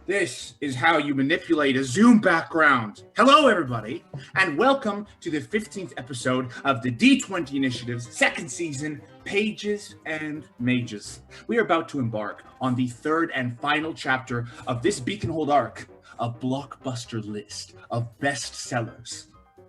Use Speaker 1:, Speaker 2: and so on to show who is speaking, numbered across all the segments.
Speaker 1: This is how you manipulate a Zoom background. Hello, everybody, and welcome to the 15th episode of the D20 Initiative's second season, Pages and Mages. We are about to embark on the third and final chapter of this Beaconhold arc, a blockbuster list of bestsellers.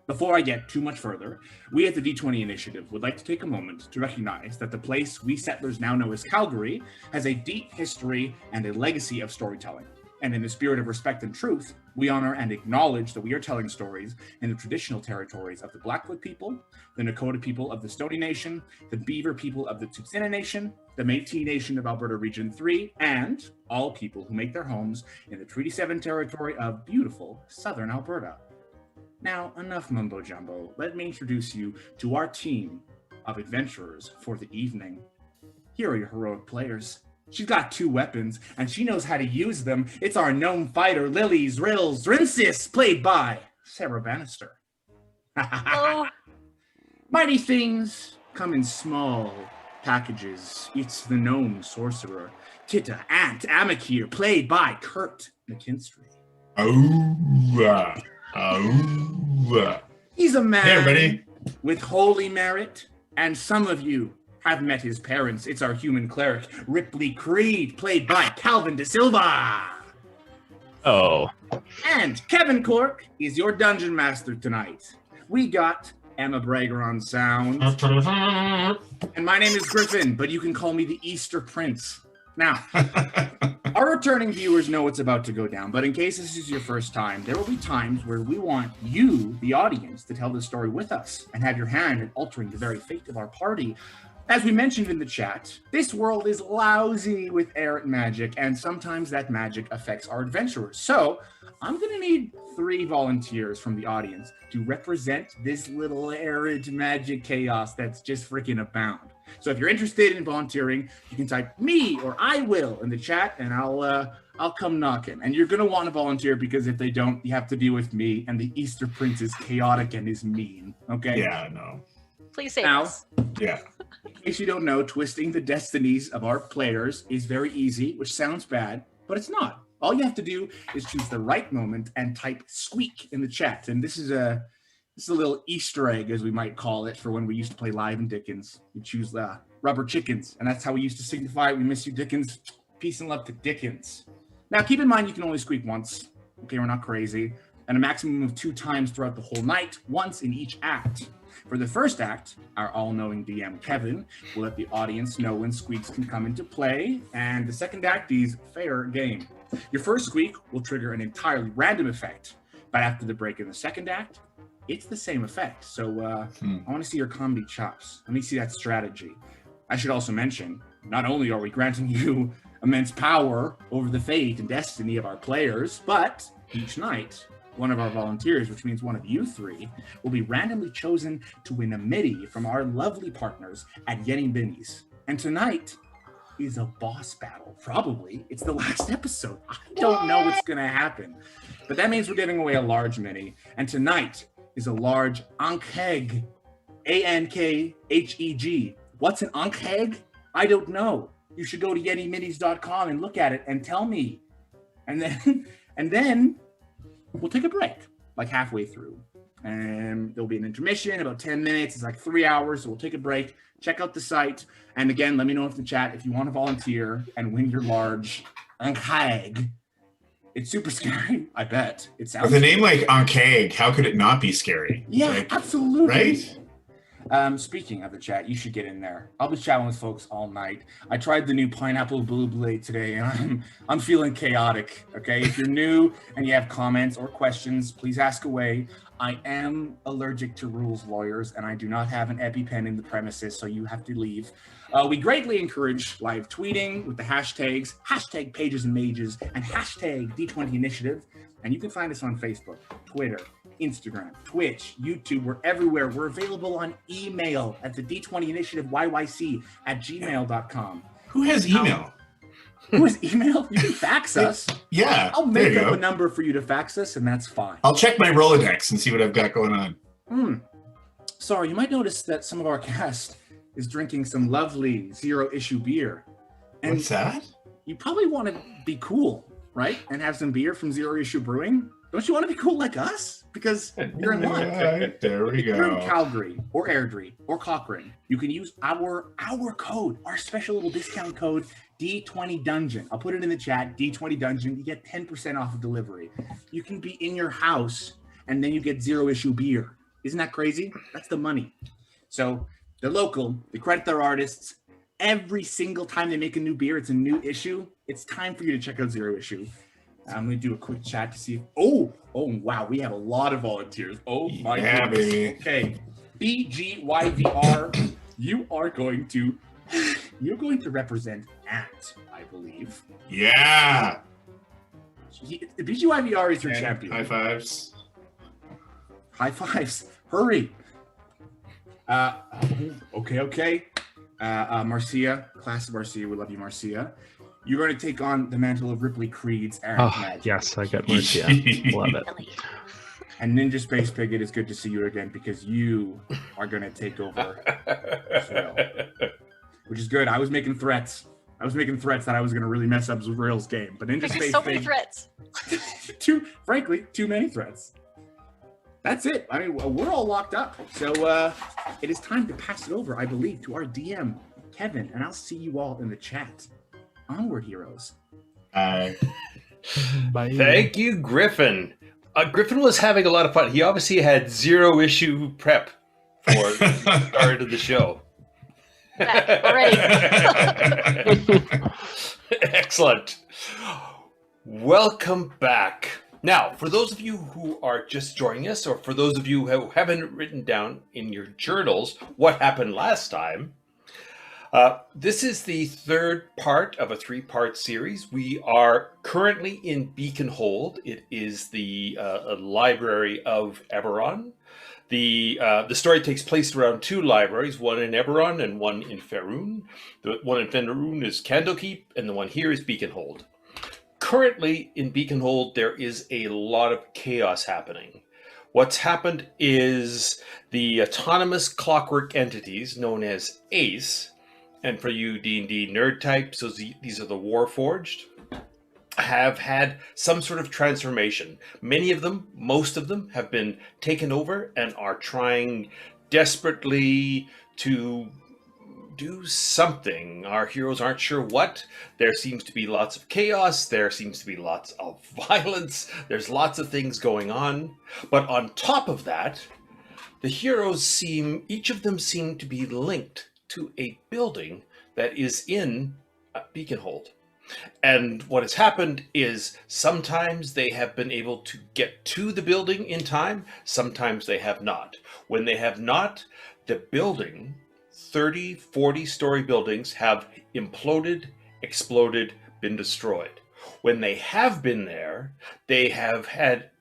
Speaker 1: Before I get too much further, we at the D20 Initiative would like to take a moment to recognize that the place we settlers now know as Calgary has a deep history and a legacy of storytelling. And in the spirit of respect and truth, we honor and acknowledge that we are telling stories in the traditional territories of the Blackfoot people, the Nakota people of the Stoney Nation, the Beaver people of the Tsuut'ina Nation, the Métis Nation of Alberta Region 3, and all people who make their homes in the Treaty 7 territory of beautiful southern Alberta. Now, enough mumbo-jumbo. Let me introduce you to our team of adventurers for the evening. Here are your heroic players. She's got 2 weapons, and she knows how to use them. It's our gnome fighter, Lilli, Zrill, Zrinsys, played by Sarah Bannister.
Speaker 2: Hello.
Speaker 1: Mighty things come in small packages. It's the gnome sorcerer, Titta and Amakiir, played by Curt, McKinstry. He's a man with holy merit, and some of you have met his parents. It's our human cleric, Ripley Creed, played by DiSilva.
Speaker 3: Oh.
Speaker 1: And Griffin Cork is your dungeon master tonight. We got Emma Brager on sound. And my name is Griffin, but you can call me the Easter Prince. Now, our returning viewers know what's about to go down, but in case this is your first time, there will be times where we want you, the audience, to tell the story with us and have your hand in altering the very fate of our party. As we mentioned in the chat, this world is lousy with errant magic, and sometimes that magic affects our adventurers. So, I'm going to need 3 volunteers from the audience to represent this little errant magic chaos that's just freaking abound. So if you're interested in volunteering, you can type me or I will in the chat, and I'll come knocking. And you're going to want to volunteer because if they don't, you have to deal with me, and the Easter Prince is chaotic and is mean. Okay?
Speaker 4: Yeah, no.
Speaker 2: Please save
Speaker 1: Now,
Speaker 2: us.
Speaker 4: Yeah.
Speaker 1: In case you don't know, twisting the destinies of our players is very easy, which sounds bad, but it's not. All you have to do is choose the right moment and type squeak in the chat. And this is a little Easter egg, as we might call it, for when we used to play live in Dickens. We choose the rubber chickens, and that's how we used to signify we miss you, Dickens. Peace and love to Dickens. Now, keep in mind you can only squeak once. Okay, we're not crazy. And a maximum of 2 times throughout the whole night, once in each act. For the first act, our all-knowing DM, Kevin, will let the audience know when squeaks can come into play, and the second act is fair game. Your first squeak will trigger an entirely random effect, but after the break in the second act, it's the same effect. So I want to see your comedy chops. Let me see that strategy. I should also mention, not only are we granting you immense power over the fate and destiny of our players, but each night, one of our volunteers, which means one of you 3, will be randomly chosen to win a MIDI from our lovely partners at Yenny Binnies. And tonight is a boss battle. Probably. It's the last episode. I don't know what's going to happen. But that means we're giving away a large MIDI. And tonight is a large Ankheg. Ankheg. What's an Ankheg? I don't know. You should go to YetiMinis.com and look at it and tell me. And then we'll take a break, like halfway through. And there'll be an intermission, about 10 minutes. It's like 3 hours, so we'll take a break. Check out the site. And again, let me know in the chat if you want to volunteer and win your large Ankheg. It's super scary, I bet. It sounds
Speaker 4: With a name like Ankheg, how could it not be scary?
Speaker 1: Yeah, absolutely.
Speaker 4: Right?
Speaker 1: Speaking of the chat, you should get in there. I'll be chatting with folks all night. I tried the new pineapple blue blade today, and I'm feeling chaotic. Okay, if you're new and you have comments or questions, please ask away. I am allergic to rules lawyers, and I do not have an EpiPen in the premises, so you have to leave. We greatly encourage live tweeting with the hashtags, hashtag Pages and Mages, and hashtag D20 Initiative. And you can find us on Facebook, Twitter, Instagram, Twitch, YouTube. We're everywhere. We're available on email at the D20 Initiative YYC@gmail.com.
Speaker 4: Who has email?
Speaker 1: Who has email? You can fax us.
Speaker 4: Yeah.
Speaker 1: I'll make up a number for you to fax us, and that's fine.
Speaker 4: I'll check my Rolodex and see what I've got going on.
Speaker 1: Sorry, you might notice that some of our cast is drinking some lovely zero-issue beer. And
Speaker 4: what's that?
Speaker 1: You probably want to be cool. right? And have some beer from Zero Issue Brewing? Don't you want to be cool like us? Because you're in luck.
Speaker 4: Right, there we
Speaker 1: If you're in
Speaker 4: go.
Speaker 1: Calgary or Airdrie or Cochrane, you can use our code, our special little discount code, D20 Dungeon. I'll put it in the chat, D20 Dungeon. You get 10% off of delivery. You can be in your house, and then you get Zero Issue beer. Isn't that crazy? That's the money. So they're local. They credit their artists. Every single time they make a new beer, it's a new issue. It's time for you to check out Zero Issue. I'm going to do a quick chat to see. Oh, wow. We have a lot of volunteers. Oh, my goodness.
Speaker 4: Baby.
Speaker 1: Okay. BGYVR, you're going to represent Ant, I believe.
Speaker 4: Yeah.
Speaker 1: BGYVR is your champion.
Speaker 4: High fives.
Speaker 1: High fives. Hurry. Okay. Marcia, class of Marcia, we love you, Marcia. You're going to take on the mantle of Ripley Creed's Aaron Magic.
Speaker 3: Yes, I get Marcia. Love it.
Speaker 1: And Ninja Space Pig, it is good to see you again because you are going to take over Zrill, which is good. I was making threats that I was going to really mess up Zrill's game, but Ninja Space
Speaker 2: so
Speaker 1: Pig.
Speaker 2: many threats.
Speaker 1: too many threats. That's it. I mean, we're all locked up. So it is time to pass it over, I believe, to our DM, Kevin, and I'll see you all in the chat. Onward, heroes.
Speaker 3: Bye.
Speaker 5: Thank you, Griffin. Griffin was having a lot of fun. He obviously had Zero Issue prep for the start of the show.
Speaker 2: Already.
Speaker 5: Excellent. Welcome back. Now, for those of you who are just joining us, or for those of you who haven't written down in your journals what happened last time, this is the third part of a three-part series. We are currently in Beaconhold. It is the library of Eberron. The story takes place around two libraries, one in Eberron and one in Faerun. The one in Faerun is Candlekeep, and the one here is Beaconhold. Currently in Beaconhold, there is a lot of chaos happening. What's happened is the autonomous clockwork entities known as ACE, and for you D&D nerd types, so these are the Warforged, have had some sort of transformation. Many of them, most of them, have been taken over and are trying desperately to do something. Our heroes aren't sure what. There seems to be lots of chaos. There seems to be lots of violence. There's lots of things going on. But on top of that, the heroes each of them seem to be linked to a building that is in Beaconhold. And what has happened is sometimes they have been able to get to the building in time, sometimes they have not. When they have not, the building, 30, 40-story buildings have imploded, exploded, been destroyed. When they have been there, they have had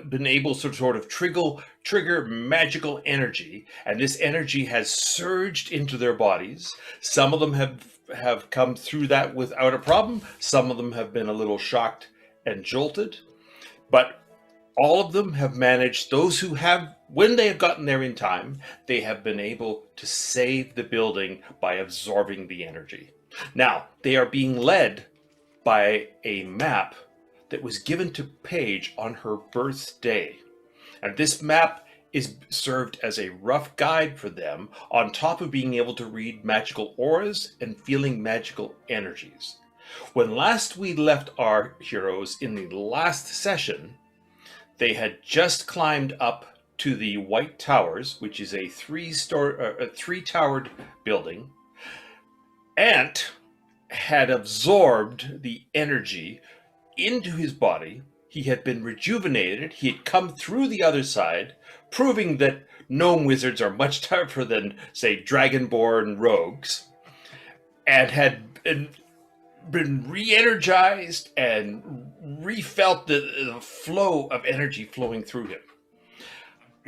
Speaker 5: been able to sort of trigger magical energy, and this energy has surged into their bodies. Some of them have come through that without a problem. Some of them have been a little shocked and jolted, but all of them have managed. Those who have, when they have gotten there in time, they have been able to save the building by absorbing the energy. Now, they are being led by a map that was given to Paige on her birthday. And this map is served as a rough guide for them, on top of being able to read magical auras and feeling magical energies. When last we left our heroes in the last session, they had just climbed up to the White Towers, which is a three-towered building. Ant had absorbed the energy into his body. He had been rejuvenated. He had come through the other side, proving that gnome wizards are much tougher than, say, dragonborn rogues, and had been re-energized and refelt the flow of energy flowing through him.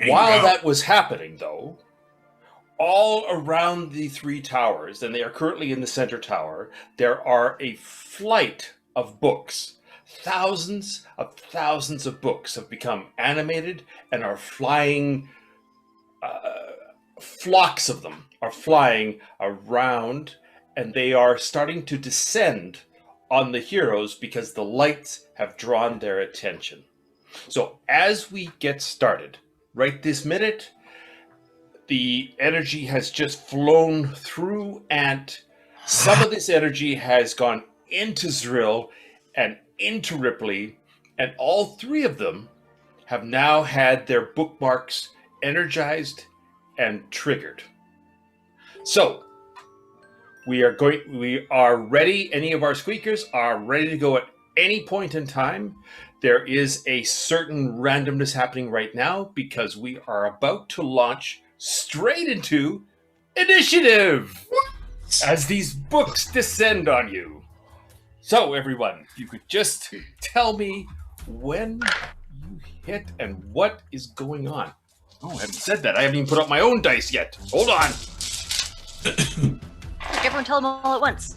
Speaker 5: While that was happening, though, all around the three towers, and they are currently in the center tower, there are a flight of books. Thousands of books have become animated and are flying. Flocks of them are flying around, and they are starting to descend on the heroes because the lights have drawn their attention. So as we get started, right this minute, the energy has just flown through and some of this energy has gone into Zrill and into Ripley, and all three of them have now had their bookmarks energized and triggered. So we are ready. Any of our squeakers are ready to go at any point in time. There is a certain randomness happening right now because we are about to launch straight into initiative as these books descend on you. So everyone, if you could just tell me when you hit and what is going on. Oh, I haven't said that. I haven't even put up my own dice yet. Hold on.
Speaker 2: Everyone tell them all at once.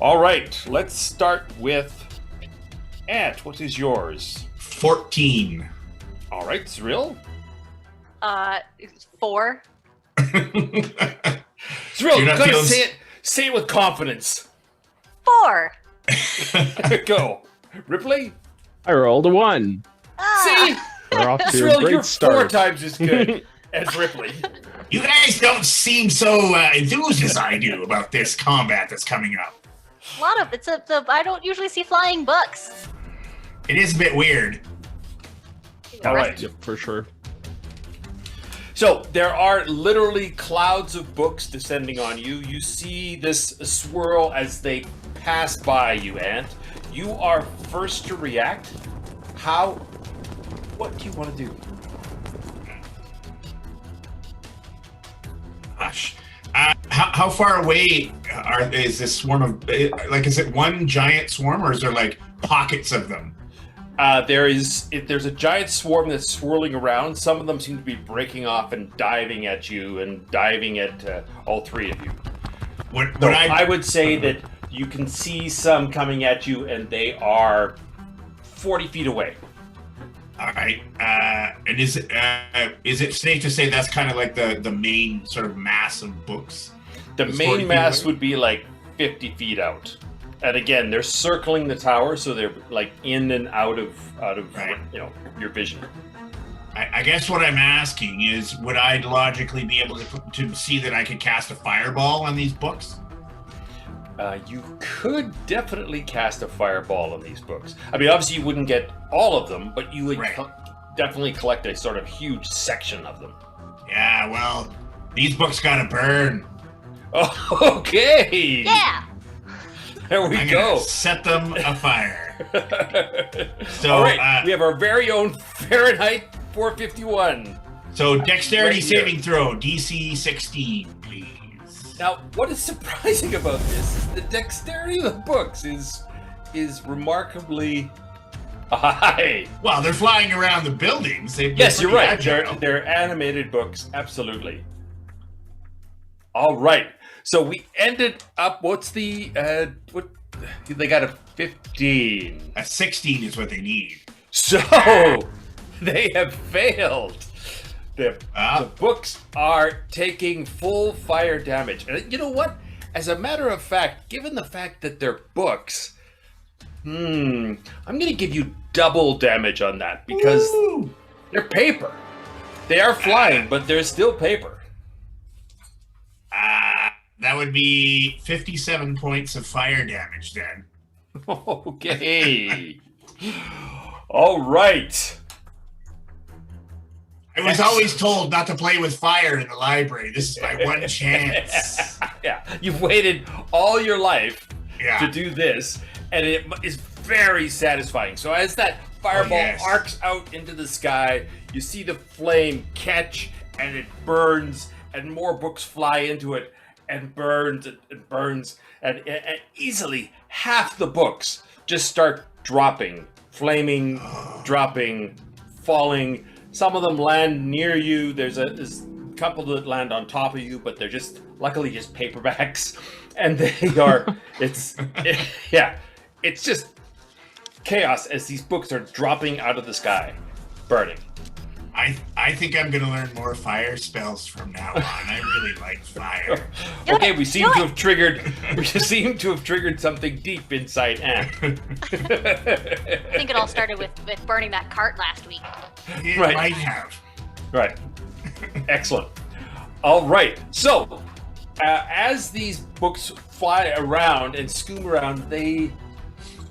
Speaker 5: All right, let's start with Ant. What is yours?
Speaker 4: 14.
Speaker 5: All right, Zrill.
Speaker 2: 4.
Speaker 5: Zrill, you gotta say it with confidence.
Speaker 2: 4.
Speaker 5: Go. Ripley?
Speaker 3: I rolled a 1.
Speaker 5: See?
Speaker 3: We're off to a
Speaker 5: Zrill,
Speaker 3: great
Speaker 5: you're
Speaker 3: start.
Speaker 5: 4 times as good as Ripley.
Speaker 4: You guys don't seem so enthused as I do about this combat that's coming up.
Speaker 2: A lot of I don't usually see flying books.
Speaker 4: It is a bit weird.
Speaker 5: All right.
Speaker 3: Yep, for sure.
Speaker 5: So there are literally clouds of books descending on you. You see this swirl as they pass by you, Ant. You are first to react. What do you want to do?
Speaker 4: Gosh. How far away is this swarm of, is it one giant swarm or is there like pockets of them?
Speaker 5: There's a giant swarm that's swirling around. Some of them seem to be breaking off and diving at you and diving at all three of you. I would say that you can see some coming at you and they are 40 feet away.
Speaker 4: All right. And is it safe to say that's kind of like the main sort of mass of books?
Speaker 5: The main mass would be like 50 feet out. And again, they're circling the tower, so they're like in and out of
Speaker 4: right.
Speaker 5: Your vision.
Speaker 4: I guess what I'm asking is, would I logically be able to see that I could cast a fireball on these books?
Speaker 5: You could definitely cast a fireball on these books. I mean, obviously you wouldn't get all of them, but you would definitely collect a sort of huge section of them.
Speaker 4: Yeah, well, these books gotta burn.
Speaker 5: Oh, okay.
Speaker 2: Yeah.
Speaker 5: There we go.
Speaker 4: Set them afire. So,
Speaker 5: all right, we have our very own Fahrenheit 451.
Speaker 4: So, dexterity
Speaker 5: Right here.
Speaker 4: saving throw, DC 16, please.
Speaker 5: Now, what is surprising about this is the dexterity of the books is remarkably high.
Speaker 4: Well, they're flying around the buildings.
Speaker 5: Yes, you're right. They're animated books, absolutely. All right. So we ended up. What's the what? They got a 15.
Speaker 4: A 16 is what they need.
Speaker 5: So they have failed. The books are taking full fire damage. And you know what? As a matter of fact, given the fact that they're books, I'm going to give you double damage on that because they're paper. They are flying, but they're still paper.
Speaker 4: That would be 57 points of fire damage then.
Speaker 5: Okay. All right.
Speaker 4: I was always told not to play with fire in the library. This is my one chance.
Speaker 5: Yeah, you've waited all your life to do this, and it is very satisfying. So as that fireball arcs out into the sky, you see the flame catch, and it burns, and more books fly into it, and burns, and easily half the books just start dropping, flaming, dropping, falling. Some of them land near you. There's a couple that land on top of you, but they're just luckily just paperbacks, and they are. It's just chaos as these books are dropping out of the sky, burning.
Speaker 4: I I think I'm going to learn more fire spells from now on. I really like fire.
Speaker 5: Okay, we seem to have triggered something deep inside Anne.
Speaker 2: I think it all started with burning that cart last week.
Speaker 4: It
Speaker 5: Right.
Speaker 4: might have.
Speaker 5: Right. Excellent. All right. So, as these books fly around and scoom around, they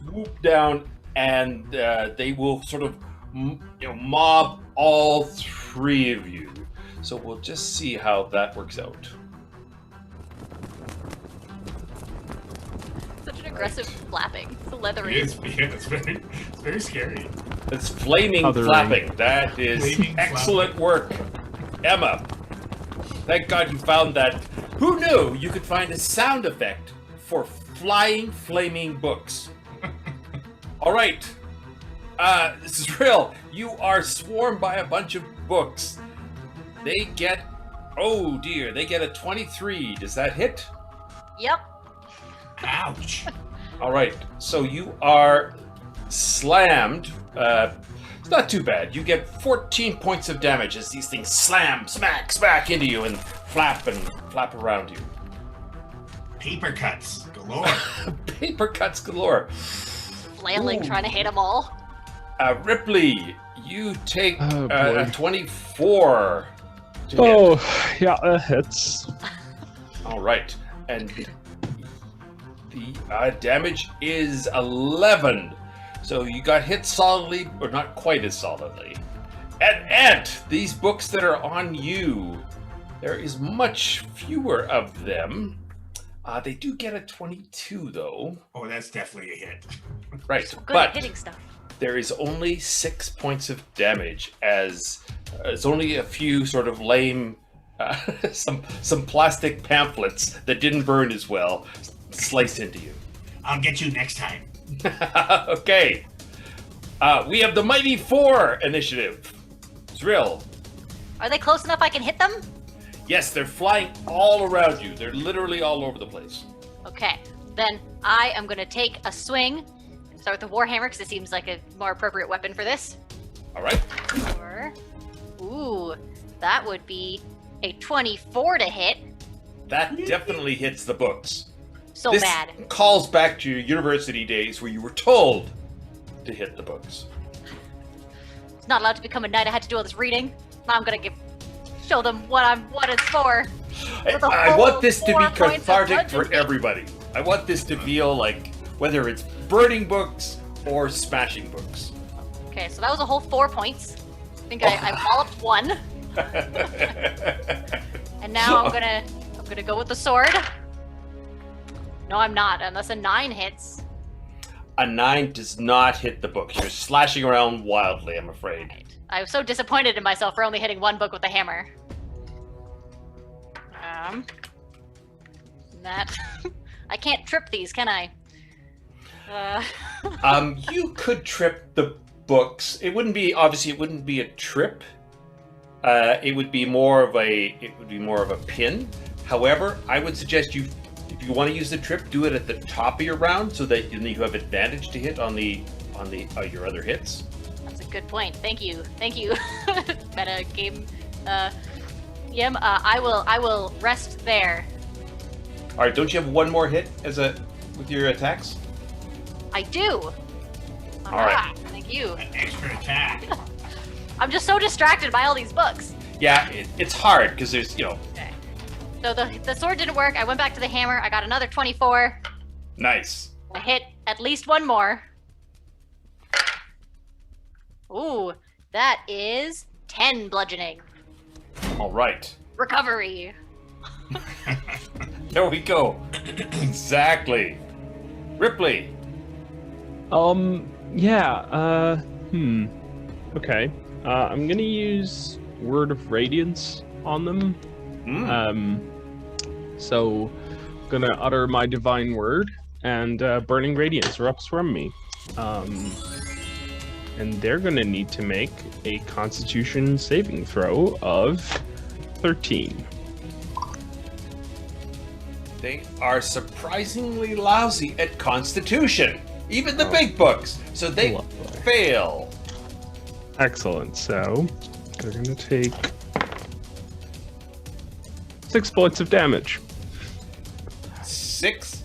Speaker 5: swoop down and they will sort of mob all three of you. So we'll just see how that works out.
Speaker 2: Such an aggressive flapping. It's leathery.
Speaker 4: It's very scary.
Speaker 5: It's flaming
Speaker 3: Othering.
Speaker 5: flapping. That is
Speaker 4: Flaming
Speaker 5: excellent work. Emma, thank God you found that. Who knew you could find a sound effect for flying, flaming books? All right. Zrill, you are swarmed by a bunch of books. They get a 23. Does that hit?
Speaker 2: Yep.
Speaker 4: Ouch.
Speaker 5: All right. So you are slammed. It's not too bad. You get 14 points of damage as these things slam, smack into you and flap around you.
Speaker 4: Paper cuts galore.
Speaker 5: Paper cuts galore.
Speaker 2: Flailing, trying to hit them all.
Speaker 5: Ripley, you take
Speaker 3: Oh,
Speaker 5: a
Speaker 3: boy.
Speaker 5: 24. to hit.
Speaker 3: Oh, yeah, hits.
Speaker 5: All right. And the damage is 11. So you got hit solidly, or not quite as solidly. And these books that are on you, there is much fewer of them. They do get a 22, though.
Speaker 4: Oh, that's definitely a hit.
Speaker 5: Right.
Speaker 2: So good
Speaker 5: but
Speaker 2: at hitting stuff.
Speaker 5: there is only 6 points of damage, as it's only a few sort of lame, some plastic pamphlets that didn't burn as well slice into you.
Speaker 4: I'll get you next time.
Speaker 5: Okay. We have the Mighty Four initiative. Zrill.
Speaker 2: Are they close enough I can hit them?
Speaker 5: Yes, they're flying all around you. They're literally all over the place.
Speaker 2: Okay. Then I am going to take a swing. Start with the Warhammer because it seems like a more appropriate weapon for this.
Speaker 5: All right.
Speaker 2: Ooh, that would be a 24 to hit.
Speaker 5: That definitely hits the books.
Speaker 2: So
Speaker 5: This
Speaker 2: mad.
Speaker 5: calls back to your university days where you were told to hit the books.
Speaker 2: It's not allowed to become a knight. I had to do all this reading. Now I'm gonna show them what it's for. With a
Speaker 5: I
Speaker 2: whole
Speaker 5: want this to
Speaker 2: 4
Speaker 5: be
Speaker 2: points of
Speaker 5: cathartic for
Speaker 2: bludgeoning.
Speaker 5: everybody. I want this to feel like whether it's burning books or smashing books.
Speaker 2: Okay, so that was a whole 4 points. I think I walloped one, and now I'm gonna go with the sword. No, I'm not, unless a 9 hits.
Speaker 5: A 9 does not hit the books. You're slashing around wildly, I'm afraid.
Speaker 2: Right. I was so disappointed in myself for only hitting one book with a hammer. That I can't trip these, can I?
Speaker 5: You could trip the books. It wouldn't be a trip. It would be more of a pin. However, I would suggest if you want to use the trip, do it at the top of your round so that you have advantage to hit on your other hits.
Speaker 2: That's a good point. Thank you. Meta game. Yim, I will rest there.
Speaker 5: All right, don't you have one more hit with your attacks?
Speaker 2: I do.
Speaker 5: All right.
Speaker 2: Thank you.
Speaker 4: An extra attack.
Speaker 2: I'm just so distracted by all these books.
Speaker 5: Yeah, it's hard because there's
Speaker 2: Okay. So the sword didn't work. I went back to the hammer. I got another 24.
Speaker 5: Nice.
Speaker 2: I hit at least one more. Ooh, that is 10 bludgeoning.
Speaker 5: All right.
Speaker 2: Recovery.
Speaker 5: There we go. Exactly. Ripley.
Speaker 3: Yeah, okay. I'm gonna use Word of Radiance on them. So, gonna utter my divine word, and Burning Radiance erupts from me. And they're gonna need to make a Constitution saving throw of 13.
Speaker 5: They are surprisingly lousy at Constitution. Even the big books. So they
Speaker 3: Lovely.
Speaker 5: fail.
Speaker 3: Excellent. So, They're going to take 6 points of damage.
Speaker 5: 6?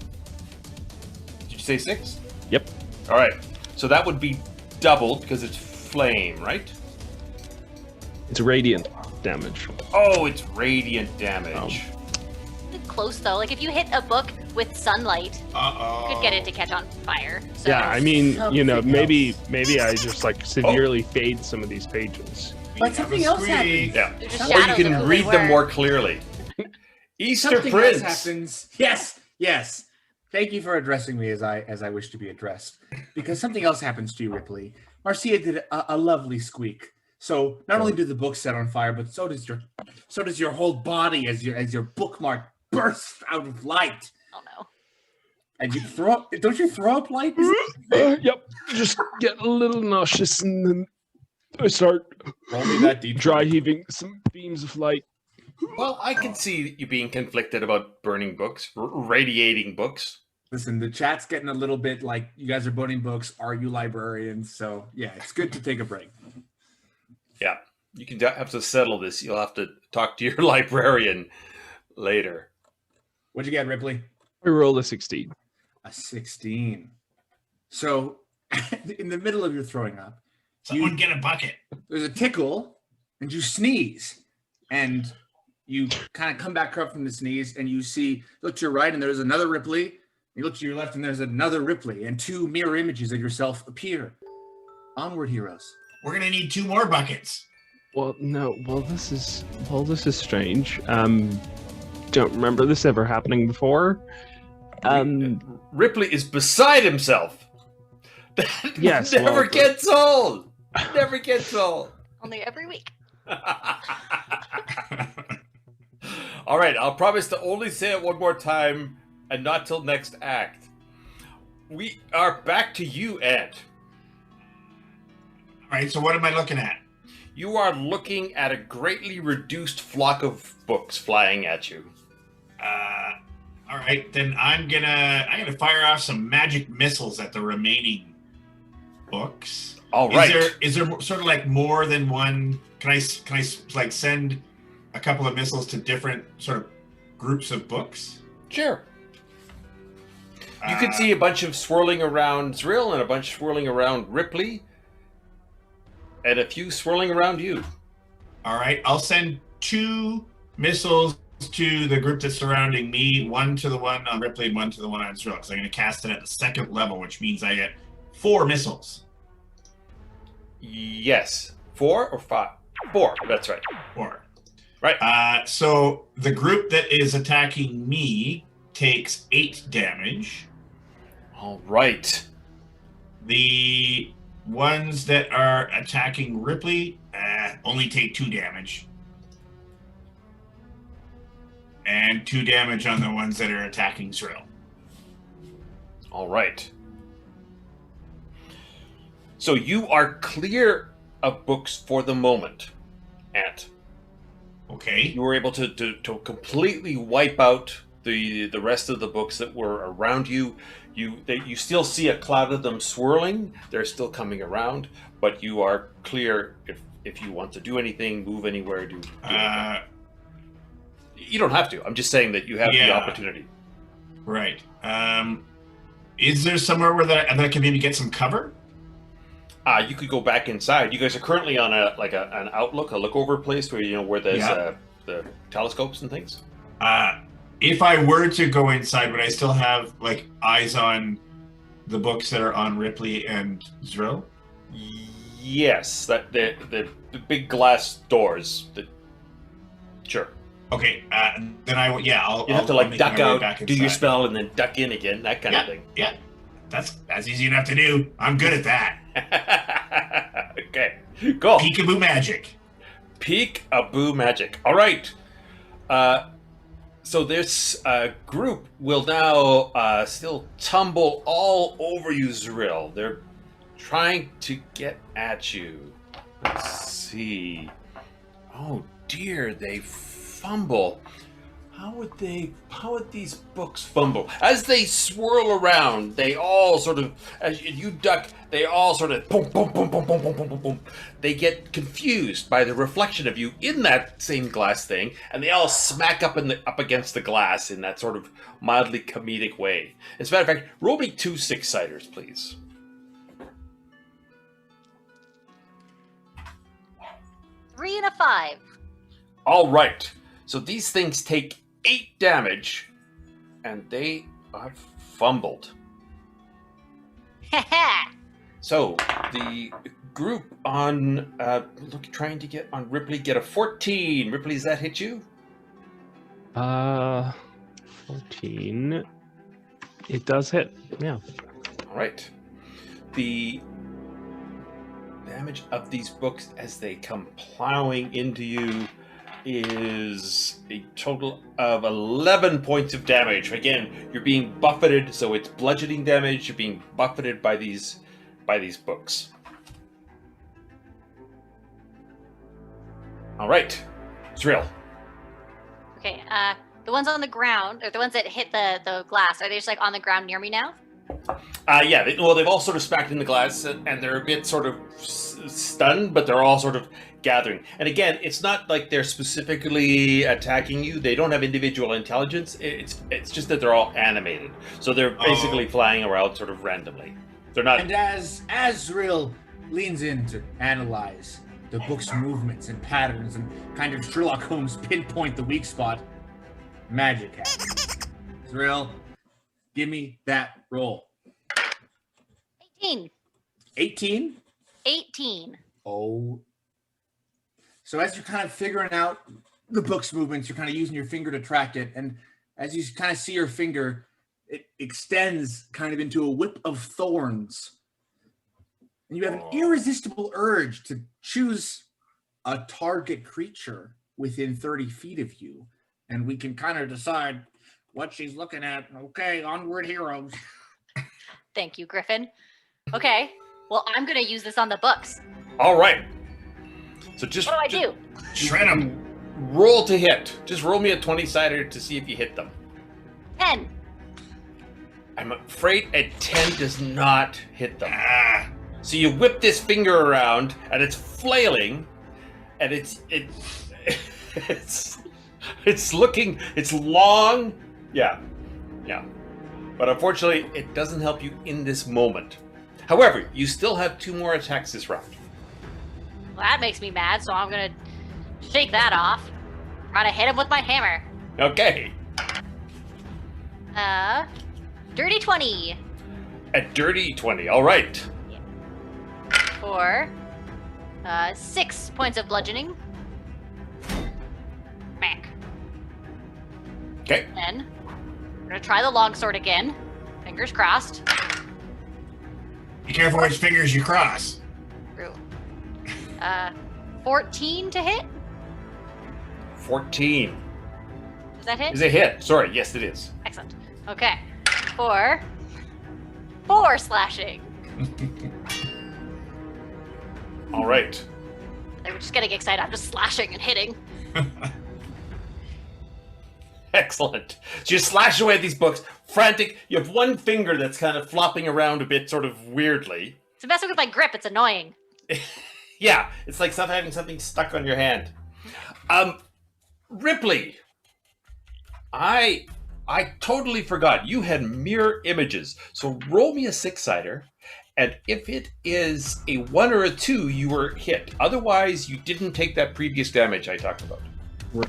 Speaker 5: Did you say 6?
Speaker 3: Yep.
Speaker 5: All right. So that would be doubled because it's flame, right?
Speaker 3: It's radiant damage.
Speaker 5: Oh, it's radiant damage.
Speaker 2: Close though. Like if you hit a book with sunlight, you could get it to catch on fire. So
Speaker 3: Yeah, I mean, you know,
Speaker 1: Something
Speaker 3: maybe I just like severely fade some of these pages.
Speaker 1: But something else happens.
Speaker 5: Yeah.
Speaker 2: They're just
Speaker 5: Or you
Speaker 2: shadows of
Speaker 5: can
Speaker 2: who
Speaker 5: read
Speaker 2: they
Speaker 5: them
Speaker 2: were.
Speaker 5: more clearly. Easter
Speaker 1: Something
Speaker 5: Prince.
Speaker 1: else happens. Yes. Thank you for addressing me as I wish to be addressed. Because something else happens to you, Ripley. Marcia did a lovely squeak. So not only do the books set on fire, but so does your whole body as your bookmark bursts out of light.
Speaker 2: Oh no.
Speaker 1: And you throw up. Don't you throw up light?
Speaker 3: Yep. Just get a little nauseous, and then I start
Speaker 1: Roll me that D20.
Speaker 3: dry heaving some beams of light.
Speaker 5: Well, I can see you being conflicted about burning books, radiating books.
Speaker 1: Listen, the chat's getting a little bit like you guys are burning books. Are you librarians? So yeah, it's good to take a break.
Speaker 5: Yeah. You can have to settle this. You'll have to talk to your librarian later.
Speaker 1: What'd you get, Ripley?
Speaker 3: I rolled a 16.
Speaker 1: A 16. So in the middle of your throwing up,
Speaker 4: Someone get a bucket.
Speaker 1: there's a tickle, and you sneeze, and you kind of come back up from the sneeze, and you see, look to your right, and there's another Ripley. You look to your left, and there's another Ripley, and 2 mirror images of yourself appear. Onward, heroes.
Speaker 4: We're gonna need 2 more buckets.
Speaker 3: Well, no. This is strange. Don't remember this ever happening before.
Speaker 5: Ripley is beside himself. That
Speaker 3: Yes,
Speaker 5: never
Speaker 3: well,
Speaker 5: gets old. Never gets old.
Speaker 2: Only every week.
Speaker 5: All right, I'll promise to only say it one more time and not till next act. We are back to you, Ed.
Speaker 4: All right, so what am I looking at?
Speaker 5: You are looking at a greatly reduced flock of books flying at you.
Speaker 4: All right, then I'm gonna fire off some magic missiles at the remaining books.
Speaker 5: All right.
Speaker 4: Is there sort of like more than one? Can I like send a couple of missiles to different sort of groups of books?
Speaker 5: Sure. You could see a bunch of swirling around Zrill and a bunch swirling around Ripley and a few swirling around you.
Speaker 4: All right, I'll send 2 missiles to the group that's surrounding me, 1 to the one on Ripley and 1 to the one on Zrill, because I'm going to cast it at the 2nd level, which means I get 4 missiles.
Speaker 5: Yes. 4 or 5? 4, that's right.
Speaker 4: 4.
Speaker 5: Right.
Speaker 4: So the group that is attacking me takes 8 damage.
Speaker 5: All right.
Speaker 4: The ones that are attacking Ripley only take 2 damage. And 2 damage on the ones that are attacking Zrill.
Speaker 5: All right. So you are clear of books for the moment, Ant.
Speaker 4: Okay.
Speaker 5: You were able to completely wipe out the rest of the books that were around you. You still see a cloud of them swirling. They're still coming around, but you are clear if you want to do anything, move anywhere, do anything. You don't have to. I'm just saying that you have the opportunity.
Speaker 4: Right. Is there somewhere where that I can maybe get some cover?
Speaker 5: You could go back inside. You guys are currently on an lookover place where there's the telescopes and things.
Speaker 4: If I were to go inside, would I still have like eyes on the books that are on Ripley and Zrill?
Speaker 5: Yes, that the big glass doors. Sure.
Speaker 4: Okay, then I'll
Speaker 5: You have to
Speaker 4: I'll make
Speaker 5: duck
Speaker 4: my way
Speaker 5: out,
Speaker 4: back
Speaker 5: do your
Speaker 4: inside.
Speaker 5: spell, and then duck in again. That kind of thing.
Speaker 4: Yeah, that's easy enough to do. I'm good at that.
Speaker 5: Okay, go.
Speaker 4: Peekaboo magic.
Speaker 5: Peek-a-boo magic. All right. So this group will now still tumble all over you, Zrill. They're trying to get at you. Let's see. Oh dear, they fumble. How would these books fumble? As they swirl around, they all sort of, as you duck, they all sort of boom, boom, boom, boom, boom, boom, boom, boom, boom. They get confused by the reflection of you in that same glass thing, and they all smack up against the glass in that sort of mildly comedic way. As a matter of fact, roll me 2 6-siders, please.
Speaker 2: 3 and a 5.
Speaker 5: All right. So these things take 8 damage, and they are fumbled. So the group on trying to get on Ripley get a 14. Ripley, does that hit you?
Speaker 3: 14. It does hit. Yeah.
Speaker 5: All right. The damage of these books as they come plowing into you is a total of 11 points of damage. Again, you're being buffeted, so it's bludgeoning damage. You're being buffeted by these books. All right, Zrill.
Speaker 2: Okay, the ones on the ground, or the ones that hit the glass, are they just like on the ground near me now?
Speaker 5: Yeah, they've all sort of smacked in the glass, and they're a bit sort of stunned, but they're all sort of gathering. And again, it's not like they're specifically attacking you. They don't have individual intelligence. It's just that they're all animated. So they're basically flying around sort of randomly. They're not.
Speaker 1: And as Zrill leans in to analyze the book's movements and patterns and kind of Sherlock Holmes pinpoint the weak spot, magic happens. Zrill, give me that roll.
Speaker 2: 18.
Speaker 1: 18?
Speaker 2: 18.
Speaker 1: Oh. So as you're kind of figuring out the book's movements, you're kind of using your finger to track it. And as you kind of see your finger, it extends kind of into a whip of thorns. And you have an irresistible urge to choose a target creature within 30 feet of you. And we can kind of decide what she's looking at. Okay, onward, heroes.
Speaker 2: Thank you, Griffin. Okay, well, I'm going to use this on the books.
Speaker 5: All right. So just
Speaker 2: What do I do?
Speaker 4: Shred them.
Speaker 5: roll to hit. Just roll me a 20-sider to see if you hit them.
Speaker 2: 10.
Speaker 5: I'm afraid a 10 does not hit them. So you whip this finger around, and it's flailing, and it's long. Yeah. But unfortunately, it doesn't help you in this moment. However, you still have 2 more attacks this round.
Speaker 2: Well, that makes me mad, so I'm going to shake that off. Try to hit him with my hammer.
Speaker 5: Okay.
Speaker 2: Dirty 20.
Speaker 5: A dirty 20. All right.
Speaker 2: For 6 points of bludgeoning. Mac.
Speaker 5: Okay.
Speaker 2: Then we're gonna try the longsword again. Fingers crossed.
Speaker 4: Be careful which fingers you cross.
Speaker 2: True. 14 to hit.
Speaker 5: 14.
Speaker 2: Does that hit?
Speaker 5: Is a hit. Sorry. Yes, it is.
Speaker 2: Excellent. Okay. For 4 slashing.
Speaker 5: All right.
Speaker 2: They were just getting excited. I'm just slashing and hitting.
Speaker 5: Excellent. So you slash away at these books, frantic. You have one finger that's kind of flopping around a bit, sort of weirdly.
Speaker 2: It's messing with my grip. It's annoying.
Speaker 5: Yeah, it's like having something stuck on your hand. Ripley, I totally forgot. You had mirror images. So roll me a 6-sider, and if it is a 1 or a 2, you were hit. Otherwise, you didn't take that previous damage I talked about.
Speaker 3: Right.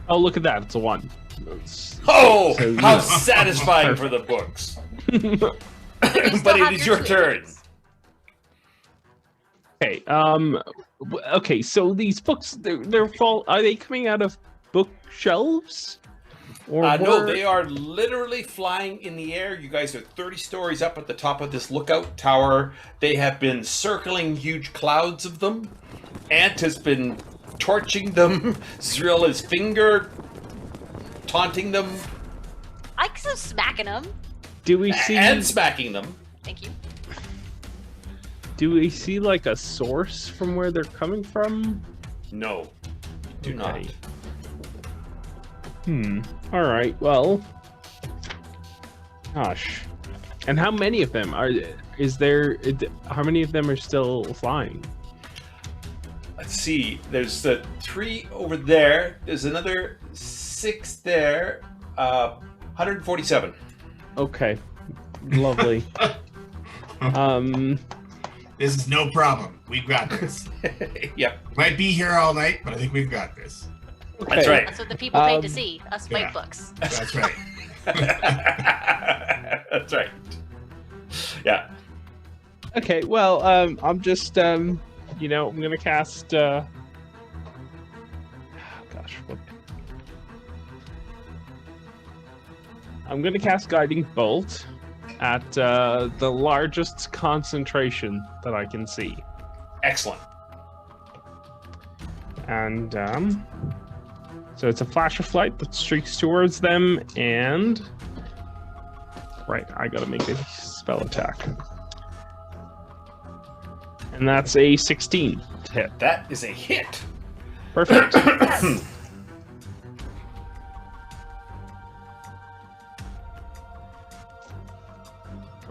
Speaker 3: Oh, look at that. It's a 1.
Speaker 5: Oh,
Speaker 3: So,
Speaker 5: how
Speaker 3: yeah.
Speaker 5: satisfying for the books.
Speaker 2: You still
Speaker 5: But
Speaker 2: have
Speaker 5: it is your turn.
Speaker 2: tweezers.
Speaker 3: Okay. Okay. So these books, they're fall. Are they coming out of bookshelves? Or
Speaker 5: No,
Speaker 3: where-
Speaker 5: they are literally flying in the air. You guys are 30 stories up at the top of this lookout tower. They have been circling huge clouds of them. Ant has been torching them. Zrill is finger taunting them
Speaker 2: I guess I'm smacking them.
Speaker 3: Do we see?
Speaker 5: and smacking them.
Speaker 2: Thank you.
Speaker 3: Do we see like a source from where they're coming from?
Speaker 5: No, do
Speaker 3: Okay.
Speaker 5: not.
Speaker 3: All right. Well. Gosh. And how many of them are? How many of them are still flying?
Speaker 5: Let's see. There's the 3 over there. There's another 6 there. 147.
Speaker 3: Okay. Lovely.
Speaker 4: This is no problem. We've got this.
Speaker 5: Yep.
Speaker 4: Might be here all night, but I think we've got this.
Speaker 3: Okay.
Speaker 5: That's right.
Speaker 2: That's what the people paid to see, us
Speaker 4: yeah.
Speaker 2: white books.
Speaker 4: That's right.
Speaker 5: That's right. Yeah.
Speaker 3: Okay. Well, I'm just I'm gonna cast. Gosh. What? I'm gonna cast Guiding Bolt at the largest concentration that I can see.
Speaker 5: Excellent.
Speaker 3: And so it's a flash of light that streaks towards them, and right, I gotta make a spell attack. And that's a 16 to hit.
Speaker 5: That is a hit.
Speaker 3: Perfect.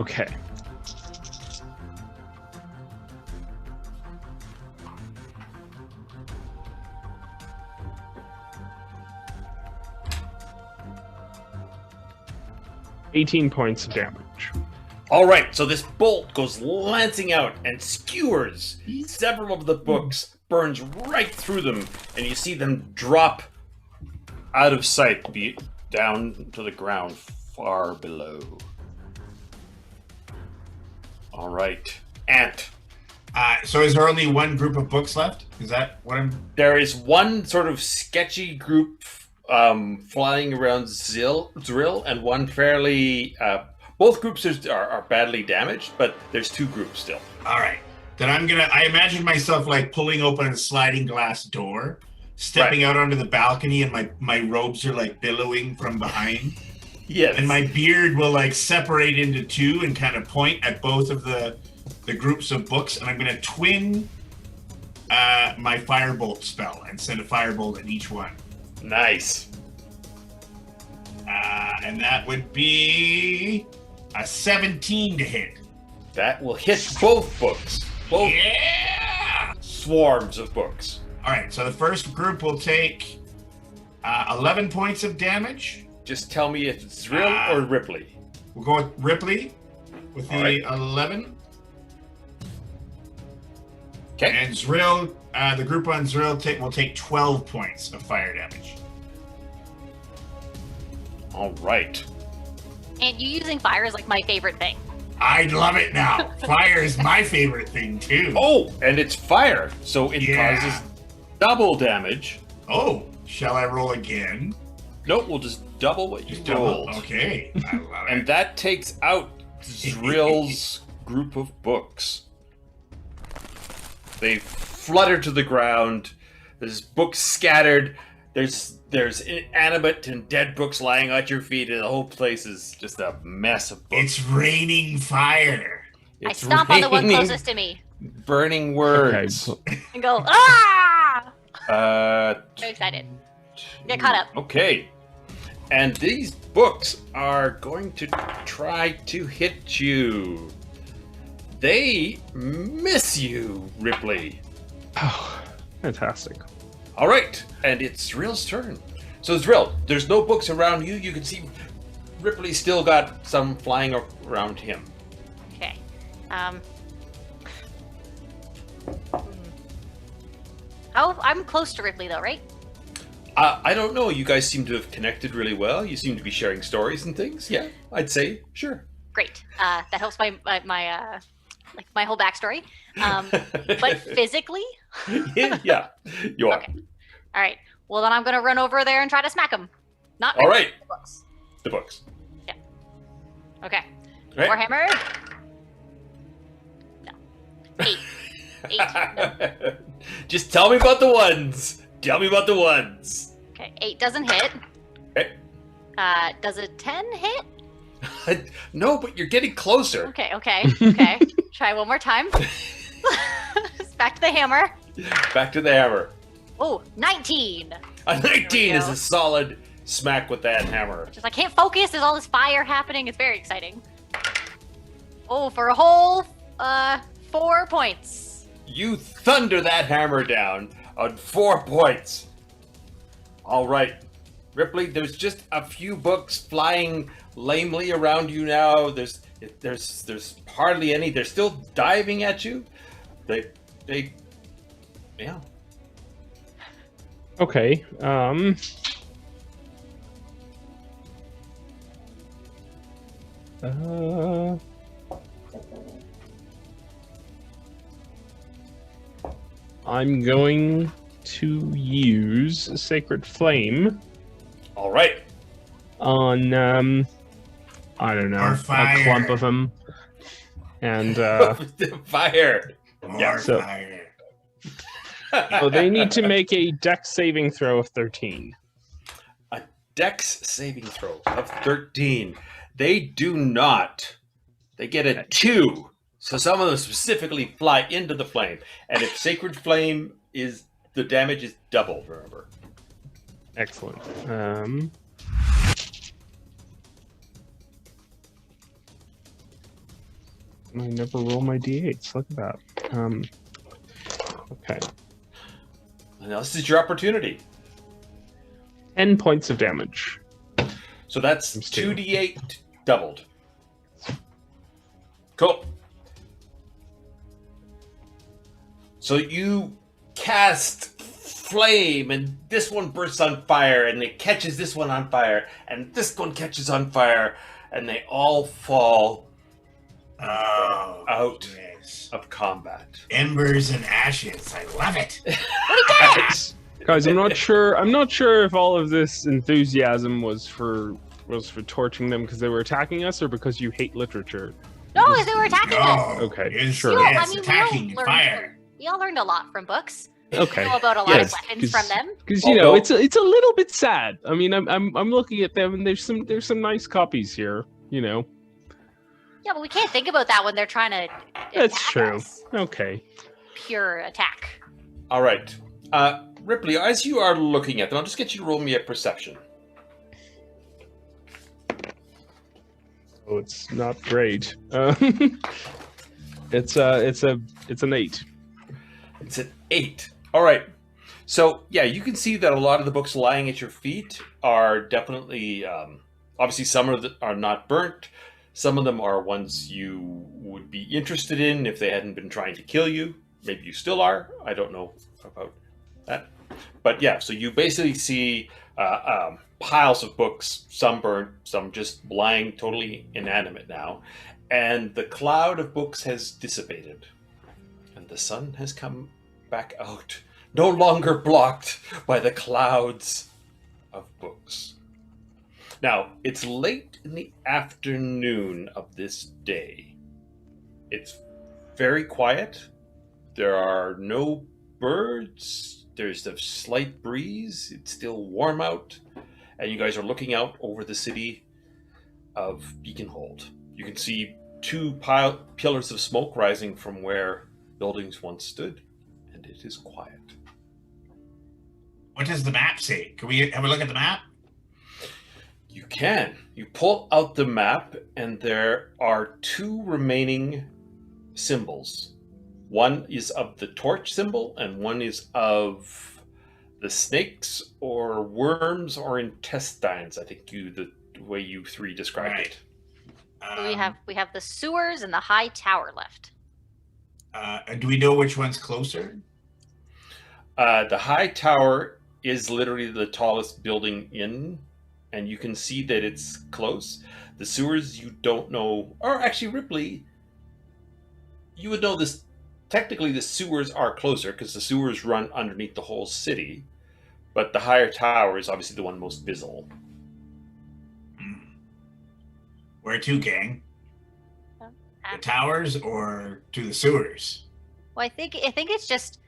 Speaker 3: Okay. $18 points of damage.
Speaker 5: All right, so this bolt goes lancing out and skewers several of the books, burns right through them, and you see them drop out of sight, down to the ground far below. All right, Ant.
Speaker 4: So is there only one group of books left? Is that what I'm...
Speaker 5: There is one sort of sketchy group flying around Zrill, and one fairly... both groups are badly damaged, but there's 2 groups still.
Speaker 4: All right. Then I imagine myself like pulling open a sliding glass door, stepping out onto the balcony, and my robes are like billowing from behind.
Speaker 5: Yes.
Speaker 4: And my beard will like separate into 2 and kind of point at both of the groups of books, and I'm going to twin my firebolt spell and send a firebolt at each one.
Speaker 5: Nice.
Speaker 4: And that would be a 17 to hit.
Speaker 5: That will hit both books. Both swarms of books.
Speaker 4: All right, so the first group will take 11 points of damage.
Speaker 5: Just tell me if it's Zrill or Ripley.
Speaker 4: We'll go with Ripley with the 11.
Speaker 5: Okay.
Speaker 4: And Zrill, the group on Zrill will take 12 points of fire damage.
Speaker 5: All right.
Speaker 2: And you using fire is like my favorite thing.
Speaker 4: I love it now. Fire is my favorite thing too.
Speaker 5: Oh, and it's fire, so it causes double damage.
Speaker 4: Oh, shall I roll again?
Speaker 5: Nope, we'll just double what you rolled.
Speaker 4: Okay, I love it.
Speaker 5: And that takes out Zrill's group of books. They flutter to the ground. There's books scattered. There's inanimate and dead books lying at your feet, and the whole place is just a mess of books.
Speaker 4: It's raining fire.
Speaker 2: I stomp on the one closest to me
Speaker 5: Burning words.
Speaker 3: Okay.
Speaker 2: and go, ah!
Speaker 5: So
Speaker 2: So excited. Get caught up.
Speaker 5: Okay. And these books are going to try to hit you. They miss you, Ripley.
Speaker 3: Oh, fantastic.
Speaker 5: All right, and it's Zrill's turn. So Zrill, there's no books around you. You can see Ripley still got some flying around him.
Speaker 2: Okay. I'm close to Ripley though, right?
Speaker 5: I don't know. You guys seem to have connected really well. You seem to be sharing stories and things. Yeah, I'd say sure.
Speaker 2: Great. That helps my whole backstory. But physically?
Speaker 5: yeah, you are.
Speaker 2: Okay. All right. Well, then I'm gonna run over there and try to smack him. Not
Speaker 5: All right.
Speaker 2: the books.
Speaker 5: The books.
Speaker 2: Yeah. Okay.
Speaker 5: Right.
Speaker 2: Warhammer. No. 8. 8. No.
Speaker 5: Just tell me about the ones. Tell me about the ones.
Speaker 2: Okay. 8 doesn't hit.
Speaker 5: Okay.
Speaker 2: Does a 10 hit?
Speaker 5: No, but you're getting closer.
Speaker 2: Okay. Try one more time. Back to the hammer.
Speaker 5: Back to the hammer.
Speaker 2: Oh, 19.
Speaker 5: A 19 is a solid smack with that hammer.
Speaker 2: Just I can't focus. There's all this fire happening. It's very exciting. Oh, for a whole 4 points.
Speaker 5: You thunder that hammer down on 4 points. All right, Ripley. There's just a few books flying lamely around you now. There's hardly any. They're still diving at you. Yeah.
Speaker 3: Okay. I'm going to use Sacred Flame.
Speaker 5: All right.
Speaker 3: On I don't know, a clump of them, and
Speaker 5: fire.
Speaker 4: More
Speaker 3: so-
Speaker 4: fire.
Speaker 3: so they need to make a Dex saving throw of 13.
Speaker 5: A Dex saving throw of 13. They do not. They get a 2. So some of them specifically fly into the flame. And if Sacred Flame is, the damage is double, remember.
Speaker 3: Excellent. I never roll my d8s. Look at that. Okay.
Speaker 5: Now this is your opportunity.
Speaker 3: 10 points of damage.
Speaker 5: So that's
Speaker 3: I'm stable.
Speaker 5: 2d8 doubled. Cool. So you cast flame, and this one bursts on fire, and it catches this one on fire, and this one catches on fire, and they all fall out
Speaker 4: Yes.
Speaker 5: of combat.
Speaker 4: Embers and ashes. I love it.
Speaker 3: Guys, I'm not sure if all of this enthusiasm was for torching them because they were attacking us or because you hate literature.
Speaker 2: No, they were attacking us.
Speaker 3: Okay,
Speaker 4: it's,
Speaker 3: sure.
Speaker 2: Yeah,
Speaker 4: Yes,
Speaker 2: I mean,
Speaker 4: attacking fire.
Speaker 2: We all learned a lot from books.
Speaker 3: Okay.
Speaker 2: We know about a lot
Speaker 3: Yes,
Speaker 2: of weapons from them.
Speaker 3: Because you know
Speaker 5: Although-
Speaker 3: it's a little bit sad. I mean, I'm looking at them and there's some nice copies here. You know.
Speaker 2: Yeah, but we can't think about that when they're trying to
Speaker 3: That's
Speaker 2: attack
Speaker 3: true.
Speaker 2: us.
Speaker 3: Okay.
Speaker 2: Pure attack.
Speaker 5: All right. Ripley, as you are looking at them, I'll just get you to roll me a perception.
Speaker 3: Oh, it's not great. It's an 8.
Speaker 5: It's an 8. All right. So, yeah, you can see that a lot of the books lying at your feet are definitely, obviously some of them are not burnt. Some of them are ones you would be interested in if they hadn't been trying to kill you. Maybe you still are. I don't know about that. But yeah, so you basically see piles of books, some burnt, some just lying totally inanimate now. And the cloud of books has dissipated. And the sun has come back out, no longer blocked by the clouds of books. Now, it's late in the afternoon of this day. It's very quiet. There are no birds. There's a slight breeze. It's still warm out. And you guys are looking out over the city of Beaconhold. You can see 2 pillars of smoke rising from where buildings once stood. And it is quiet.
Speaker 4: What does the map say? Can we have a look at the map?
Speaker 5: You can. You pull out the map, and there are 2 remaining symbols. One is of the torch symbol, and one is of the snakes or worms or intestines. I think the way you 3 described
Speaker 4: Right.
Speaker 5: it.
Speaker 2: So we have the sewers and the high tower left.
Speaker 4: Do we know which one's closer?
Speaker 5: The high tower is literally the tallest building in, and you can see that it's close. The sewers you don't know, or actually Ripley, you would know this. Technically, the sewers are closer because the sewers run underneath the whole city, but the higher tower is obviously the one most visible.
Speaker 4: Where to, gang? The towers or to the sewers?
Speaker 2: Well, I think it's just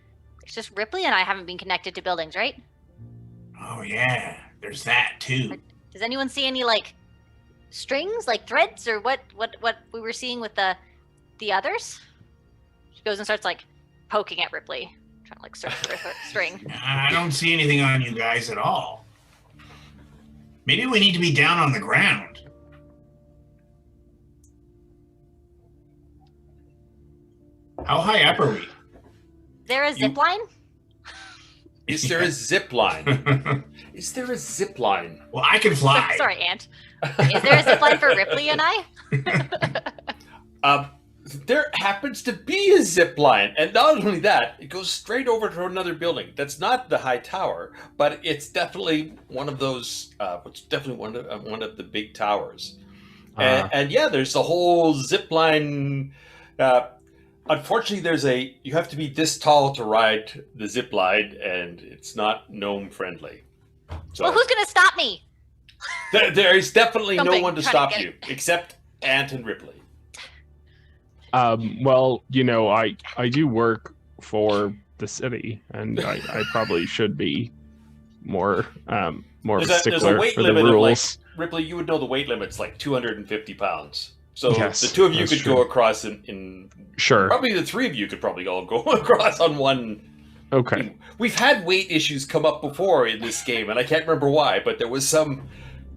Speaker 2: Ripley and I haven't been connected to buildings, right?
Speaker 4: Oh yeah, there's that too.
Speaker 2: Does anyone see any like strings, like threads, or what we were seeing with the others? She goes and starts like poking at Ripley, trying to like search for a string.
Speaker 4: I don't see anything on you guys at all. Maybe we need to be down on the ground. How high up are we?
Speaker 2: There a zip line?
Speaker 5: Is there a zip line? Is there a zip line?
Speaker 4: Well, I can fly.
Speaker 2: Sorry, Ant. Is there a zip line for Ripley and I?
Speaker 5: There happens to be a zip line, and not only that, it goes straight over to another building. That's not the high tower, but it's definitely one of those. It's definitely one of the big towers. And yeah, there's a whole zip line. Unfortunately, you have to be this tall to ride the zip line, and it's not gnome friendly. So
Speaker 2: Well, who's going to stop me?
Speaker 5: there is definitely no
Speaker 2: Something
Speaker 5: one to
Speaker 2: trying
Speaker 5: stop
Speaker 2: to
Speaker 5: you except Ant and Ripley.
Speaker 3: Well, I do work for the city, and I probably should be more of a stickler
Speaker 5: weight
Speaker 3: for the
Speaker 5: limit
Speaker 3: rules.
Speaker 5: of Ripley, you would know the weight limit's like 250 pounds. So
Speaker 3: Yes,
Speaker 5: the two of you
Speaker 3: that's
Speaker 5: could
Speaker 3: true.
Speaker 5: go across in
Speaker 3: Sure.
Speaker 5: probably the three of you could probably all go across on one.
Speaker 3: Okay.
Speaker 5: We've had weight issues come up before in this game, and I can't remember why, but there was some.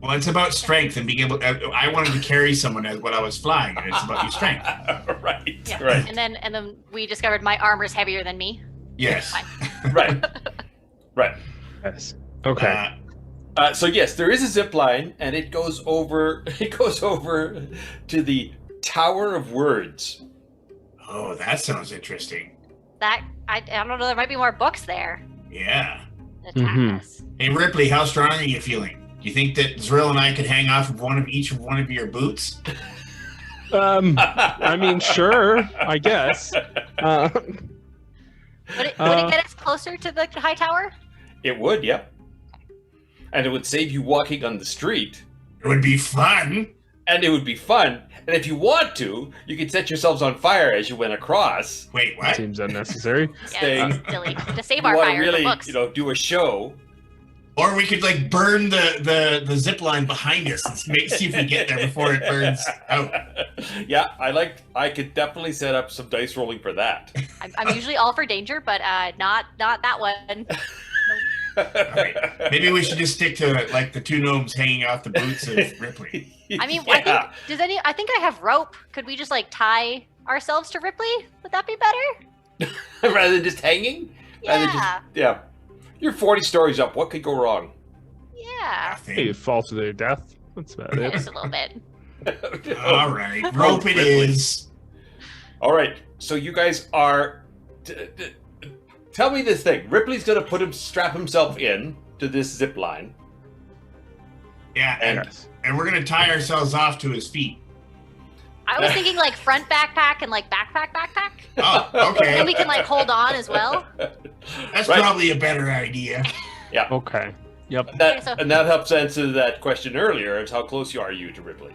Speaker 4: Well, it's about strength and being able. I wanted to carry someone when I was flying, and it's about your strength.
Speaker 5: Right.
Speaker 2: Yeah.
Speaker 5: Right.
Speaker 2: And then we discovered my armor's heavier than me.
Speaker 4: Yes.
Speaker 2: Fine.
Speaker 5: Right.
Speaker 3: Yes. Okay.
Speaker 5: So yes, there is a zip line, and it goes over. It goes over to the Tower of Words.
Speaker 4: Oh, that sounds interesting.
Speaker 2: That I don't know. There might be more books there.
Speaker 4: Yeah.
Speaker 2: Attack
Speaker 3: Mhm.
Speaker 2: us.
Speaker 4: Hey, Ripley, how strong are you feeling? Do you think that Zrill and I could hang off of each of one of your boots?
Speaker 3: I mean, sure. I guess.
Speaker 2: Would it get us closer to the high tower?
Speaker 5: It would, yep. And it would save you walking on the street.
Speaker 4: It would be fun.
Speaker 5: And it would be fun. And if you want to, you could set yourselves on fire as you went across.
Speaker 4: Wait, what?
Speaker 3: Seems unnecessary.
Speaker 2: Yeah,
Speaker 5: Thing.
Speaker 2: it's silly. To save
Speaker 5: You
Speaker 2: our
Speaker 5: want to
Speaker 2: fire,
Speaker 5: really,
Speaker 2: the books.
Speaker 5: do a show.
Speaker 4: Or we could like burn the zip line behind us and see if we get there before it burns out.
Speaker 5: Yeah, I could definitely set up some dice rolling for that.
Speaker 2: I'm usually all for danger, but not that one.
Speaker 4: All right. Maybe we should just stick to like the two gnomes hanging off the boots of Ripley.
Speaker 2: I mean,
Speaker 5: Yeah.
Speaker 2: I think I have rope. Could we just like tie ourselves to Ripley? Would that be better?
Speaker 5: Rather than just hanging? Rather than
Speaker 2: Yeah.
Speaker 5: yeah. You're 40 stories up. What could go wrong?
Speaker 2: Yeah.
Speaker 3: Hey, fall to their death. That's about it.
Speaker 2: Just a little bit.
Speaker 4: All right, rope it is.
Speaker 5: All right. So you guys are. Tell me this thing. Ripley's going to strap himself in to this zip line.
Speaker 4: Yeah,
Speaker 3: Yes.
Speaker 4: and we're gonna tie ourselves off to his feet.
Speaker 2: I was thinking like front backpack and like backpack.
Speaker 4: Oh, okay.
Speaker 2: And we can like hold on as well.
Speaker 4: That's
Speaker 5: Right.
Speaker 4: probably a better idea.
Speaker 5: Yeah.
Speaker 3: Okay. Yep.
Speaker 2: Okay, so-
Speaker 5: And that helps answer that question earlier of how close are you to Ripley?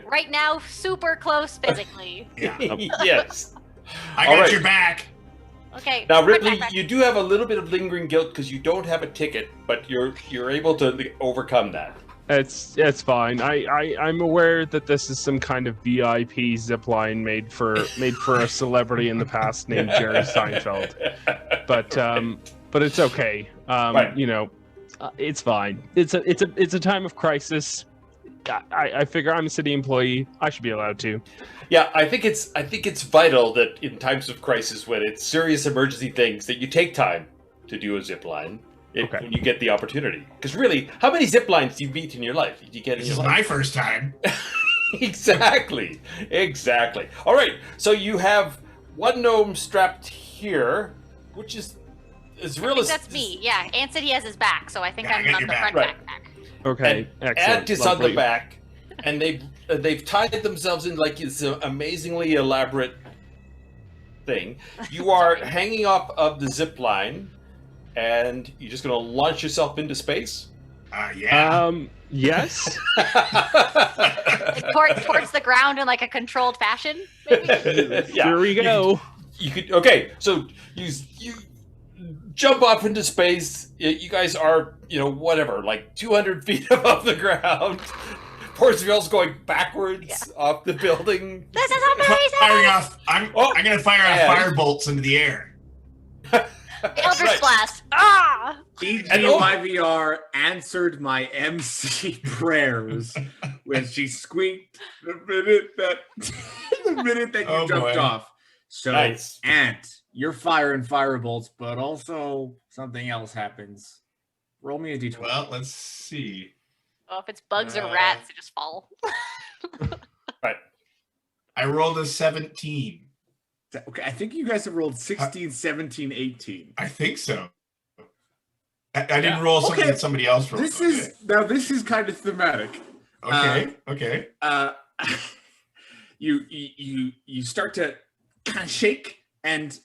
Speaker 2: Right now, super close physically.
Speaker 4: Yeah,
Speaker 5: Yes.
Speaker 4: I
Speaker 5: All
Speaker 4: got
Speaker 5: right.
Speaker 4: your back.
Speaker 2: Okay.
Speaker 5: Now,
Speaker 2: front
Speaker 5: Ripley,
Speaker 2: backpack.
Speaker 5: you do have a little bit of lingering guilt because you don't have a ticket, but you're able to overcome that.
Speaker 3: It's fine. I'm aware that this is some kind of VIP zipline made for a celebrity in the past named Jerry Seinfeld. But it's okay.
Speaker 5: Right.
Speaker 3: It's fine. It's a time of crisis. I figure I'm a city employee. I should be allowed to.
Speaker 5: Yeah, I think it's vital that in times of crisis, when it's serious emergency things, that you take time to do a zip line
Speaker 3: Okay.
Speaker 5: when you get the opportunity. Because really, how many zip lines do you beat in your life? Did you get in
Speaker 4: This
Speaker 5: your
Speaker 4: is
Speaker 5: life?
Speaker 4: my first time.
Speaker 5: Exactly. All right. So you have one gnome strapped here, which is as
Speaker 2: I
Speaker 5: real
Speaker 2: think
Speaker 5: as
Speaker 2: that's me. Yeah. Ant said he has his back, so I think
Speaker 4: Yeah, I
Speaker 2: I'm
Speaker 4: got
Speaker 2: on
Speaker 4: your
Speaker 2: the
Speaker 4: back.
Speaker 2: front
Speaker 5: Right.
Speaker 2: backpack.
Speaker 3: Okay.
Speaker 5: And
Speaker 3: Excellent.
Speaker 5: Ant is on
Speaker 3: Lovely.
Speaker 5: the back, and they've tied themselves in like this amazingly elaborate thing. You are hanging off of the zip line, and you're just going to launch yourself into space.
Speaker 4: Yeah.
Speaker 3: Yes.
Speaker 2: Towards the ground in like a controlled fashion, maybe.
Speaker 5: Yeah.
Speaker 3: Here we go.
Speaker 5: You could okay. So you jump off into space. You guys are whatever, like 200 feet above the ground. Portsville's going backwards off the building.
Speaker 2: This is
Speaker 4: Firing
Speaker 2: amazing.
Speaker 4: off. I'm gonna fire off
Speaker 5: And-
Speaker 4: fire bolts into the air.
Speaker 2: The Eldritch Blast. Ah!
Speaker 1: EGYVR answered my MC prayers when she squeaked the minute that you jumped off. So,
Speaker 5: Nice.
Speaker 1: Ant, you're firing firebolts, but also something else happens. Roll me a d20.
Speaker 4: Well, let's see.
Speaker 2: Oh, if it's bugs or rats, they just fall.
Speaker 5: Right.
Speaker 4: I rolled a 17.
Speaker 1: Okay, I think you guys have rolled 16, 17, 18.
Speaker 4: I think so. I didn't roll something that somebody else rolled.
Speaker 1: This is kind of thematic.
Speaker 4: Okay.
Speaker 1: You start to kind of shake, and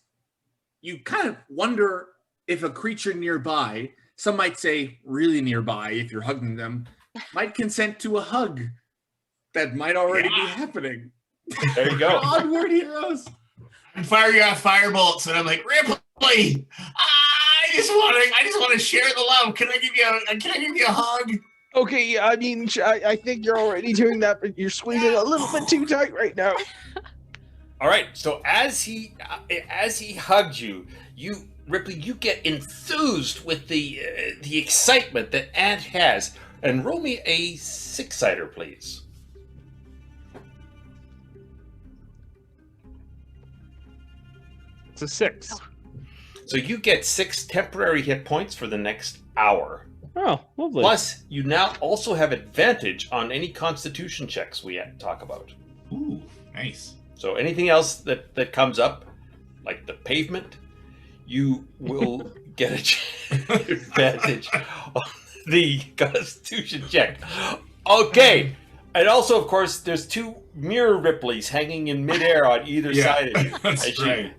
Speaker 1: you kind of wonder if a creature nearby, some might say really nearby if you're hugging them, might consent to a hug that might already be happening.
Speaker 5: There you go.
Speaker 1: Onward, heroes.
Speaker 4: I'm firing off firebolts, and I'm like, Ripley, I just want to share the love. Can I give you a hug?
Speaker 3: Okay, I mean, I think you're already doing that, but you're squeezing a little bit too tight right now.
Speaker 5: All right. So as he hugged you, Ripley, you get enthused with the excitement that Ant has, and roll me a 6-sider, please.
Speaker 3: It's a 6.
Speaker 5: So you get 6 temporary hit points for the next hour.
Speaker 3: Oh, lovely.
Speaker 5: Plus, you now also have advantage on any Constitution checks we talk about.
Speaker 4: Ooh, nice.
Speaker 5: So anything else that comes up, like the pavement, you will get advantage on the Constitution check. Okay. And also, of course, there's 2 mirror Ripleys hanging in midair on either side of you.
Speaker 4: That's right.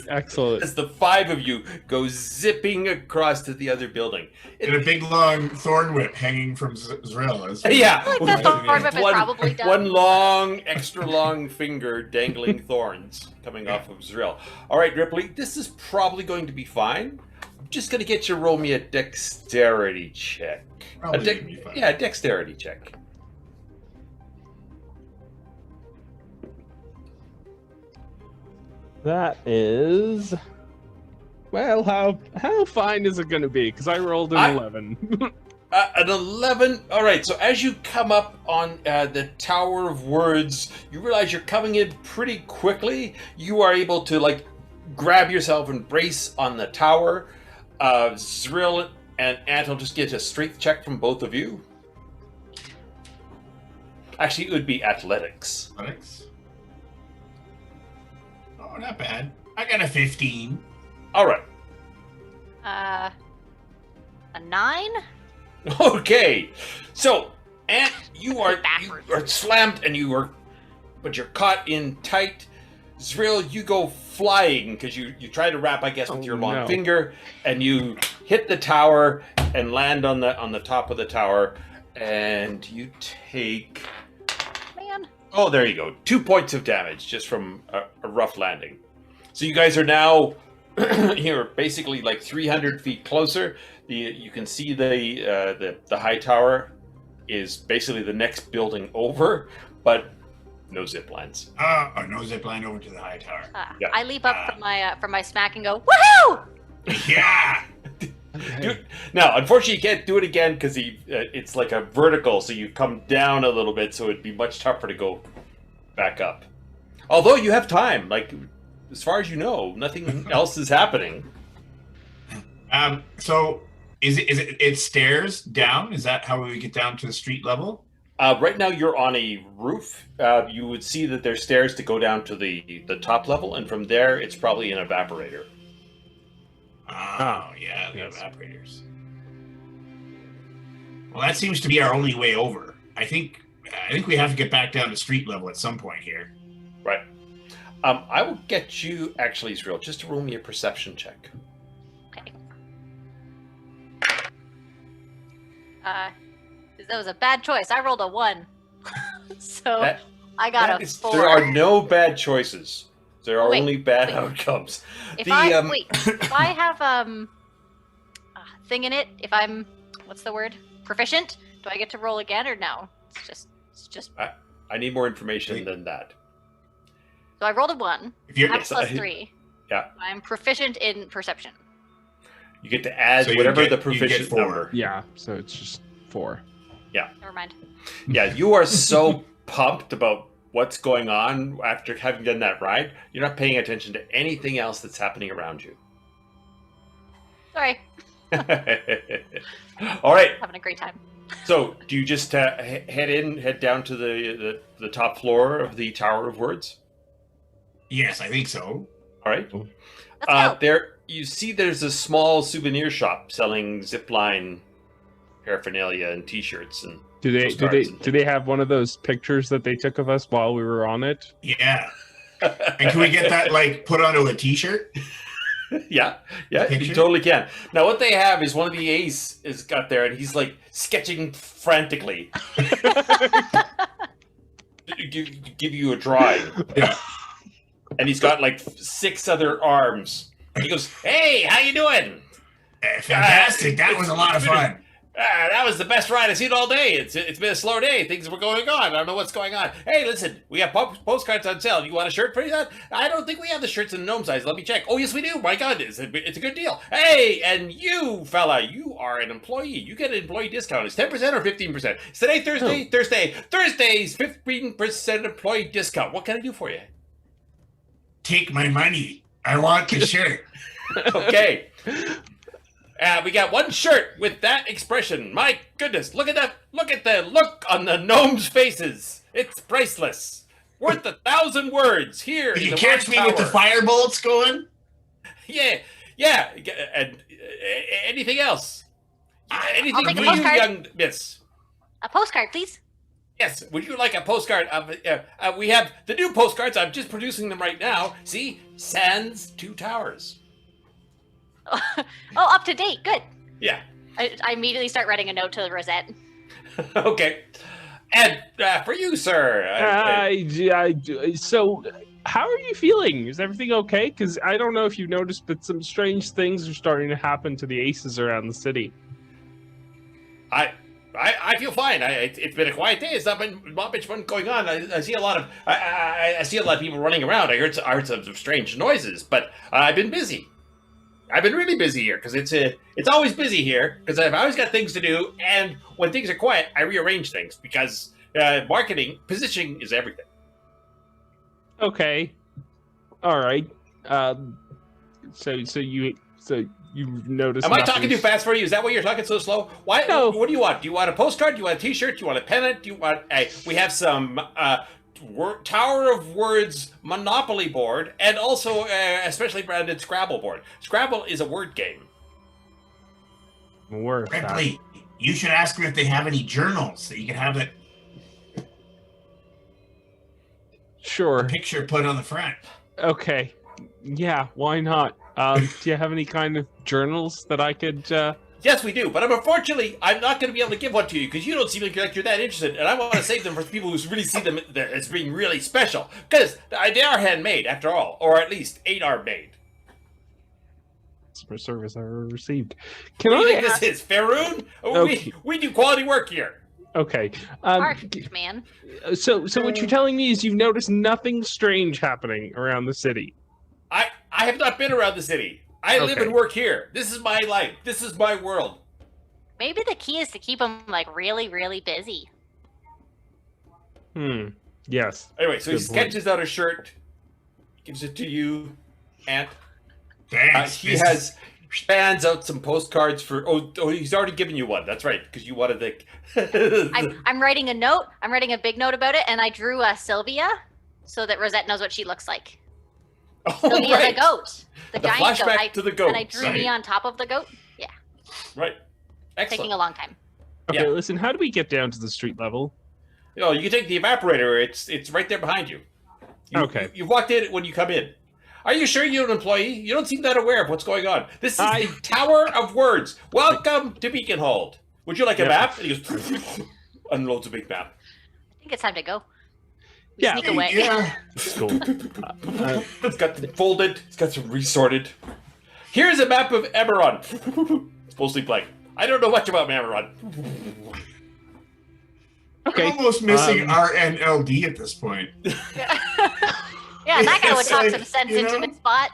Speaker 3: Excellent.
Speaker 5: As the 5 of you go zipping across to the other building.
Speaker 4: And a big long thorn whip hanging from Zrill.
Speaker 5: Yeah.
Speaker 2: I feel like that thorn whip is probably done.
Speaker 5: One long, extra long finger dangling thorns coming off of Zrill. All right, Ripley, this is probably going to be fine. I'm just going to get you to roll me a dexterity check.
Speaker 4: Probably gonna be fine.
Speaker 5: Yeah, dexterity check.
Speaker 3: That is... Well, how fine is it going to be? Because I rolled an 11.
Speaker 5: An 11. All right. So as you come up on the Tower of Words, you realize you're coming in pretty quickly. You are able to grab yourself and brace on the tower. Zrill and Ant will just get a strength check from both of you. Actually, it would be athletics.
Speaker 4: Athletics? Oh, not bad. I got a 15.
Speaker 5: All right.
Speaker 2: A 9?
Speaker 5: Okay. So, Ant, you are slammed and but you're caught in tight. Zrill, you go flying because you try to wrap, I guess, with your long finger, and you hit the tower and land on the top of the tower, and you take.
Speaker 2: Man.
Speaker 5: Oh, there you go. 2 points of damage just from a rough landing. So you guys are now here, basically 300 feet closer. You can see the high tower is basically the next building over, but no zip lines.
Speaker 4: Oh, no zip line over to the high tower.
Speaker 5: Yeah.
Speaker 2: I leap up from my smack and go, woohoo!
Speaker 4: Yeah!
Speaker 5: Now, unfortunately, you can't do it again because it's like a vertical, so you come down a little bit, so it'd be much tougher to go back up. Although you have time, as far as you know, nothing else is happening.
Speaker 4: So it's stairs down? Is that how we get down to the street level?
Speaker 5: Right now, you're on a roof. You would see that there's stairs to go down to the top level, and from there, it's probably an evaporator.
Speaker 4: Oh, yeah, the evaporators. Well, that seems to be our only way over. I think we have to get back down to street level at some point here.
Speaker 5: Right. I will get you, actually, Zrill, just to roll me a perception check.
Speaker 2: Okay. That was a bad choice. I rolled a 1. So I got a 4.
Speaker 5: There are no bad choices. There are only bad outcomes.
Speaker 2: If I have a thing in it, if I'm, what's the word? Proficient? Do I get to roll again or no? It's just.
Speaker 5: I need more information than that.
Speaker 2: So I rolled a 1.
Speaker 4: If you're
Speaker 2: I have +3.
Speaker 5: Yeah.
Speaker 2: I'm proficient in perception.
Speaker 5: You get to add
Speaker 4: So you
Speaker 5: whatever
Speaker 4: get-
Speaker 5: the
Speaker 4: you get
Speaker 5: proficient
Speaker 4: 4.
Speaker 5: number.
Speaker 3: Yeah, so it's just 4.
Speaker 2: Never mind.
Speaker 5: Yeah, you are so pumped about what's going on after having done that ride. You're not paying attention to anything else that's happening around you.
Speaker 2: Sorry,
Speaker 5: All right.
Speaker 2: having a great time.
Speaker 5: So, do you just head down to the top floor of the Tower of Words?
Speaker 4: Yes, I think so.
Speaker 5: All right.
Speaker 2: Let's go.
Speaker 5: There, you see, there's a small souvenir shop selling zipline paraphernalia and T-shirts and.
Speaker 3: Do they have one of those pictures that they took of us while we were on it?
Speaker 4: Yeah. And can we get that put onto a T-shirt?
Speaker 5: Yeah, you
Speaker 4: Picture?
Speaker 5: totally can. Now, what they have is one of the ace is got there, and he's sketching frantically. give you a drawing.
Speaker 4: Yeah.
Speaker 5: And he's got 6 other arms. And he goes, "Hey, how you doing?
Speaker 4: Fantastic. That was a lot of fun.
Speaker 5: That was the best ride I've seen all day. It's been a slow day. Things were going on. I don't know what's going on. Hey, listen, we have postcards on sale. You want a shirt for that? I don't think we have the shirts in gnome size. Let me check. Oh, yes, we do. My God, it's a good deal. Hey, and you, fella, you are an employee. You get an employee discount. It's 10% or 15%. It's today, Thursday.
Speaker 3: Oh.
Speaker 5: Thursday's 15% employee discount. What can I do for you?
Speaker 4: Take my money. I want the shirt.
Speaker 5: Okay. We got one shirt with that expression. My goodness, look at that. Look at the look on the gnomes' faces. It's priceless. Worth 1,000 words here.
Speaker 4: Did
Speaker 5: in
Speaker 4: you
Speaker 5: the
Speaker 4: catch
Speaker 5: Word
Speaker 4: me with the
Speaker 5: Tower.
Speaker 4: fire bolts going?
Speaker 5: Yeah. And anything else? Anything
Speaker 2: I'll take a
Speaker 5: for you,
Speaker 2: postcard.
Speaker 5: young miss?
Speaker 2: A postcard, please.
Speaker 5: Yes. Would you like a postcard? We have the new postcards. I'm just producing them right now. See? Sans 2 towers.
Speaker 2: Oh, up to date. Good.
Speaker 5: Yeah.
Speaker 2: I immediately start writing a note to Rosette.
Speaker 5: Okay. And for you, sir.
Speaker 3: So, how are you feeling? Is everything okay? Because I don't know if you've noticed, but some strange things are starting to happen to the aces around the city.
Speaker 5: I feel fine. It's been a quiet day. It's not much fun going on. I see a lot of I see a lot of people running around. I heard some strange noises, but I've been busy. I've been really busy here because it's always busy here because I've always got things to do. And when things are quiet, I rearrange things because marketing positioning is everything.
Speaker 3: Okay, all right. So you've noticed.
Speaker 5: Am I talking too
Speaker 3: nothing's-
Speaker 5: fast for you? Is that why you're talking so slow? Why?
Speaker 3: No.
Speaker 5: What do you want? Do you want a postcard? Do you want a T-shirt? Do you want a pennant? Do you want? We have some Tower of Words Monopoly board and also a specially branded Scrabble board. Scrabble is a word game.
Speaker 3: Worth that.
Speaker 4: Ripley, you should ask them if they have any journals that you can have that
Speaker 3: Sure.
Speaker 4: picture put on the front.
Speaker 3: Okay. Yeah. Why not? Do you have any kind of journals that I could?
Speaker 5: Yes, we do, but unfortunately, I'm not going to be able to give one to you because you don't seem like you're that interested, and I want to save them for people who really see them as being really special because they are handmade, after all, or at least 8 are made.
Speaker 3: For service I ever received. Can
Speaker 5: What do you
Speaker 3: I?
Speaker 5: think this is, Faerun?
Speaker 3: Okay.
Speaker 5: We do quality work here.
Speaker 3: Okay.
Speaker 2: Art, man.
Speaker 3: So what you're telling me is you've noticed nothing strange happening around the city.
Speaker 5: I have not been around the city. I live
Speaker 3: Okay.
Speaker 5: and work here. This is my life. This is my world.
Speaker 2: Maybe the key is to keep them really, really busy.
Speaker 3: Yes.
Speaker 5: Anyway, so he
Speaker 3: Good point.
Speaker 5: sketches out a shirt, gives it to you, and
Speaker 4: Thanks.
Speaker 5: he spans out some postcards for. Oh, he's already given you one. That's right, because you wanted the.
Speaker 2: I'm writing a note. I'm writing a big note about it, and I drew Sylvia so that Rosette knows what she looks like.
Speaker 5: Oh,
Speaker 2: Sylvia
Speaker 5: right.
Speaker 2: the goat. The giant goat.
Speaker 5: flashback to the goat.
Speaker 2: And I drew me on top of the goat.
Speaker 5: Right. Excellent.
Speaker 2: Taking a long time.
Speaker 3: Okay.
Speaker 5: Yeah.
Speaker 3: Listen. How do we get down to the street level?
Speaker 5: You can take the evaporator. It's right there behind you.
Speaker 3: Okay.
Speaker 5: You walked in when you come in. Are you sure you're an employee? You don't seem that aware of what's going on. This is the Tower of Words. Welcome to Beaconhold. Would you like a
Speaker 3: Yeah.
Speaker 5: map? And he goes, unloads a big map.
Speaker 2: I think it's time to go. We
Speaker 3: Yeah.
Speaker 2: sneak away.
Speaker 4: Yeah.
Speaker 3: Cool.
Speaker 5: It's got them folded. It's got some resorted. Here's a map of Eberron. It's mostly blank. I don't know much about Eberron.
Speaker 3: Okay.
Speaker 4: I'm almost missing RNLD at this point.
Speaker 2: Yeah, that guy would
Speaker 4: It's
Speaker 2: talk
Speaker 4: like,
Speaker 2: some sense
Speaker 4: you
Speaker 2: into
Speaker 4: know?
Speaker 2: the spot.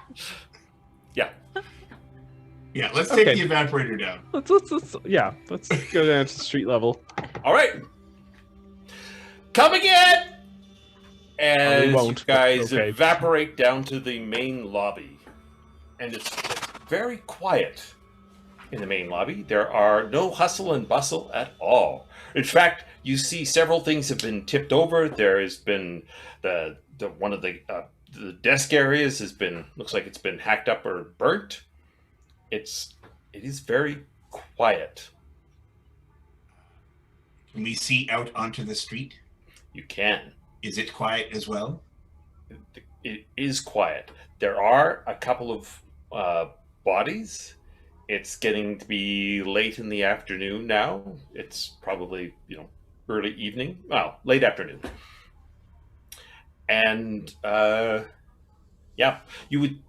Speaker 5: Yeah.
Speaker 4: Yeah, let's take
Speaker 3: Okay.
Speaker 4: the evaporator down.
Speaker 3: Let's go down to street level.
Speaker 5: All right. Come again! As you
Speaker 3: won't, but
Speaker 5: guys
Speaker 3: okay.
Speaker 5: evaporate down to the main lobby. And it's very quiet in the main lobby. There are no hustle and bustle at all. In fact, you see several things have been tipped over. There has been one of the desk areas looks like it's been hacked up or burnt. It is very quiet.
Speaker 4: Can we see out onto the street?
Speaker 5: You can.
Speaker 4: Is it quiet as well?
Speaker 5: It is quiet. There are a couple of bodies. It's getting to be late in the afternoon now. It's probably, early evening. Well, late afternoon. And you would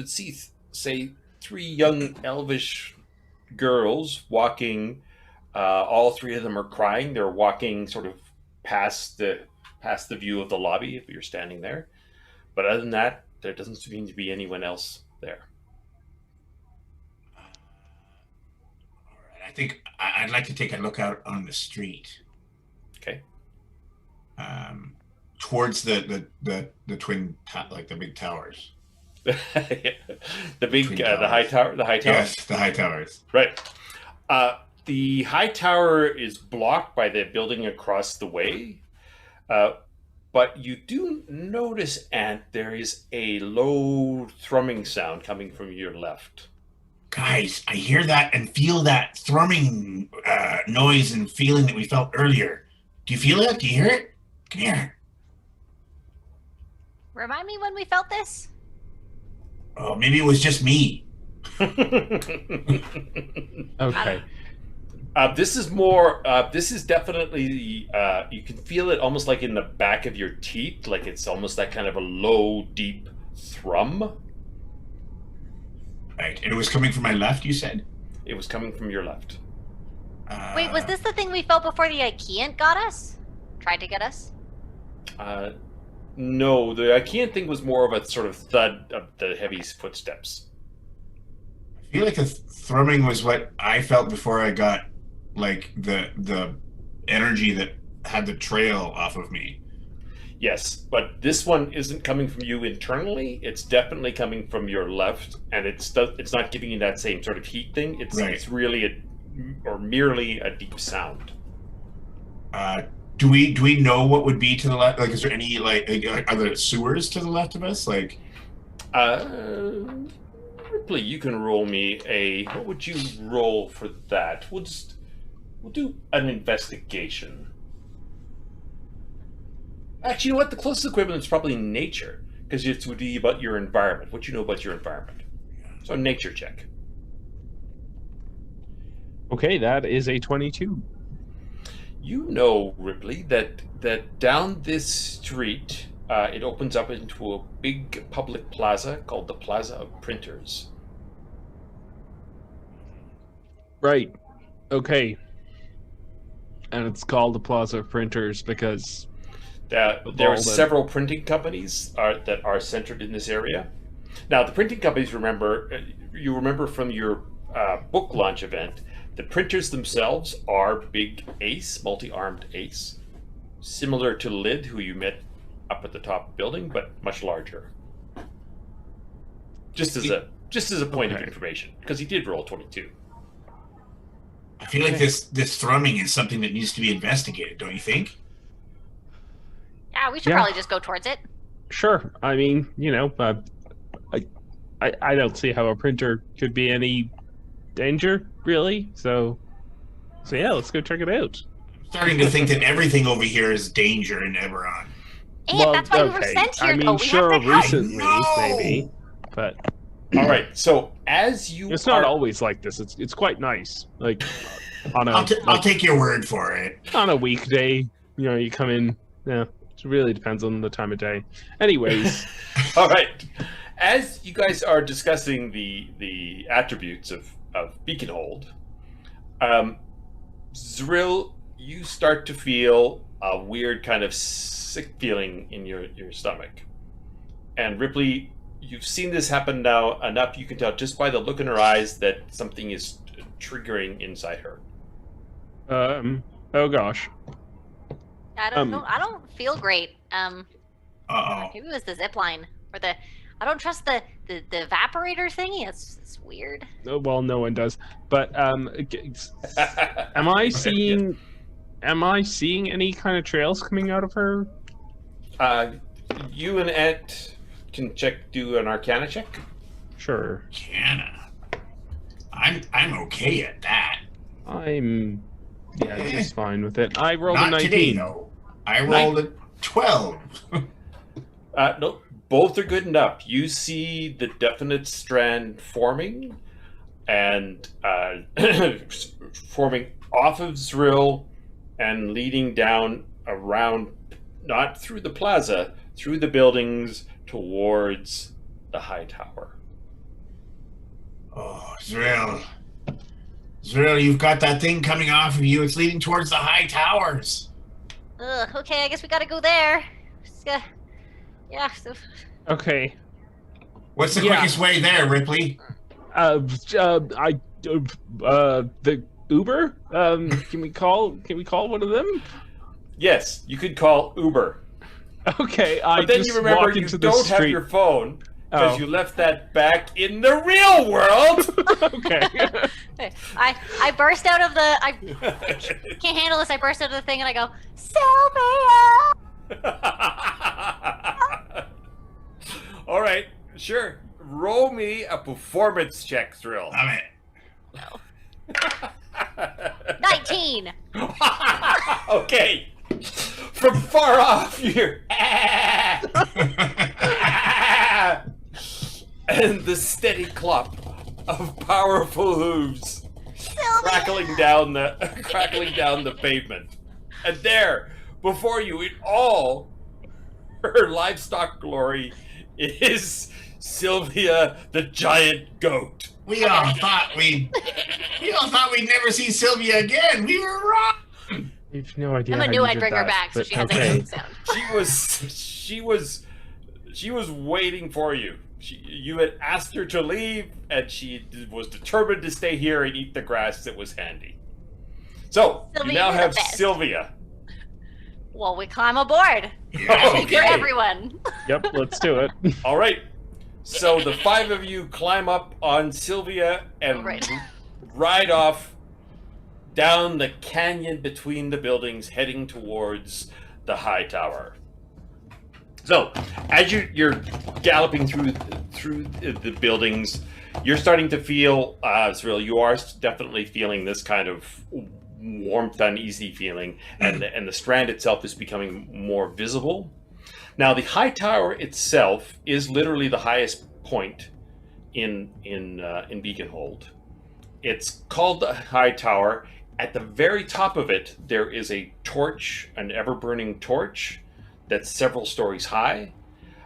Speaker 5: see, say, 3 young elvish girls walking. All 3 of them are crying. They're walking sort of past the view of the lobby if you're standing there. But other than that, there doesn't seem to be anyone else there.
Speaker 4: All right. I think I'd like to take a look out on the street.
Speaker 5: Okay.
Speaker 4: Towards the twin, like the big towers.
Speaker 5: The high tower. The high tower.
Speaker 4: Yes, the high towers.
Speaker 5: Right. The high tower is blocked by the building across the way, but you do notice, Ant, there is a low thrumming sound coming from your left.
Speaker 4: Guys, I hear that and feel that thrumming noise and feeling that we felt earlier. Do you feel it? Do you hear it? Come here.
Speaker 2: Remind me when we felt this?
Speaker 4: Oh, maybe it was just me.
Speaker 3: Okay.
Speaker 5: This is more. This is definitely. You can feel it almost like in the back of your teeth, like it's almost that kind of a low, deep thrum.
Speaker 4: Right, and it was coming from my left, you said?
Speaker 5: It was coming from your left.
Speaker 2: Wait, was this the thing we felt before the Achaean got us? Tried to get us?
Speaker 5: No, the Achaean thing was more of a sort of thud of the heavy footsteps.
Speaker 4: I feel like the thrumming was what I felt before I got, like, the energy that had the trail off of me.
Speaker 5: Yes, but this one isn't coming from you internally. It's definitely coming from your left, and it's not giving you that same sort of heat thing. It's really merely a deep sound.
Speaker 4: Do we know what would be to the left? Like, is there any are there sewers to the left of us? Like,
Speaker 5: Ripley, you can roll me what would you roll for that? We'll do an investigation. Actually, you know what? The closest equivalent is probably nature, because it would be about your environment. What you know about your environment. So, nature check.
Speaker 3: Okay, that is a 22.
Speaker 5: You know, Ripley, that down this street, it opens up into a big public plaza called the Plaza of Printers.
Speaker 3: Right. Okay. And it's called the Plaza of Printers because...
Speaker 5: There are several printing companies that are centered in this area. Now, the printing companies, you remember from your book launch event, the printers themselves are big Ace, multi-armed Ace, similar to Lid, who you met up at the top of the building, but much larger. Just as a point of information, because he did roll 22.
Speaker 4: I feel like this thrumming is something that needs to be investigated, don't you think?
Speaker 2: Yeah, we should probably just go towards it.
Speaker 3: Sure. I mean, I don't see how a printer could be any danger, really. So yeah, let's go check it out.
Speaker 4: I'm starting to think that everything over here is danger in Eberron.
Speaker 2: And that's why we were sent here,
Speaker 3: I mean,
Speaker 2: though. We
Speaker 3: sure,
Speaker 2: have to help.
Speaker 3: recently, maybe, but
Speaker 5: All right. So as you,
Speaker 3: it's not always like this. It's quite nice. Like on a,
Speaker 4: I'll take your word for it.
Speaker 3: On a weekday, you come in. Yeah, it really depends on the time of day. Anyways,
Speaker 5: all right. As you guys are discussing the attributes of Beaconhold, Zrill, you start to feel a weird kind of sick feeling in your stomach. And Ripley, you've seen this happen now enough. You can tell just by the look in her eyes that something is triggering inside her.
Speaker 3: Oh gosh.
Speaker 2: I don't know. I don't feel great.
Speaker 4: Uh-oh.
Speaker 2: Maybe it was the zip line or the. I don't trust the evaporator thingy. It's weird.
Speaker 3: Well, no one does. But am I seeing? Am I seeing any kind of trails coming out of her?
Speaker 5: You and Ed can do an Arcana check.
Speaker 3: Sure.
Speaker 4: Arcana. I'm okay at that.
Speaker 3: I'm just fine with it. I rolled
Speaker 4: Not
Speaker 3: a 19.
Speaker 4: today, though. I rolled a 12.
Speaker 5: No, both are good enough. You see the definite strand forming, and forming off of Zrill and leading down around, not through the plaza, through the buildings towards the high tower.
Speaker 4: Oh, Zrill. Zrill, you've got that thing coming off of you. It's leading towards the high towers.
Speaker 2: Ugh, okay, I guess we gotta go there. Yeah. So...
Speaker 3: Okay.
Speaker 4: What's the quickest way there, Ripley?
Speaker 3: The Uber? Can we call one of them?
Speaker 5: Yes, you could call Uber.
Speaker 3: Okay,
Speaker 5: But then you remember you don't have your phone because you left that back in the real world.
Speaker 3: Okay.
Speaker 2: I burst out of the. I can't handle this. I burst out of the thing and I go, Sylvia!
Speaker 5: All right, sure. Roll me a performance check, Zrill.
Speaker 4: Damn it.
Speaker 2: No. 19.
Speaker 5: Okay. From far off, you're and the steady clop of powerful hooves crackling down the pavement. And there, before you, in all her livestock glory, is Sylvia the giant goat.
Speaker 4: We all thought we'd never see Sylvia again. We were wrong.
Speaker 3: You've no idea.
Speaker 2: I'm
Speaker 3: how
Speaker 2: knew
Speaker 3: you
Speaker 2: I'd
Speaker 3: did
Speaker 2: bring her
Speaker 3: that,
Speaker 2: back, so
Speaker 3: but
Speaker 2: she has
Speaker 3: okay.
Speaker 2: a good sound.
Speaker 5: She was waiting for you. You had asked her to leave, and she was determined to stay here and eat the grass that was handy. So,
Speaker 2: Sylvia,
Speaker 5: you now
Speaker 2: you're the
Speaker 5: have
Speaker 2: best.
Speaker 5: Sylvia.
Speaker 2: Well, we climb aboard.
Speaker 4: Yeah,
Speaker 2: For everyone.
Speaker 3: Yep, let's do it.
Speaker 5: All right. So the five of you climb up on Sylvia and ride off down the canyon between the buildings, heading towards the high tower. So, as you're galloping through the buildings, you're starting to feel, Zrill, you are definitely feeling this kind of warmth, uneasy feeling, and the strand itself is becoming more visible. Now, the high tower itself is literally the highest point in Beaconhold. It's called the high tower. At the very top of it, there is a torch, an ever-burning torch, that's several stories high.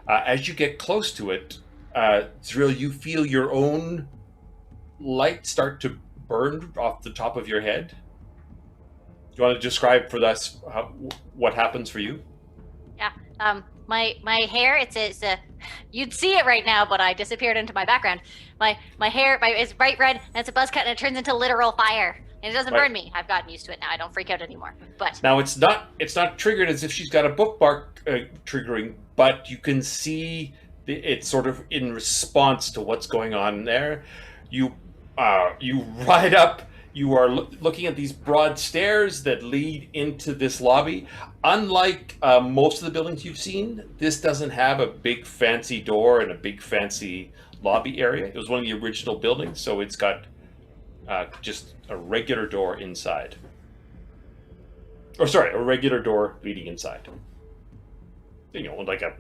Speaker 5: As you get close to it, Zrill, you feel your own light start to burn off the top of your head. Do you want to describe for us what happens for you?
Speaker 2: Yeah. My hair, it's you'd see it right now, but I disappeared into my background. My hair is bright red, and it's a buzz cut, and it turns into literal fire. And it doesn't burn me. I've gotten used to it now. I don't freak out anymore. But
Speaker 5: now it's not triggered as if she's got a bookmark triggering, but you can see it's sort of in response to what's going on there. You ride up. You are looking at these broad stairs that lead into this lobby. Unlike most of the buildings you've seen, this doesn't have a big fancy door and a big fancy lobby area. It was one of the original buildings, so it's got just a regular door inside. Or sorry, a regular door leading inside. You know, like a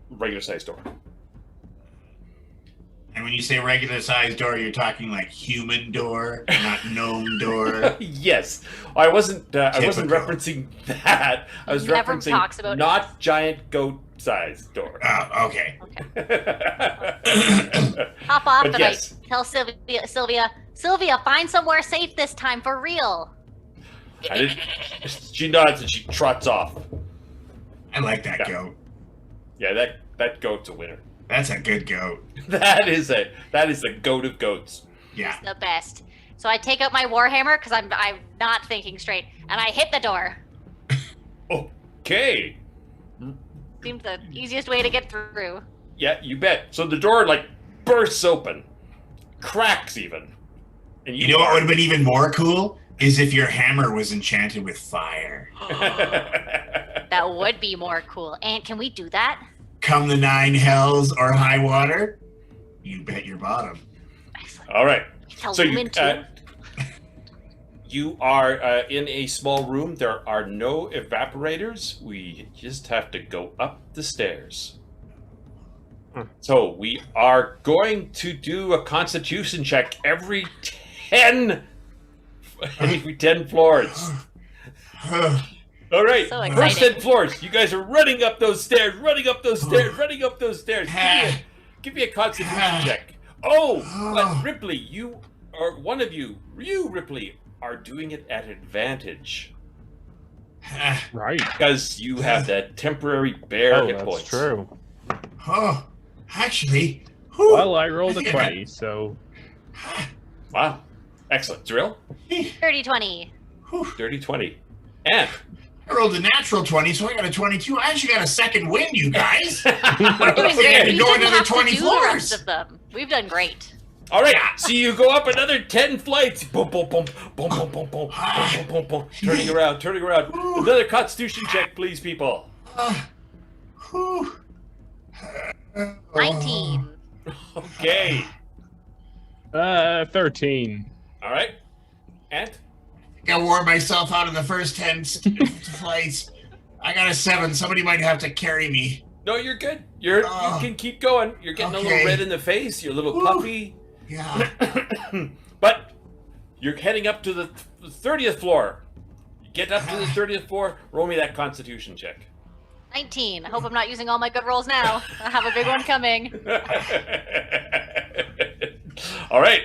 Speaker 5: regular sized door.
Speaker 4: And when you say regular sized door, you're talking like human door, not gnome door.
Speaker 5: Yes, I wasn't referencing that. I was
Speaker 2: Never
Speaker 5: referencing
Speaker 2: talks about
Speaker 5: not giant goat sized door.
Speaker 4: Okay.
Speaker 2: hop off,
Speaker 5: But
Speaker 2: and
Speaker 5: yes.
Speaker 2: I tell Sylvia, find somewhere safe this time for real.
Speaker 5: She nods and she trots off.
Speaker 4: I like that
Speaker 5: Yeah.
Speaker 4: goat.
Speaker 5: Yeah, that goat's a winner.
Speaker 4: That's a good goat.
Speaker 5: That is a goat of goats.
Speaker 4: Yeah.
Speaker 2: It's the best. So I take out my warhammer because I'm not thinking straight, and I hit the door.
Speaker 5: Okay.
Speaker 2: Seemed the easiest way to get through.
Speaker 5: Yeah, you bet. So the door like bursts open, cracks even. And
Speaker 4: You know what would have been even more cool is if your hammer was enchanted with fire.
Speaker 2: That would be more cool. And can we do that?
Speaker 4: Come the 9 hells or high water, you bet your bottom.
Speaker 2: Excellent.
Speaker 5: All right.
Speaker 2: Tell
Speaker 5: So
Speaker 2: Lumen too.
Speaker 5: you are in a small room. There are no evaporators. We just have to go up the stairs. So we are going to do a constitution check every 10 floors. All right,
Speaker 2: So
Speaker 5: first
Speaker 2: exciting.
Speaker 5: 10 floors. You guys are running up those stairs, running up those stairs. Give me a constitution check. Oh, but Ripley, you Ripley, are doing it at advantage
Speaker 3: Right.
Speaker 5: because you have that temporary bare
Speaker 3: Oh,
Speaker 5: hit
Speaker 3: that's
Speaker 5: points.
Speaker 3: true.
Speaker 4: Oh, actually, whew,
Speaker 3: Well, I rolled a 20, so
Speaker 5: Wow, excellent. Zrill,
Speaker 2: Dirty 20.
Speaker 5: dirty 20, and
Speaker 4: I rolled a natural 20, so I got a 22. I actually got a second win, you guys.
Speaker 2: We're doing
Speaker 4: I
Speaker 2: great.
Speaker 4: had to
Speaker 2: We
Speaker 4: go
Speaker 2: didn't
Speaker 4: another
Speaker 2: have to
Speaker 4: 20
Speaker 2: do the rest
Speaker 4: floors.
Speaker 2: of them. We've done great.
Speaker 5: all right. So you go up another 10 flights. Boom, boom, boom, boom, boom, boom, boom, boom, boom, boom. Turning around. Another constitution check, please, people.
Speaker 4: Whew.
Speaker 2: 19.
Speaker 5: Okay.
Speaker 3: 13.
Speaker 5: All right. And
Speaker 4: I wore myself out of the first 10 flights. I got a 7. Somebody might have to carry me.
Speaker 5: no, you're good. You can keep going. You're getting a little
Speaker 4: Okay.
Speaker 5: red in the face. You're a little
Speaker 4: Whew.
Speaker 5: puffy.
Speaker 4: Yeah.
Speaker 5: But you're heading up to the 30th floor. You get up to the 30th floor. Roll me that constitution check.
Speaker 2: 19. I hope I'm not using all my good rolls now. I have a big one coming.
Speaker 5: All right.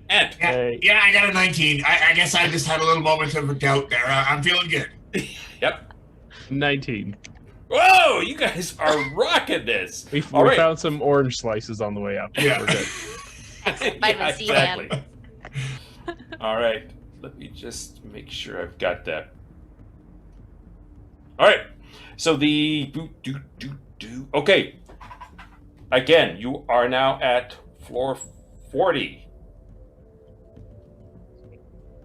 Speaker 5: And
Speaker 4: Yeah, I got a 19. I guess I just had a little moment of doubt there. I'm feeling good.
Speaker 5: yep.
Speaker 3: 19.
Speaker 5: Whoa, you guys are rocking this.
Speaker 3: We
Speaker 5: All right.
Speaker 3: found some orange slices on the way up.
Speaker 4: Yeah.
Speaker 3: We're good.
Speaker 2: Vitamin C, man.
Speaker 5: All right. Let me just make sure I've got that. All right. So the okay. Again, you are now at floor 40.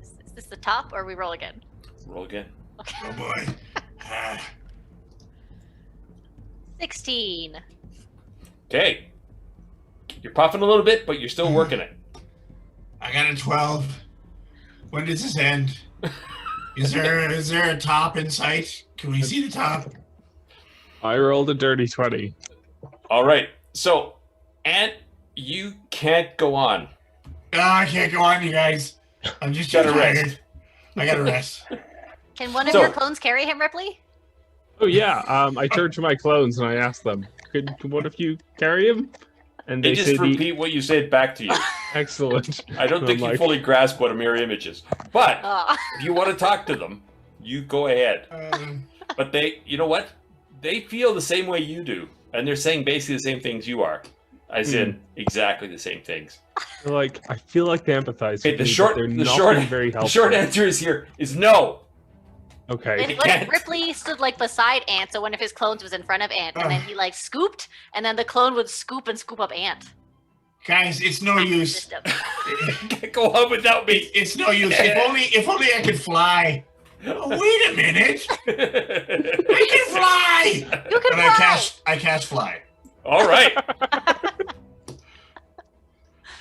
Speaker 2: Is this the top or we roll again?
Speaker 5: Roll again.
Speaker 2: Okay.
Speaker 4: Oh boy.
Speaker 2: 16.
Speaker 5: Okay. You're puffing a little bit, but you're still working it.
Speaker 4: I got a 12. When does this end? Is there a top in sight? Can we see the top?
Speaker 3: I rolled a dirty 20.
Speaker 5: All right. So, and you can't go on.
Speaker 4: Oh, I can't go on, you guys. I'm just
Speaker 5: Gotta
Speaker 4: too tired.
Speaker 5: rest.
Speaker 4: I gotta rest.
Speaker 2: Can one of
Speaker 5: So-
Speaker 2: your clones carry him, Ripley?
Speaker 3: Oh yeah, I turned to my clones and I asked them, could one of you carry him? And
Speaker 5: They
Speaker 3: they
Speaker 5: just
Speaker 3: said,
Speaker 5: repeat what you said back to you.
Speaker 3: excellent.
Speaker 5: I don't think
Speaker 3: I'm
Speaker 5: you
Speaker 3: like,
Speaker 5: fully grasp what a mirror image is. But
Speaker 2: Oh.
Speaker 5: if you want to talk to them, you go ahead. But they, you know what? They feel the same way you do. And they're saying basically the same things you are. As in exactly the same things.
Speaker 3: they're like, I feel like they empathize
Speaker 5: Okay,
Speaker 3: with
Speaker 5: the
Speaker 3: me,
Speaker 5: short-
Speaker 3: but they're
Speaker 5: the
Speaker 3: not
Speaker 5: short-
Speaker 3: being very helpful.
Speaker 5: The short answer is no.
Speaker 3: Okay.
Speaker 2: What
Speaker 5: can't.
Speaker 2: if Ripley stood like beside Ant, so one of his clones was in front of Ant, and then he like scooped, and then the clone would scoop up Ant.
Speaker 4: Guys, it's no use.
Speaker 2: System.
Speaker 5: Can't go on without me.
Speaker 4: It's no use. If only I could fly. Oh, wait a minute. I can fly.
Speaker 2: You can
Speaker 4: And
Speaker 2: fly.
Speaker 4: I cast fly.
Speaker 5: All right.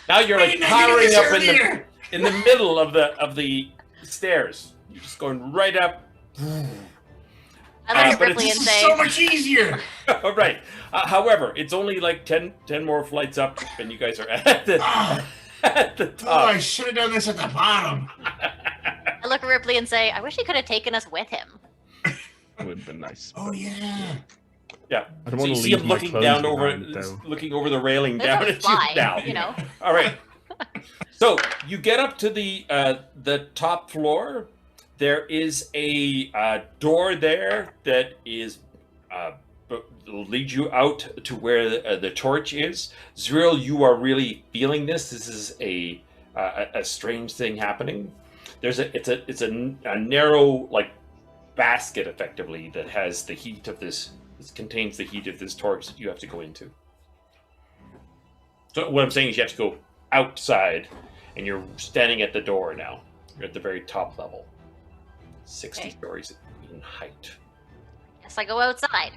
Speaker 5: Now you're like
Speaker 4: Wait, I knew
Speaker 5: powering
Speaker 4: this
Speaker 5: up
Speaker 4: earlier.
Speaker 5: in the middle of the stairs. You're just going right up.
Speaker 2: I look
Speaker 5: but
Speaker 2: at Ripley
Speaker 4: This
Speaker 2: and
Speaker 4: is
Speaker 2: say,
Speaker 4: so much easier.
Speaker 5: All right. However, it's only like 10 more flights up, and you guys are at the at the
Speaker 4: Oh,
Speaker 5: top.
Speaker 4: I should have done this at the bottom.
Speaker 2: I look at Ripley and say, I wish he could have taken us with him.
Speaker 3: It would have been nice.
Speaker 4: Oh yeah.
Speaker 5: Yeah.
Speaker 3: I don't
Speaker 5: So
Speaker 3: want
Speaker 5: you
Speaker 3: to
Speaker 5: see
Speaker 3: leave
Speaker 5: him
Speaker 3: my
Speaker 5: looking
Speaker 3: clones
Speaker 5: down
Speaker 3: behind, though.
Speaker 5: looking over the railing
Speaker 2: There's
Speaker 5: down
Speaker 2: a
Speaker 5: at you
Speaker 2: fly,
Speaker 5: now.
Speaker 2: you know.
Speaker 5: All right. So you get up to the top floor. There is a door there that is lead you out to where the torch is. Zrill, you are really feeling this. This is a strange thing happening. It's a narrow like basket effectively that has the heat of this. This contains the heat of this torch that you have to go into. So what I'm saying is you have to go outside, and you're standing at the door now. You're at the very top level, 60 stories in height.
Speaker 2: Yes, I go outside.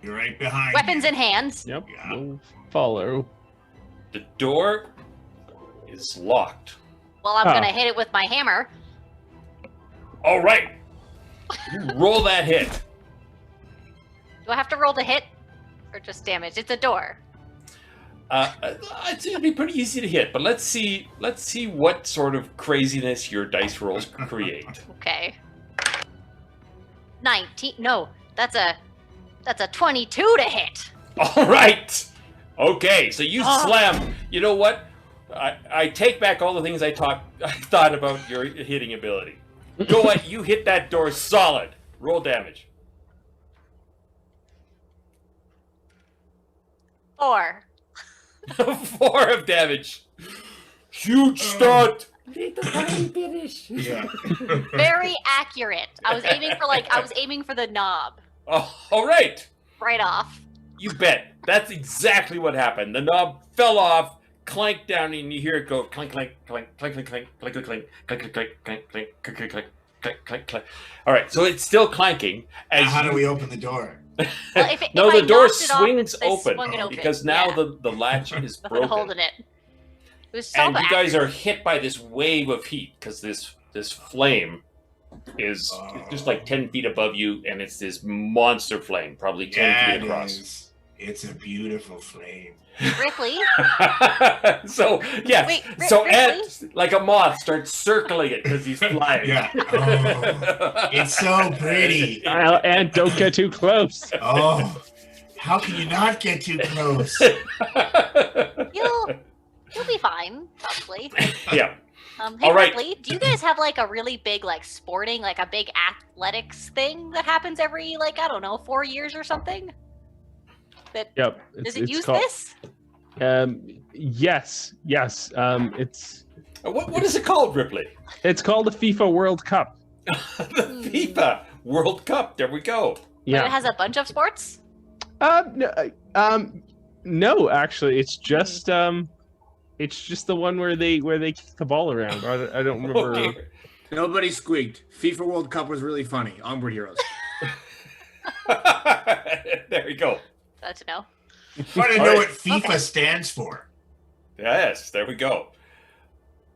Speaker 4: You're right behind.
Speaker 2: Weapons in hands.
Speaker 3: Yep.
Speaker 4: Yeah.
Speaker 3: We'll follow.
Speaker 5: The door is locked.
Speaker 2: Well, I'm gonna hit it with my hammer.
Speaker 5: All right. You roll that hit.
Speaker 2: Do I have to roll to hit, or just damage? It's a door.
Speaker 5: I'd say it'd be pretty easy to hit, but let's see what sort of craziness your dice rolls create.
Speaker 2: Okay. 19. No, that's a 22 to hit.
Speaker 5: All right. Okay, so you slam. You know what? I take back all the things I thought about your hitting ability. Go ahead. You hit that door solid. Roll damage.
Speaker 2: 4.
Speaker 5: 4 of damage. Huge start.
Speaker 4: Yeah.
Speaker 2: Very accurate. I was aiming for the knob.
Speaker 5: Oh, all right.
Speaker 2: Right off.
Speaker 5: You bet. That's exactly what happened. The knob fell off, clanked down, and you hear it go clink, clink, clink, clink, clink, clink, clink, clink, clink, clink, clink, clink, clink, clink, clink, clink, clink, clink. All right, so it's still clanking.
Speaker 4: How do we open the door?
Speaker 2: Well,
Speaker 5: No, the door
Speaker 2: knocked it off,
Speaker 5: swings
Speaker 2: I
Speaker 5: open
Speaker 2: swung it open.
Speaker 5: because now
Speaker 2: Yeah.
Speaker 5: the latch is
Speaker 2: Nothing
Speaker 5: broken.
Speaker 2: holding it. It was so
Speaker 5: And you
Speaker 2: bad.
Speaker 5: guys are hit by this wave of heat because this flame is just like 10 feet above you, and it's this monster flame, probably 10 feet across.
Speaker 4: It's a beautiful flame.
Speaker 2: Ripley.
Speaker 5: So yes,
Speaker 2: Wait,
Speaker 5: so
Speaker 2: Ripley?
Speaker 5: Ed, like a moth, starts circling it because he's flying.
Speaker 4: Yeah. Oh, it's so pretty.
Speaker 3: And don't get too close.
Speaker 4: Oh, how can you not get too close?
Speaker 2: You'll be fine, probably.
Speaker 5: Yeah.
Speaker 2: Hey,
Speaker 5: All right.
Speaker 2: Ripley, do you guys have like a really big like sporting, like a big athletics thing that happens every 4 years or something?
Speaker 3: Yep.
Speaker 2: Does it use
Speaker 3: called,
Speaker 2: this?
Speaker 3: Yes. It's
Speaker 5: What is it called, Ripley?
Speaker 3: it's called the FIFA World Cup.
Speaker 5: The FIFA World Cup. There we go.
Speaker 2: But
Speaker 3: Yeah.
Speaker 2: it has a bunch of sports?
Speaker 3: No, actually, it's just the one where they kick the ball around. I don't remember.
Speaker 5: Okay.
Speaker 1: Nobody squeaked. FIFA World Cup was really funny. Onward Heroes.
Speaker 5: There we go.
Speaker 2: Glad to know.
Speaker 4: I want to
Speaker 5: All
Speaker 4: know
Speaker 5: right.
Speaker 4: what FIFA
Speaker 2: Okay.
Speaker 4: stands for.
Speaker 5: Yes, there we go.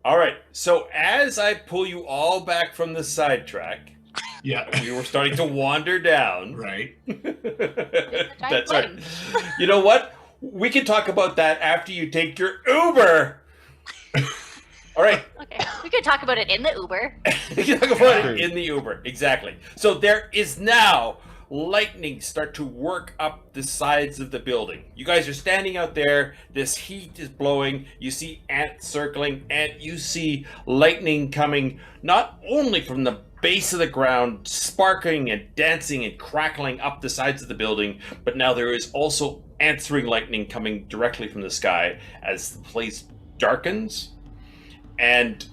Speaker 5: All right. So as I pull you all back from the sidetrack,
Speaker 4: Yeah.
Speaker 5: we were starting to wander down.
Speaker 4: Right.
Speaker 5: That's right. You know what? We can talk about that after you take your Uber. All right.
Speaker 2: Okay, we could talk about it in the Uber.
Speaker 5: We can talk about it in the Uber. Exactly. So there is now lightning start to work up the sides of the building. You guys are standing out there. This heat is blowing. You see ants circling, and you see lightning coming not only from the base of the ground, sparkling and dancing and crackling up the sides of the building, but now there is also answering lightning coming directly from the sky as the place darkens. And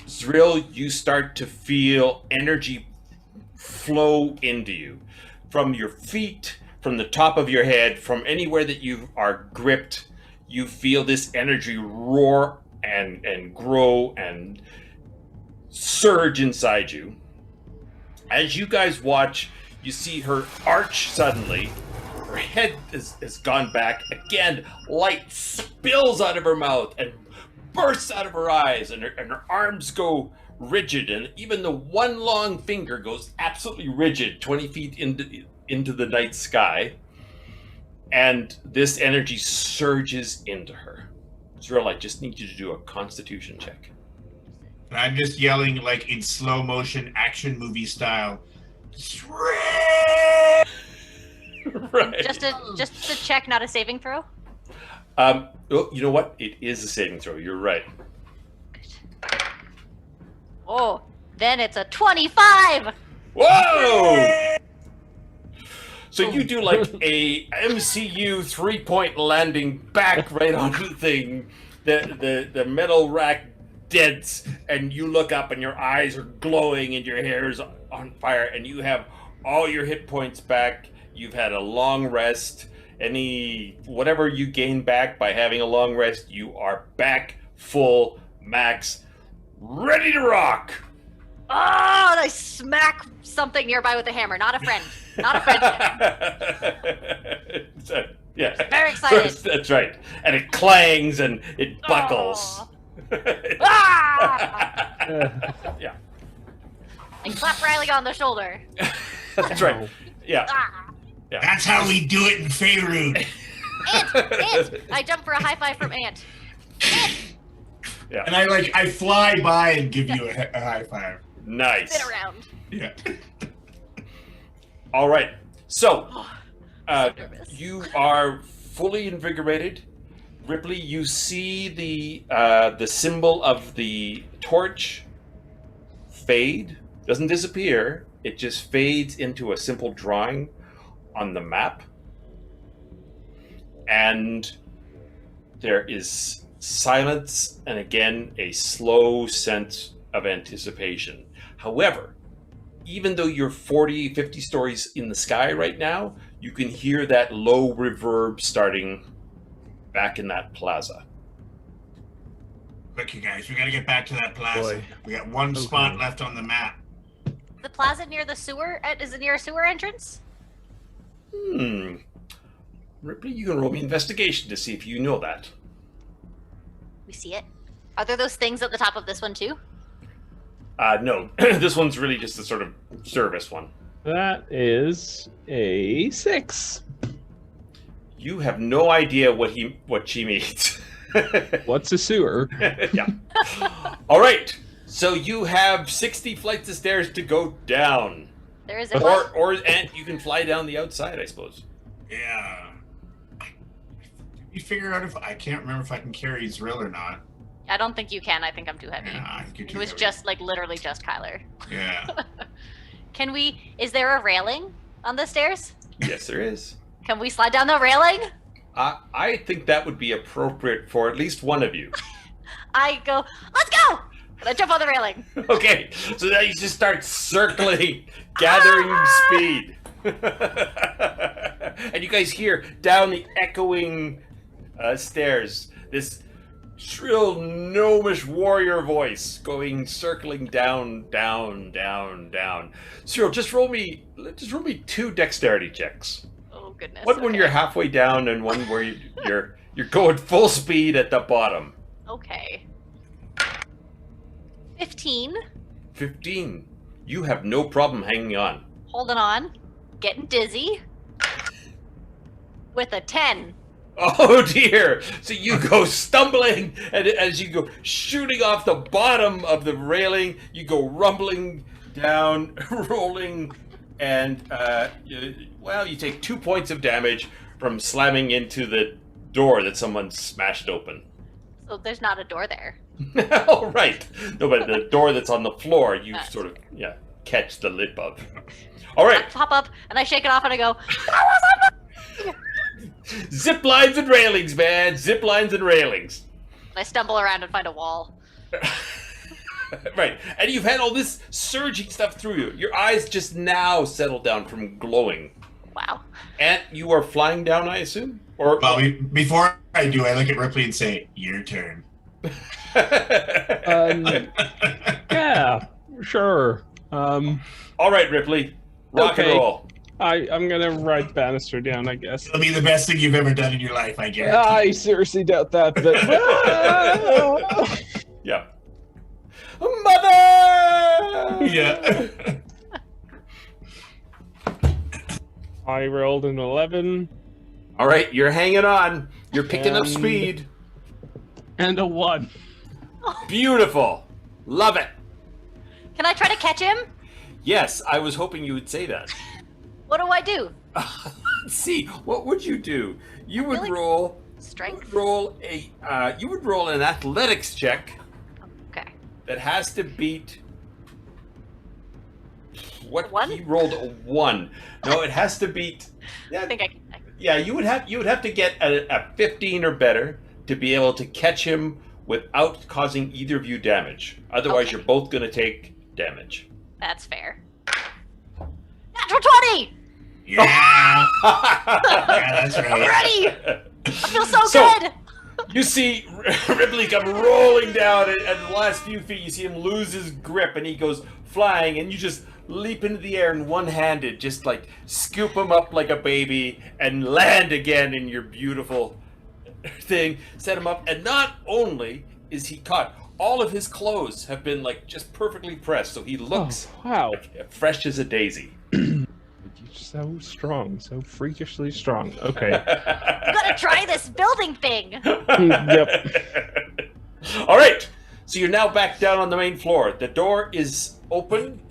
Speaker 5: Zrill, you start to feel energy flow into you. From your feet, from the top of your head, from anywhere that you are gripped, you feel this energy roar and grow and surge inside you. As you guys watch, you see her arch suddenly. Her head has gone back. Again, light spills out of her mouth and bursts out of her eyes, and her arms go rigid, and even the one long finger goes absolutely rigid 20 feet into the night sky, and this energy surges into her. Zrill, I just need you to do a constitution check.
Speaker 4: And I'm just yelling like in slow motion action movie style.
Speaker 5: Right.
Speaker 2: Just a check, not a saving throw.
Speaker 5: Oh, you know what? It is a saving throw. You're right.
Speaker 2: Oh, then it's a 25.
Speaker 5: Whoa! So you do like a MCU 3-point landing back right onto the thing. The metal rack dents, and you look up and your eyes are glowing and your hair is on fire, and you have all your hit points back. You've had a long rest. Whatever you gain back by having a long rest, you are back full max, ready to rock.
Speaker 2: Oh, and I smack something nearby with a hammer. Not a friend. Not a friend.
Speaker 5: So, yeah.
Speaker 2: Very excited.
Speaker 5: That's right. And it clangs and it buckles.
Speaker 2: Oh. Ah!
Speaker 5: Yeah.
Speaker 2: And clap Riley on the shoulder.
Speaker 5: That's right. Yeah.
Speaker 2: Ah.
Speaker 5: Yeah.
Speaker 4: That's how we do it in Faerun.
Speaker 2: Ant! I jump for a high five from Ant. Ant!
Speaker 5: Yeah.
Speaker 4: And I fly by and give you a high five.
Speaker 5: Nice.
Speaker 2: Spin around.
Speaker 4: Yeah.
Speaker 5: All right. So,
Speaker 2: So nervous.
Speaker 5: you are fully invigorated. Ripley, you see the symbol of the torch fade. Doesn't disappear. It just fades into a simple drawing on the map. And there is silence and again a slow sense of anticipation. However, even though you're 40, 50 stories in the sky right now, you can hear that low reverb starting back in that plaza.
Speaker 4: Look, you guys, we gotta get back to that plaza.
Speaker 3: Boy.
Speaker 4: We got one spot left on the map.
Speaker 2: The plaza near the sewer? Is it near a sewer entrance?
Speaker 5: Ripley, you can roll me investigation to see if you know that.
Speaker 2: We see it. Are there those things at the top of this one too?
Speaker 5: No, this one's really just a sort of service one.
Speaker 3: That is a 6.
Speaker 5: You have no idea what she means.
Speaker 3: What's a sewer?
Speaker 5: Yeah. All right. So you have 60 flights of stairs to go down.
Speaker 2: There is a
Speaker 5: And you can fly down the outside, I suppose.
Speaker 4: Yeah. You figure out if I can't remember if I can carry Zrill or not.
Speaker 2: I don't think you can. I think I'm too heavy.
Speaker 4: Yeah, I think you're too
Speaker 2: It was
Speaker 4: heavy.
Speaker 2: just literally just Kyler.
Speaker 4: Yeah.
Speaker 2: Is there a railing on the stairs?
Speaker 5: Yes, there is.
Speaker 2: Can we slide down the railing?
Speaker 5: I think that would be appropriate for at least one of you.
Speaker 2: I go, let's go! And I jump on the railing.
Speaker 5: Okay, so now you just start circling, gathering speed. And you guys hear down the echoing stairs this shrill gnomish warrior voice circling down, down, down, down. Zrill, just roll me 2 dexterity checks.
Speaker 2: Oh goodness.
Speaker 5: One when
Speaker 2: okay.
Speaker 5: you're halfway down, and one where you're going full speed at the bottom.
Speaker 2: Okay. 15.
Speaker 5: 15. You have no problem hanging on.
Speaker 2: Holding on. Getting dizzy. With a 10.
Speaker 5: Oh dear! So you go stumbling, and as you go shooting off the bottom of the railing, you go rumbling down, rolling, and you take 2 points of damage from slamming into the door that someone smashed open.
Speaker 2: So there's not a door there.
Speaker 5: Oh, right. No, but the door that's on the floor, you
Speaker 2: That's
Speaker 5: sort of catch the lip of. All right.
Speaker 2: I pop up and I shake it off and I go,
Speaker 5: Zip lines and railings, man. Zip lines and railings.
Speaker 2: I stumble around and find a wall.
Speaker 5: Right. And you've had all this surging stuff through you. Your eyes just now settle down from glowing.
Speaker 2: Wow.
Speaker 5: And you are flying down, I assume? Or
Speaker 4: Well, before I do, I look at Ripley and say, "Your turn."
Speaker 3: Yeah, sure.
Speaker 5: All right, Ripley. Rock and
Speaker 3: Okay.
Speaker 5: roll.
Speaker 3: I'm gonna write Bannister down, I guess.
Speaker 4: It'll be the best thing you've ever done in your life, I guarantee.
Speaker 3: I seriously doubt that, but
Speaker 5: Yeah. Mother!
Speaker 4: Yeah.
Speaker 3: I rolled an 11
Speaker 5: All right, you're hanging on. You're picking up
Speaker 3: And-
Speaker 5: speed.
Speaker 3: and a 1.
Speaker 5: Beautiful. Love it.
Speaker 2: Can I try to catch him?
Speaker 5: Yes, I was hoping you would say that.
Speaker 2: What do I do?
Speaker 5: Let's see, what would you do? You would
Speaker 2: Really?
Speaker 5: roll
Speaker 2: Strength?
Speaker 5: you would roll an athletics check
Speaker 2: Okay.
Speaker 5: that has to beat what
Speaker 2: One?
Speaker 5: he rolled a 1. No, it has to beat.
Speaker 2: I think I can.
Speaker 5: Yeah, you would have to get a 15 or better to be able to catch him without causing either of you damage. Otherwise,
Speaker 2: Okay.
Speaker 5: you're both going to take damage.
Speaker 2: That's fair. Natural 20!
Speaker 4: Yeah. Yeah, that's
Speaker 2: I'm
Speaker 4: right.
Speaker 2: ready! I feel so good!
Speaker 5: You see Ripley come rolling down, and at the last few feet, you see him lose his grip, and he goes flying, and you just leap into the air and one-handed, just like scoop him up like a baby, and land again in your beautiful thing, set him up, and not only is he caught, all of his clothes have been like just perfectly pressed, so he looks
Speaker 3: Wow.
Speaker 5: fresh as a daisy.
Speaker 3: You're so strong, so freakishly strong. Okay.
Speaker 2: I'm gonna try this building thing!
Speaker 3: Yep.
Speaker 5: All right, so you're now back down on the main floor. The door is open.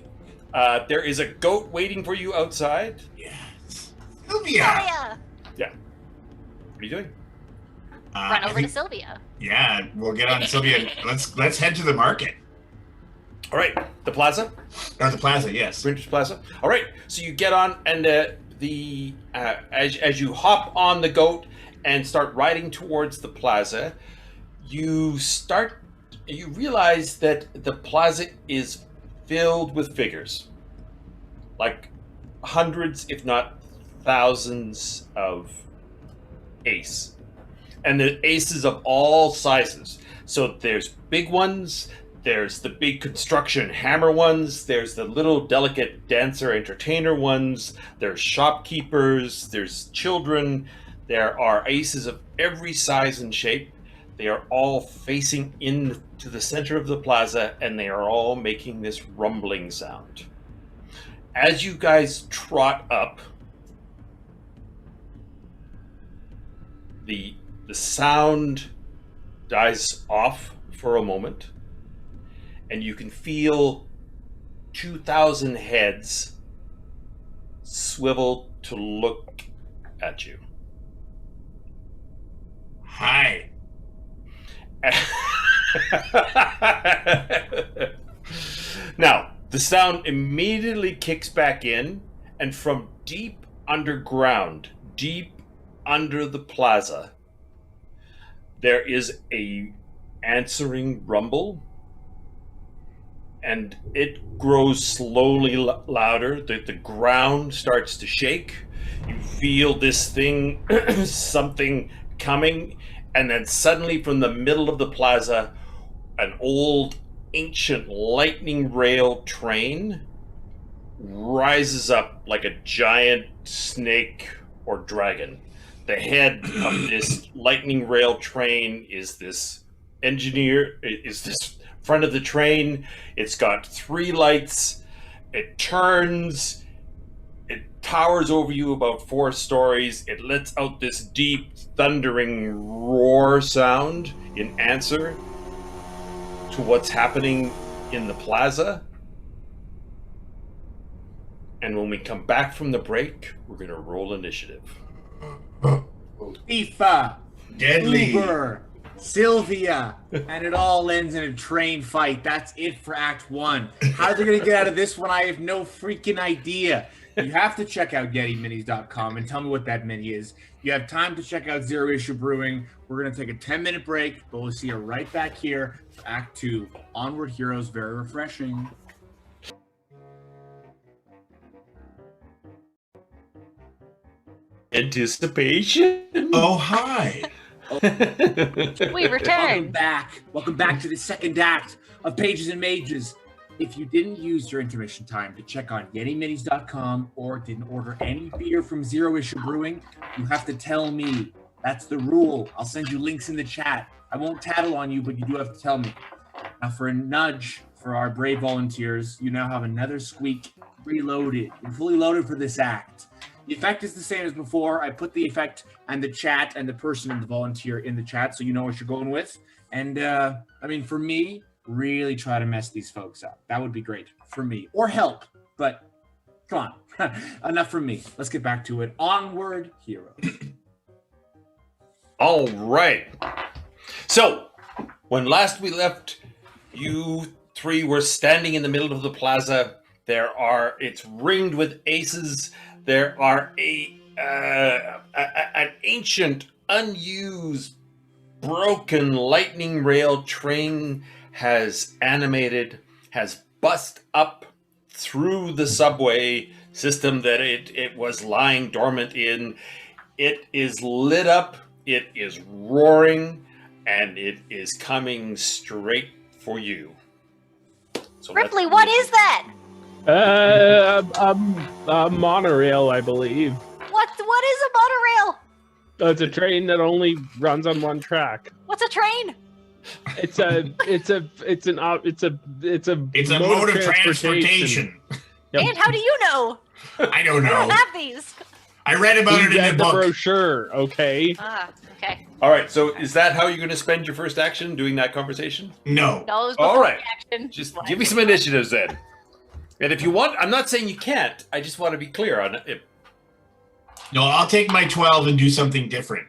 Speaker 5: There is a goat waiting for you outside.
Speaker 4: Yes.
Speaker 2: Sylvia!
Speaker 4: Sylvia.
Speaker 5: What are you doing?
Speaker 2: Run
Speaker 4: I
Speaker 2: over to
Speaker 4: think-
Speaker 2: Sylvia.
Speaker 4: Yeah, we'll get on Sylvia. Let's head to the market.
Speaker 5: All right, the plaza,
Speaker 4: Or the plaza, yes.
Speaker 5: Sprinters Plaza. All right, so you get on, and as you hop on the goat and start riding towards the plaza, you realize that the plaza is filled with figures, like hundreds, if not thousands, of ace, and the aces of all sizes. So there's big ones. There's the big construction hammer ones. There's the little delicate dancer entertainer ones. There's shopkeepers. There's children. There are aces of every size and shape. They are all facing into the center of the plaza, and they are all making this rumbling sound. As you guys trot up, the sound dies off for a moment, and you can feel 2,000 heads swivel to look at you.
Speaker 4: Hi.
Speaker 5: Now, the sound immediately kicks back in, and from deep underground, deep under the plaza, there is a answering rumble, and it grows slowly louder. The ground starts to shake. You feel this thing, something coming, and then suddenly from the middle of the plaza, an old ancient lightning rail train rises up like a giant snake or dragon. The head of this lightning rail train is this front of the train. It's got 3 lights. It turns. It towers over you about 4 stories. It lets out this deep, thundering roar sound in answer to what's happening in the plaza. And when we come back from the break, we're going to roll initiative.
Speaker 1: Tifa,
Speaker 4: Deadly.
Speaker 1: Uber, Sylvia, and it all ends in a train fight. That's it for Act 1. How they're going to get out of this one, I have no freaking idea. You have to check out YetiMinis.com and tell me what that mini is. You have time to check out Zero Issue Brewing. We're going to take a 10-minute break, but we'll see you right back here for Act 2. Onward Heroes, very refreshing.
Speaker 5: Anticipation?
Speaker 4: Oh, hi.
Speaker 2: We
Speaker 1: Welcome
Speaker 2: return.
Speaker 1: back. Welcome back to the second act of Pages and Mages. If you didn't use your intermission time to check on YetiMinis.com or didn't order any beer from Zero Issue Brewing, you have to tell me. That's the rule. I'll send you links in the chat. I won't tattle on you, but you do have to tell me. Now, for a nudge for our brave volunteers, you now have another squeak reloaded. You're fully loaded for this act. The effect is the same as before. I put the effect and the chat and the person and the volunteer in the chat so you know what you're going with. And, I mean, for me, really try to mess these folks up. That would be great for me. Or help, but come on. Enough from me. Let's get back to it. Onward, heroes.
Speaker 5: All right. So, when last we left, you 3 were standing in the middle of the plaza. It's ringed with aces. There are an ancient, unused, broken lightning rail train has bust up through the subway system that it was lying dormant in. It is lit up, it is roaring, and it is coming straight for you. So
Speaker 2: Ripley, what is that?
Speaker 3: A monorail, I believe.
Speaker 2: What is a monorail?
Speaker 3: It's a train that only runs on one track.
Speaker 2: What's a train?
Speaker 3: It's a
Speaker 4: mode of transportation.
Speaker 3: Yep.
Speaker 2: And how do you know?
Speaker 4: I don't
Speaker 2: I
Speaker 4: know.
Speaker 2: don't have these.
Speaker 4: I read about it in the book.
Speaker 3: Brochure, okay?
Speaker 2: Okay.
Speaker 5: All right, so is that how you're going to spend your first action, doing that conversation?
Speaker 4: No.
Speaker 2: No, it was
Speaker 5: All
Speaker 2: before
Speaker 5: right.
Speaker 2: the action.
Speaker 5: Just give me some initiatives then. And if you want, I'm not saying you can't. I just want to be clear on it.
Speaker 4: No, I'll take my 12 and do something different.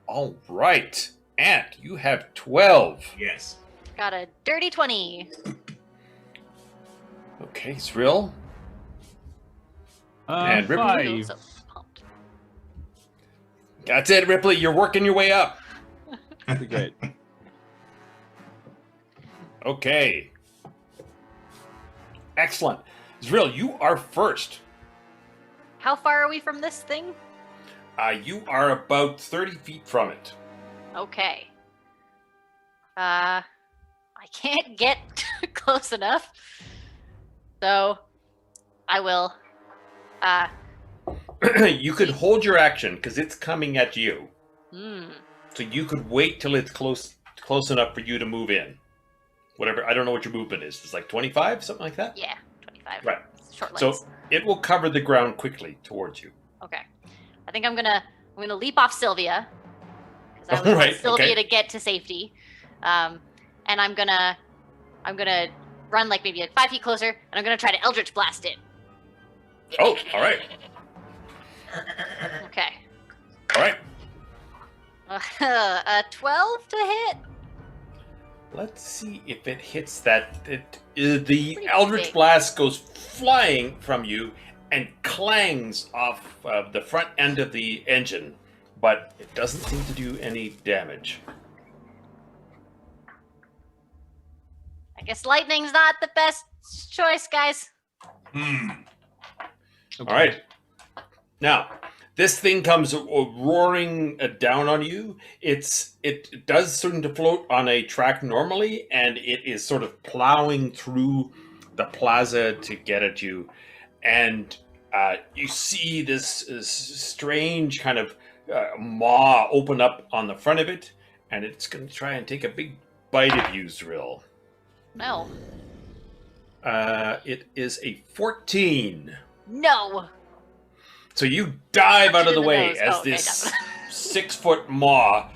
Speaker 5: All right. And you have 12.
Speaker 4: Yes.
Speaker 2: Got a dirty 20.
Speaker 5: Okay, Zrill. And Ripley.
Speaker 3: Five.
Speaker 2: So pumped.
Speaker 5: That's it, Ripley. You're working your way up.
Speaker 3: Good.
Speaker 5: Okay. Excellent. Zrill, you are first.
Speaker 2: How far are we from this thing?
Speaker 5: You are about 30 feet from it.
Speaker 2: Okay. I can't get close enough. So, I will.
Speaker 5: You could hold your action because it's coming at you.
Speaker 2: Hmm.
Speaker 5: So you could wait till it's close enough for you to move in. Whatever, I don't know what your movement is. It's like 25, something like that?
Speaker 2: Yeah, 25.
Speaker 5: Right.
Speaker 2: Short
Speaker 5: So
Speaker 2: legs.
Speaker 5: it will cover the ground quickly towards you.
Speaker 2: Okay. I think I'm gonna leap off Sylvia. Because I was
Speaker 5: Right,
Speaker 2: want Sylvia
Speaker 5: okay.
Speaker 2: to get to safety. And I'm gonna run like maybe like 5 feet closer, and I'm gonna try to Eldritch Blast it.
Speaker 5: Oh, all right.
Speaker 2: Okay.
Speaker 5: All right.
Speaker 2: A 12 to hit.
Speaker 5: Let's see if it hits that. The
Speaker 2: Pretty
Speaker 5: Eldritch
Speaker 2: big.
Speaker 5: Blast goes flying from you and clangs off the front end of the engine, but it doesn't seem to do any damage.
Speaker 2: I guess lightning's not the best choice, guys.
Speaker 5: All right. Now, this thing comes roaring down on you. It does seem to float on a track normally, and it is sort of plowing through the plaza to get at you. And you see this strange kind of maw open up on the front of it, and it's going to try and take a big bite of you, Zrill.
Speaker 2: No.
Speaker 5: It is a 14.
Speaker 2: No.
Speaker 5: So you dive out of the
Speaker 2: In the
Speaker 5: way
Speaker 2: nose.
Speaker 5: as
Speaker 2: Oh, okay,
Speaker 5: this
Speaker 2: definitely.
Speaker 5: 6-foot maw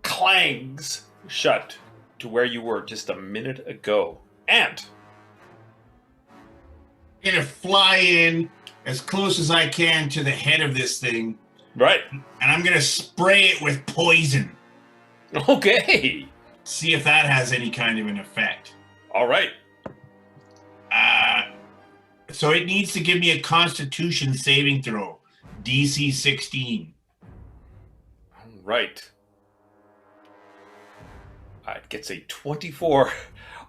Speaker 5: clangs shut to where you were just a minute ago. And
Speaker 4: I'm gonna fly in as close as I can to the head of this thing,
Speaker 5: right,
Speaker 4: and I'm gonna spray it with poison.
Speaker 5: okay,
Speaker 4: See if that has any kind of an effect.
Speaker 5: all right.
Speaker 4: So it needs to give me a Constitution saving throw, DC 16.
Speaker 5: All right. It gets a 24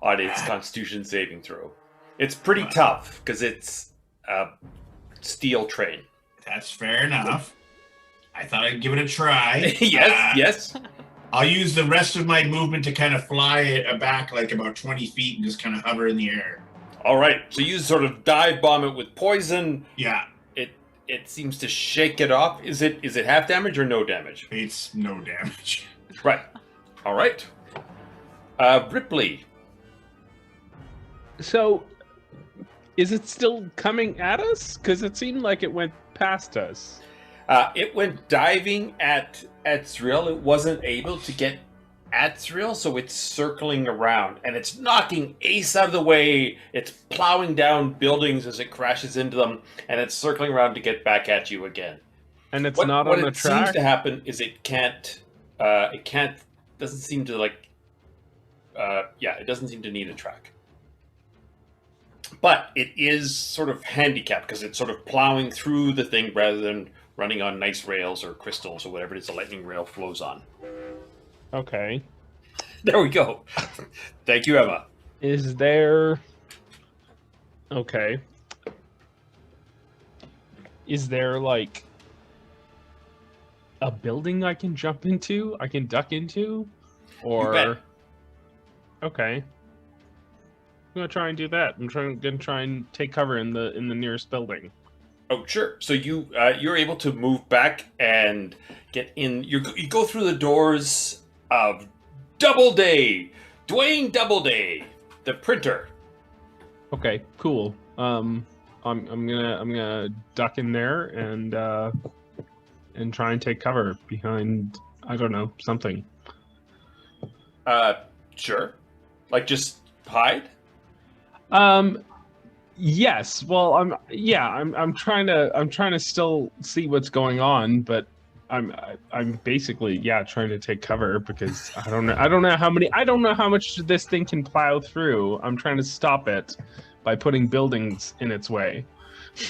Speaker 5: on its Constitution saving throw. It's pretty tough because it's a steel train.
Speaker 4: That's fair enough. I thought I'd give it a try.
Speaker 5: Yes.
Speaker 4: I'll use the rest of my movement to kind of fly it back like about 20 feet and just kind of hover in the air.
Speaker 5: All right. So you sort of dive bomb it with poison.
Speaker 4: Yeah,
Speaker 5: It seems to shake it off. Is it half damage or no damage?
Speaker 4: it's no damage.
Speaker 5: Right. All right. Ripley.
Speaker 3: So, is it still coming at us? Because it seemed like it went past us.
Speaker 5: It went diving at Zrill. It wasn't able to get at Zrill, so it's circling around. And it's knocking Ace out of the way. It's plowing down buildings as it crashes into them. And it's circling around to get back at you again.
Speaker 3: And it's
Speaker 5: What
Speaker 3: not on the
Speaker 5: it seems
Speaker 3: track?
Speaker 5: to happen is it doesn't seem to like, it doesn't seem to need a track. But it is sort of handicapped because it's sort of plowing through the thing rather than running on nice rails or crystals or whatever it is the lightning rail flows on.
Speaker 3: Okay.
Speaker 5: There we go. Thank you, Emma.
Speaker 3: Is there... Okay. Is there, like, a building I can jump into? I can duck into? Or...
Speaker 5: You bet.
Speaker 3: Okay. I'm gonna try and do that. I'm gonna try and take cover in the nearest building.
Speaker 5: Oh, sure. So you're able to move back and get in. You go through the doors of Doubleday, Dwayne Doubleday, the printer.
Speaker 3: Okay, cool. I'm gonna duck in there and try and take cover behind, I don't know, something.
Speaker 5: Sure. Like just hide?
Speaker 3: Yes. Well, I'm trying to still see what's going on, but I'm basically trying to take cover because I don't know how much this thing can plow through. I'm trying to stop it by putting buildings in its way.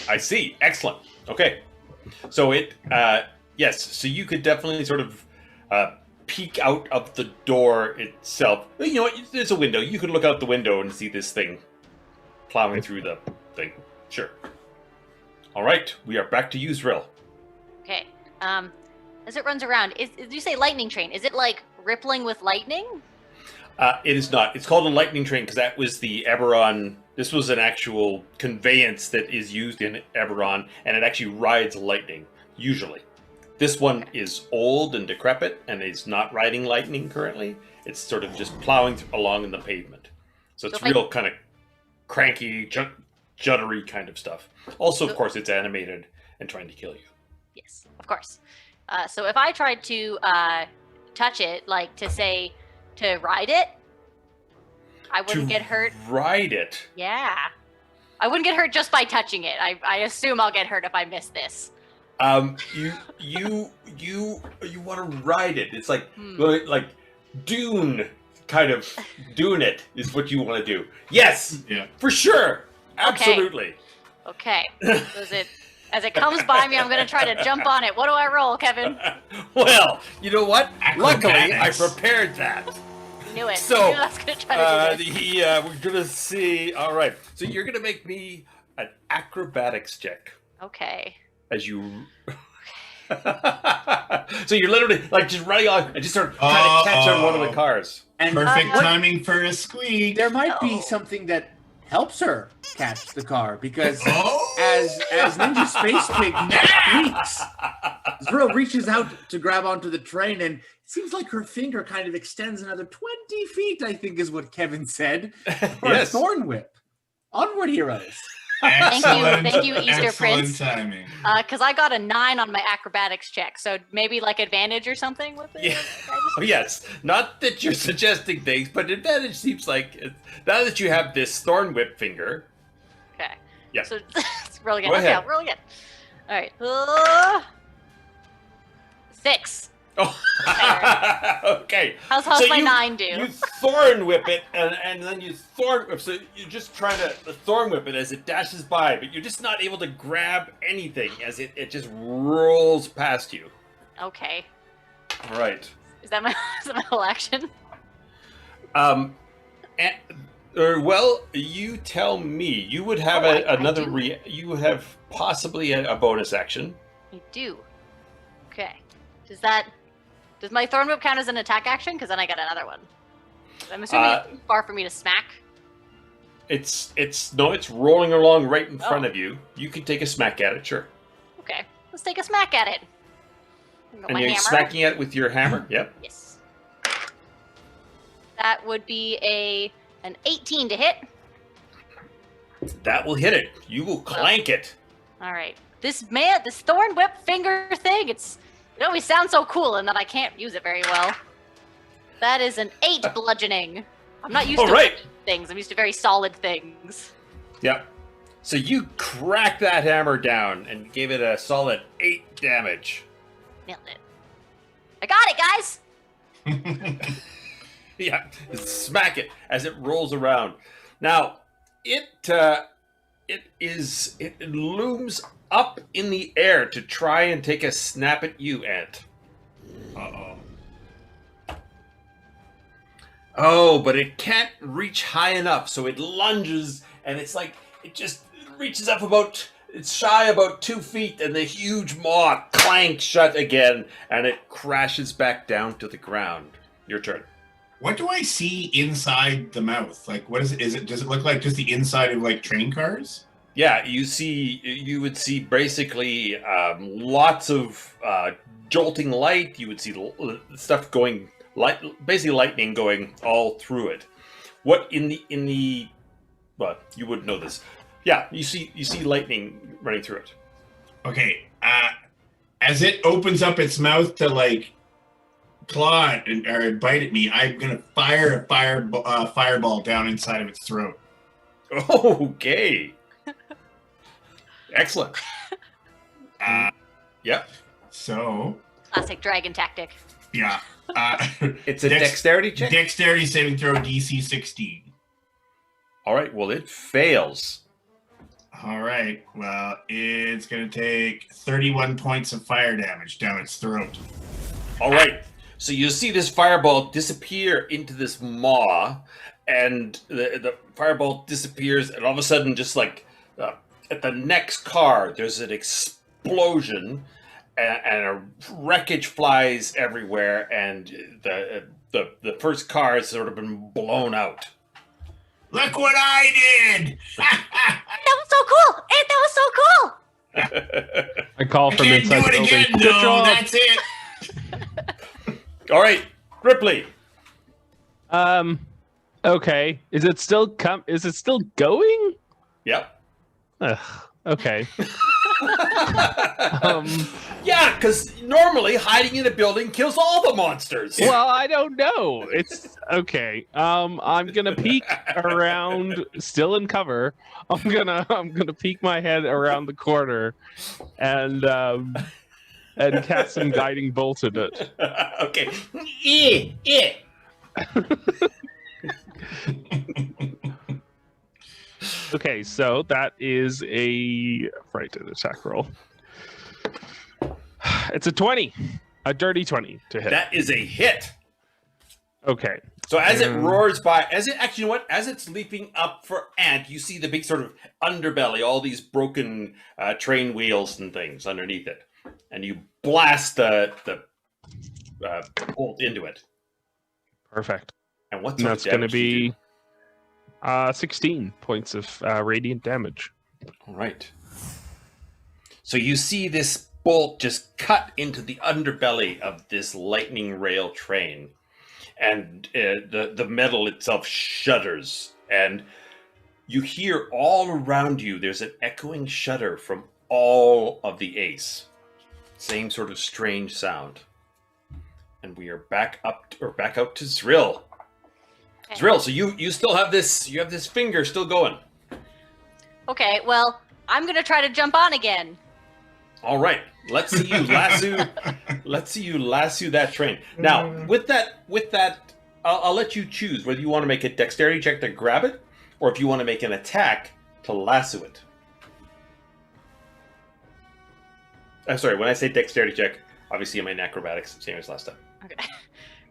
Speaker 5: I see. Excellent. Okay. So yes, so you could definitely sort of peek out of the door itself. You know what? There's a window. You could look out the window and see this thing plowing through the thing. Sure. All right. We are back to you, Zrill.
Speaker 2: Okay. As it runs around, did you say lightning train? Is it like rippling with lightning?
Speaker 5: It is not. It's called a lightning train because that was the Eberron. This was an actual conveyance that is used in Eberron, and it actually rides lightning, usually. This one is old and decrepit, and is not riding lightning currently. It's sort of just plowing along in the pavement. So it's real kind of cranky, juddery kind of stuff. Also, of course, it's animated and trying to kill you.
Speaker 2: Yes, of course. So if I tried to touch it, like to ride it, I wouldn't get hurt.
Speaker 5: Ride it?
Speaker 2: Yeah. I wouldn't get hurt just by touching it. I assume I'll get hurt if I miss this.
Speaker 5: You want to ride it. It's like Dune, kind of Dune it is what you want to do. Yes, yeah, for sure, absolutely.
Speaker 2: Okay. As it comes by me, I'm going to try to jump on it. What do I roll, Kevin?
Speaker 5: Well, you know what? Luckily, I prepared that.
Speaker 2: Knew it.
Speaker 5: So
Speaker 2: I was going to try to do this.
Speaker 5: we're going to see. All right. So you're going to make me an acrobatics check.
Speaker 2: Okay.
Speaker 5: As you. So you're literally like just running on and just sort of trying to catch on one of the cars.
Speaker 1: And
Speaker 4: perfect timing for a squeak.
Speaker 1: There might be something that helps her catch the car because as Ninja Space Pig squeaks, Zrill reaches out to grab onto the train, and it seems like her finger kind of extends another 20 feet, I think is what Kevin said, for a thorn whip. Onward, heroes.
Speaker 2: Thank you, Easter Prince.
Speaker 4: Timing.
Speaker 2: Because I got a 9 on my acrobatics check, so maybe like advantage or something with it.
Speaker 5: Yeah. Oh, yes, not that you're suggesting things, but advantage seems like now that you have this thorn whip finger.
Speaker 2: Okay.
Speaker 5: Yeah.
Speaker 2: So roll again.
Speaker 5: Go ahead.
Speaker 2: Okay, I'll roll again. All right. 6.
Speaker 5: Okay.
Speaker 2: How's my 9 do?
Speaker 5: You thorn whip it, and then you thorn whip. So you're just trying to thorn whip it as it dashes by, but you're just not able to grab anything as it just rolls past you.
Speaker 2: Okay.
Speaker 5: All right.
Speaker 2: Is that my whole action?
Speaker 5: Well, you tell me. You would have you would have possibly a bonus action.
Speaker 2: I do. Okay. Does my thorn whip count as an attack action? Because then I got another one. I'm assuming it's too far for me to smack.
Speaker 5: It's rolling along right in front of you. You can take a smack at it, sure.
Speaker 2: Okay, let's take a smack at it.
Speaker 5: And you're smacking at it with your hammer? Yep.
Speaker 2: Yes. That would be an 18 to hit.
Speaker 5: That will hit it. You will clank it.
Speaker 2: All right. This thorn whip finger thing, it always sounds so cool, and that I can't use it very well. That is an 8 bludgeoning. I'm not used to things. I'm used to very solid things.
Speaker 5: Yep. So you crack that hammer down and gave it a solid 8 damage.
Speaker 2: Nailed it. I got it, guys!
Speaker 5: Yeah. Smack it as it rolls around. Now, it looms up in the air to try and take a snap at you, Ant.
Speaker 4: Uh-oh.
Speaker 5: Oh, but it can't reach high enough, so it lunges, and it's like it just reaches up it's shy about 2 feet, and the huge maw clanks shut again, and it crashes back down to the ground. Your turn.
Speaker 4: What do I see inside the mouth? Like, what is it? Does it look like just the inside of like train cars?
Speaker 5: Yeah, you would see basically lots of jolting light. You would see stuff going, basically lightning going all through it. What in the well, you would know this. Yeah, you see lightning running through it.
Speaker 4: Okay, as it opens up its mouth to like claw or bite at me, I'm gonna fire a fireball down inside of its throat.
Speaker 5: Okay. Excellent. Yep.
Speaker 4: So.
Speaker 2: Classic dragon tactic.
Speaker 4: Yeah.
Speaker 5: It's a dexterity check?
Speaker 4: Dexterity saving throw DC 16.
Speaker 5: All right, well, it fails.
Speaker 4: All right, well, it's going to take 31 points of fire damage down its throat.
Speaker 5: All right, so you see this fireball disappear into this maw, and the fireball disappears, and all of a sudden, just like at the next car, there's an explosion, and a wreckage flies everywhere, and the first car has sort of been blown out.
Speaker 4: Look what I did!
Speaker 2: That was so cool! That was so cool!
Speaker 3: I call from
Speaker 4: Can't
Speaker 3: inside
Speaker 4: do
Speaker 3: the
Speaker 4: it
Speaker 3: building.
Speaker 4: again,
Speaker 3: Good
Speaker 4: no,
Speaker 3: job.
Speaker 4: that's it!
Speaker 5: All right, Ripley.
Speaker 3: Okay. Is it still going?
Speaker 5: Yep.
Speaker 3: Ugh, okay.
Speaker 5: Yeah, because normally hiding in a building kills all the monsters.
Speaker 3: Well, I don't know. It's okay. I'm gonna peek around, still in cover. I'm gonna peek my head around the corner, and cast some guiding bolt at it.
Speaker 5: Okay.
Speaker 3: Okay, so that is a frightened attack roll. It's a 20, a dirty 20 to hit.
Speaker 5: That is a hit.
Speaker 3: Okay.
Speaker 5: So as it roars by, actually, you know what? As it's leaping up for Ant, you see the big sort of underbelly, all these broken train wheels and things underneath it, and you blast the bolt into it.
Speaker 3: Perfect.
Speaker 5: And what's
Speaker 3: And that's going to be 16 points of radiant damage.
Speaker 5: All right. So you see this bolt just cut into the underbelly of this lightning rail train, and the metal itself shudders, and you hear all around you there's an echoing shudder from all of the ace. Same sort of strange sound. And we are back out to Zrill.
Speaker 2: Okay.
Speaker 5: Zrill, so you still have this, you have this finger still going.
Speaker 2: Okay, well, I'm gonna try to jump on again.
Speaker 5: All right, let's see you lasso. Let's see you lasso that train. Now, with that, I'll let you choose whether you want to make a dexterity check to grab it, or if you want to make an attack to lasso it. I'm sorry, when I say dexterity check, obviously I mean acrobatics, same as last time.
Speaker 2: Okay.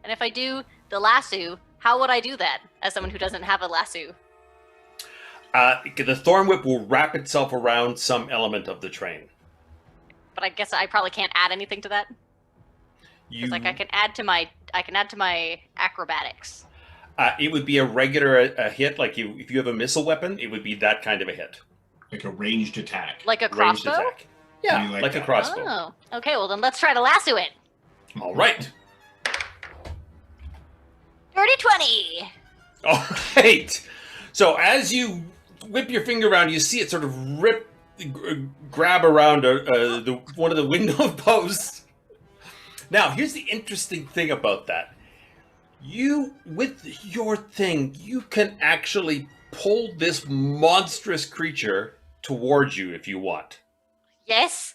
Speaker 2: And if I do the lasso, how would I do that as someone who doesn't have a lasso?
Speaker 5: The thorn whip will wrap itself around some element of the train.
Speaker 2: But I guess I probably can't add anything to that. Because like I can add to my acrobatics.
Speaker 5: It would be a regular hit, like if you have a missile weapon, it would be that kind of a hit.
Speaker 4: Like a ranged attack.
Speaker 2: Like a
Speaker 5: Ranged
Speaker 2: crossbow?
Speaker 5: attack. Yeah,
Speaker 4: like
Speaker 5: like a
Speaker 4: that.
Speaker 5: crossbow.
Speaker 2: Oh. Okay, well then let's try to lasso it.
Speaker 5: All right.
Speaker 2: Dirty 20!
Speaker 5: All right. So as you whip your finger around, you see it sort of grab around one of the window posts. Now, here's the interesting thing about that. You, with your thing, you can actually pull this monstrous creature towards you if you want.
Speaker 2: Yes?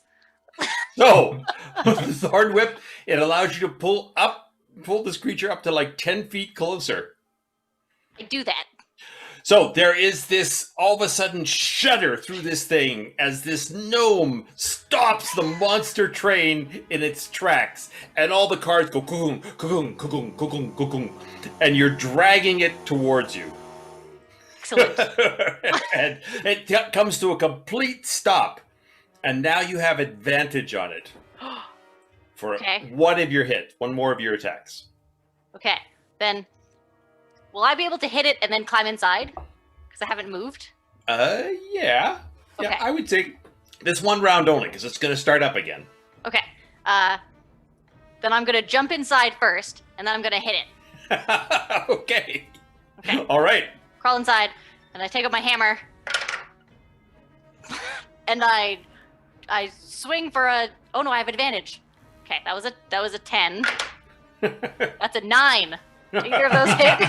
Speaker 5: So, with the thorn whip, it allows you to pull this creature up to like 10 feet closer.
Speaker 2: I do that.
Speaker 5: So there is this all of a sudden shudder through this thing as this gnome stops the monster train in its tracks, and all the cars go cocoon, cocoon, cocoon, cocoon, cocoon, and you're dragging it towards you.
Speaker 2: Excellent.
Speaker 5: And it comes to a complete stop, and now you have advantage on it for one more of your attacks.
Speaker 2: Okay, then will I be able to hit it and then climb inside? Because I haven't moved.
Speaker 5: Yeah.
Speaker 2: Okay.
Speaker 5: Yeah, I would say this one round only, because it's going to start up again.
Speaker 2: Okay. Then I'm gonna jump inside first, and then I'm gonna hit it.
Speaker 5: Okay.
Speaker 2: Okay.
Speaker 5: All right.
Speaker 2: Crawl inside, and I take up my hammer, and I swing for a. Oh no, I have advantage. Okay, that was a 10. That's a 9. Either of those hit?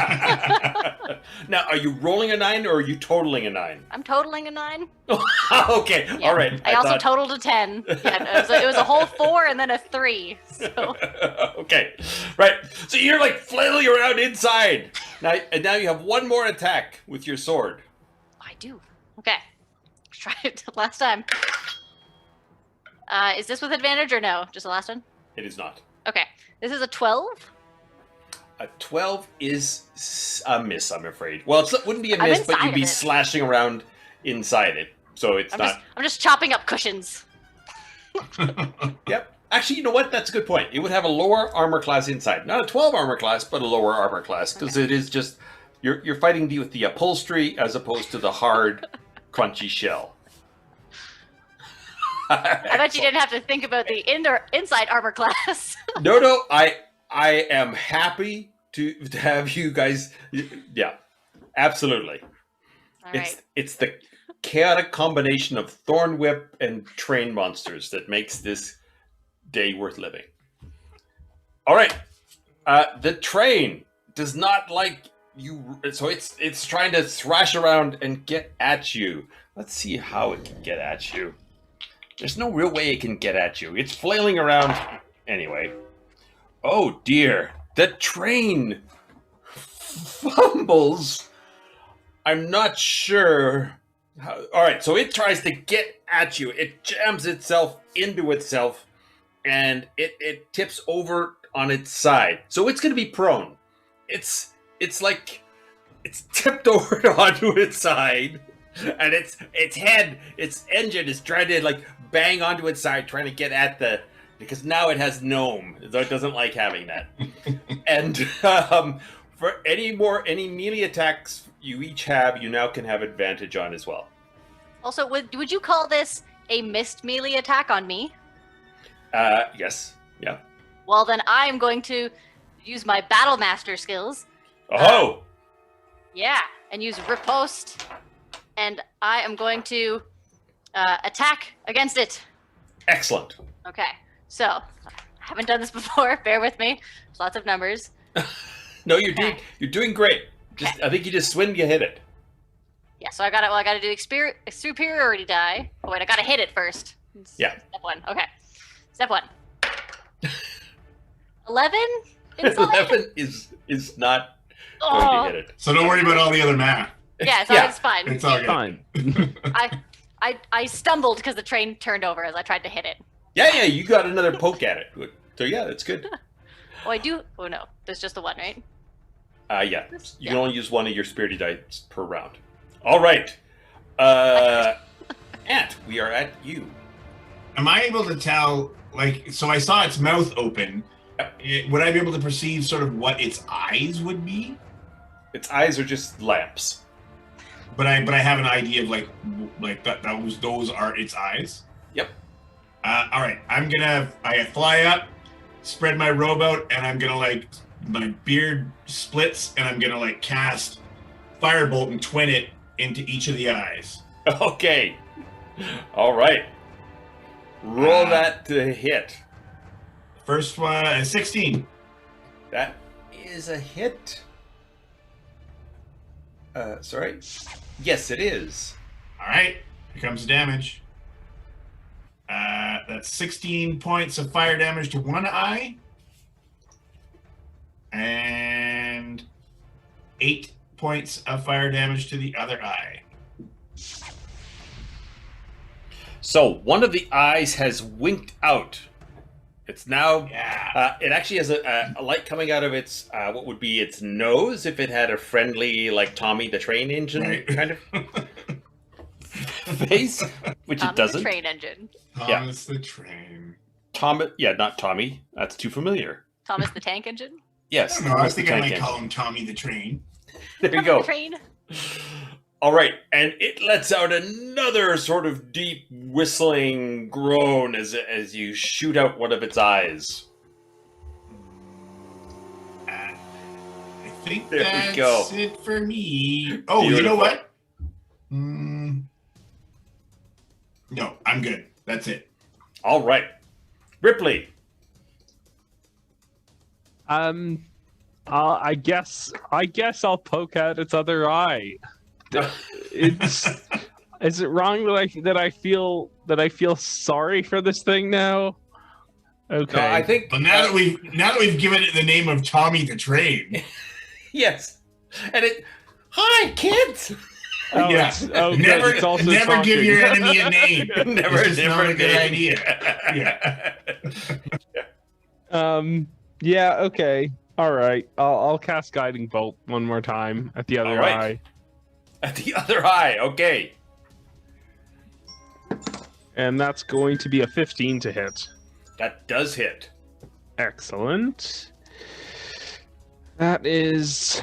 Speaker 5: Now, are you rolling a 9 or are you totaling a 9?
Speaker 2: I'm totaling a 9.
Speaker 5: Okay,
Speaker 2: Yeah.
Speaker 5: all right.
Speaker 2: I also totaled a 10. Yeah, it was a whole 4 and then a 3. So.
Speaker 5: Okay, right. So you're like flailing around inside. Now you have one more attack with your sword.
Speaker 2: I do. Okay. Let's try it last time. Is this with advantage or no? Just the last one?
Speaker 5: It is not.
Speaker 2: Okay. This is a 12.
Speaker 5: A 12 is a miss, I'm afraid. Well, it wouldn't be a miss, but you'd be slashing around inside it. So it's not...
Speaker 2: I'm just chopping up cushions.
Speaker 5: Yep. Actually, you know what? That's a good point. It would have a lower armor class inside. Not a 12 armor class, but a lower armor class. Because it is just... You're fighting with the upholstery as opposed to the hard, crunchy shell.
Speaker 2: I bet you didn't have to think about the inside armor class.
Speaker 5: No, I am happy to have you guys. Yeah, absolutely.
Speaker 2: All right.
Speaker 5: It's the chaotic combination of thorn whip and train monsters that makes this day worth living. All right, the train does not like you, so it's trying to thrash around and get at you. Let's see how it can get at you. There's no real way it can get at you. It's flailing around anyway. Oh dear, the train fumbles. I'm not sure how. All right, so it tries to get at you. It jams itself into itself, and it tips over on its side. So it's going to be prone. It's like it's tipped over onto its side, and its engine is trying to like bang onto its side, trying to get at the. Because now it has gnome, so it doesn't like having that. And for any melee attacks you each have, you now can have advantage on as well.
Speaker 2: Also, would you call this a missed melee attack on me?
Speaker 5: Yes. Yeah.
Speaker 2: Well, then I am going to use my Battle Master skills.
Speaker 5: Oh!
Speaker 2: Yeah, and use riposte, and I am going to attack against it.
Speaker 5: Excellent.
Speaker 2: Okay. So, I haven't done this before. Bear with me. There's lots of numbers.
Speaker 5: No, you're doing great. I think you just swing, you hit it.
Speaker 2: Yeah. So I got to do superiority die. Oh wait, I got to hit it first.
Speaker 5: Yeah.
Speaker 2: Step 1. Okay. Step 1. 11 inside?
Speaker 5: 11 is not going to hit it.
Speaker 4: So don't worry about all the other math.
Speaker 2: Yeah. So it's fine.
Speaker 4: It's all good.
Speaker 3: Fine.
Speaker 2: I stumbled because the train turned over as I tried to hit it.
Speaker 5: Yeah, you got another poke at it. So yeah, that's good.
Speaker 2: Oh, I do. Oh no, there's just the one, right?
Speaker 5: Yeah. You can only use one of your spirity dice per round. All right. Ant, we are at you.
Speaker 4: Am I able to tell, like, so I saw its mouth open. Would I be able to perceive sort of what its eyes would be?
Speaker 5: Its eyes are just lamps.
Speaker 4: But I have an idea of like those are its eyes.
Speaker 5: Yep.
Speaker 4: All right, I fly up, spread my robe out, and I'm gonna like my beard splits, and I'm gonna like cast firebolt and twin it into each of the eyes.
Speaker 5: Okay. All right. Roll that to hit.
Speaker 4: First one, 16.
Speaker 5: That is a hit. Sorry. Yes, it is.
Speaker 4: All right, here comes the damage. That's 16 points of fire damage to one eye, and 8 points of fire damage to the other eye.
Speaker 5: So one of the eyes has winked out. It's now.
Speaker 4: Yeah.
Speaker 5: It actually has a light coming out of its what would be its nose if it had a friendly, like Tommy the Train Engine
Speaker 4: Right.
Speaker 5: kind of face, which
Speaker 2: Tommy
Speaker 5: it doesn't.
Speaker 2: the train engine.
Speaker 4: Thomas the Train.
Speaker 5: Thomas, yeah, not Tommy. That's too familiar.
Speaker 2: Thomas the tank engine.
Speaker 5: Yes.
Speaker 4: I don't know. I was
Speaker 5: Thomas the
Speaker 4: thinking I
Speaker 5: Tank
Speaker 4: might
Speaker 5: Engine.
Speaker 4: call him Tommy the Train.
Speaker 5: There you
Speaker 2: Tommy
Speaker 5: go.
Speaker 2: the train.
Speaker 5: All right, and it lets out another sort of deep whistling groan as you shoot out one of its eyes.
Speaker 4: I think
Speaker 5: There we
Speaker 4: that's
Speaker 5: go.
Speaker 4: it for me. Oh, you
Speaker 5: Beautiful.
Speaker 4: know what? No, I'm good. That's it.
Speaker 5: All right, Ripley.
Speaker 3: I guess I'll poke out its other eye. It's is it wrong that I feel sorry for this thing now? Okay.
Speaker 5: No, I think.
Speaker 4: But now that we've given it the name of Tommy the Train,
Speaker 5: Yes, and it. Hi, kids.
Speaker 3: Oh,
Speaker 4: yeah.
Speaker 3: it's- oh, good,
Speaker 4: never
Speaker 3: it's also
Speaker 4: never give
Speaker 3: talking.
Speaker 4: your enemy a name.
Speaker 5: Never,
Speaker 4: It's just
Speaker 5: never
Speaker 4: not a good
Speaker 5: name.
Speaker 4: idea. Yeah.
Speaker 3: Yeah. Okay. All right. I'll cast Guiding Bolt one more time at the other
Speaker 5: All right.
Speaker 3: eye,
Speaker 5: At the other eye. Okay.
Speaker 3: and that's going to be a 15 to hit.
Speaker 5: That does hit.
Speaker 3: Excellent. That is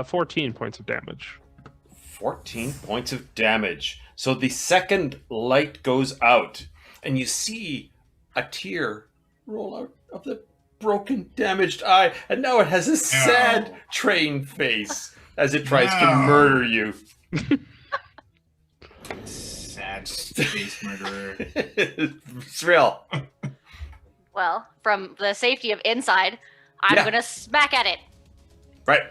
Speaker 3: 14 points of damage.
Speaker 5: 14 points of damage. So the second light goes out, and you see a tear roll out of the broken, damaged eye, and now it has a sad train face as it tries to
Speaker 4: No.
Speaker 5: murder you.
Speaker 4: Sad space murderer.
Speaker 5: Zrill.
Speaker 2: Well, from the safety of inside, I'm
Speaker 5: Yeah.
Speaker 2: gonna smack at it.
Speaker 5: Right.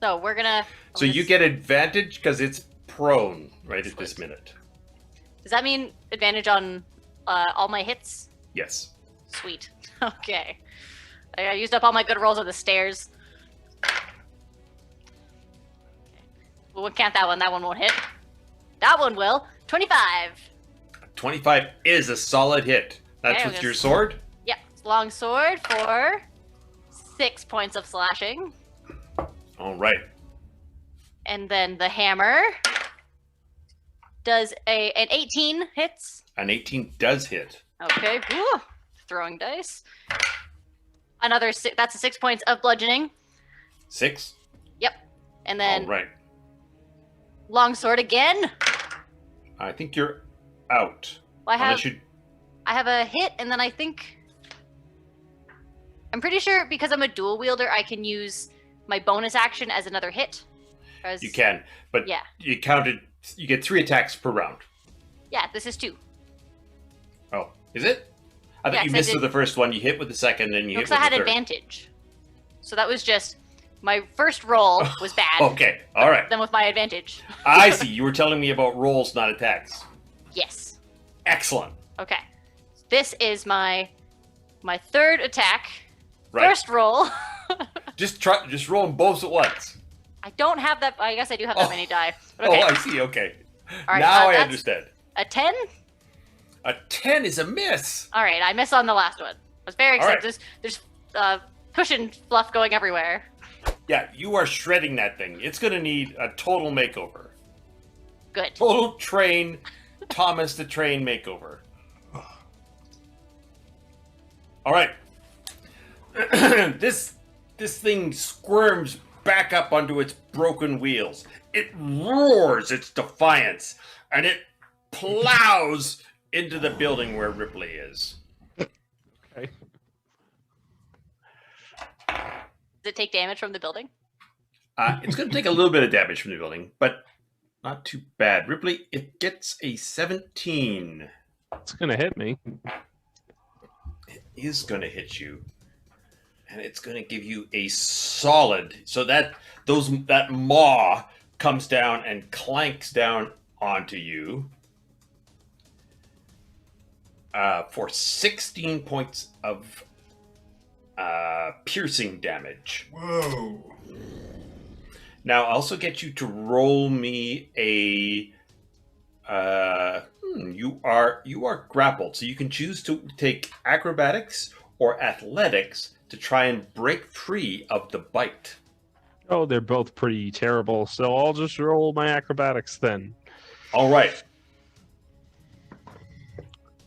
Speaker 2: So we're gonna.
Speaker 5: So you get advantage because it's prone right at this minute.
Speaker 2: Does that mean advantage on all my hits?
Speaker 5: Yes.
Speaker 2: Sweet. Okay. I used up all my good rolls on the stairs. We won't count that one. That one won't hit. That one will. 25.
Speaker 5: 25 is a solid hit. That's
Speaker 2: Okay,
Speaker 5: with
Speaker 2: I'm
Speaker 5: your
Speaker 2: gonna-
Speaker 5: sword?
Speaker 2: Yep. Long sword for 6 points of slashing.
Speaker 5: All right.
Speaker 2: And then the hammer does an 18 hits.
Speaker 5: An 18 does hit.
Speaker 2: Okay. Woo. Throwing dice. Another that's 6 points of bludgeoning.
Speaker 5: 6?
Speaker 2: Yep. And then
Speaker 5: All right.
Speaker 2: long sword again.
Speaker 5: I think you're out.
Speaker 2: Well,
Speaker 5: Unless you...
Speaker 2: I have a hit, and then I think I'm pretty sure because I'm a dual wielder, I can use my bonus action as another hit.
Speaker 5: You can, but
Speaker 2: Yeah.
Speaker 5: you counted. You get 3 attacks per round.
Speaker 2: Yeah, this is 2.
Speaker 5: Oh, is it? I thought
Speaker 2: Yes,
Speaker 5: you
Speaker 2: I
Speaker 5: missed
Speaker 2: did.
Speaker 5: with the first one. You hit with the second, then you hit
Speaker 2: Because
Speaker 5: with
Speaker 2: I had
Speaker 5: the third.
Speaker 2: advantage. So that was just my first roll was bad.
Speaker 5: Okay, all right.
Speaker 2: Then with my advantage.
Speaker 5: I see. You were telling me about rolls, not attacks.
Speaker 2: Yes.
Speaker 5: Excellent.
Speaker 2: Okay. This is my third attack.
Speaker 5: Right.
Speaker 2: First roll.
Speaker 5: Just roll them both at once.
Speaker 2: I don't have that. I guess I do have that
Speaker 5: Oh.
Speaker 2: many die. But okay.
Speaker 5: Oh, I see. Okay.
Speaker 2: All right,
Speaker 5: now I
Speaker 2: that's
Speaker 5: understand.
Speaker 2: A 10.
Speaker 5: A 10 is a miss.
Speaker 2: All right, I miss on the last one. I was very
Speaker 5: All
Speaker 2: excited.
Speaker 5: right.
Speaker 2: There's cushion fluff going everywhere.
Speaker 5: Yeah, you are shredding that thing. It's going to need a total makeover.
Speaker 2: Good.
Speaker 5: Total train, Thomas the Train makeover. All right. This thing squirms back up onto its broken wheels. It roars its defiance, and it plows into the building where Ripley is.
Speaker 3: Okay.
Speaker 2: Does it take damage from the building?
Speaker 5: It's going to take a little bit of damage from the building, but not too bad. Ripley, it gets a 17.
Speaker 3: It's gonna hit me.
Speaker 5: It is going to hit you, and it's going to give you a solid. So that maw comes down and clanks down onto you. for 16 points of piercing damage.
Speaker 4: Whoa.
Speaker 5: Now, I'll also get you to roll me a... you are grappled, so you can choose to take acrobatics or athletics to try and break free of the bite.
Speaker 3: Oh, they're both pretty terrible, so I'll just roll my acrobatics then.
Speaker 5: All right.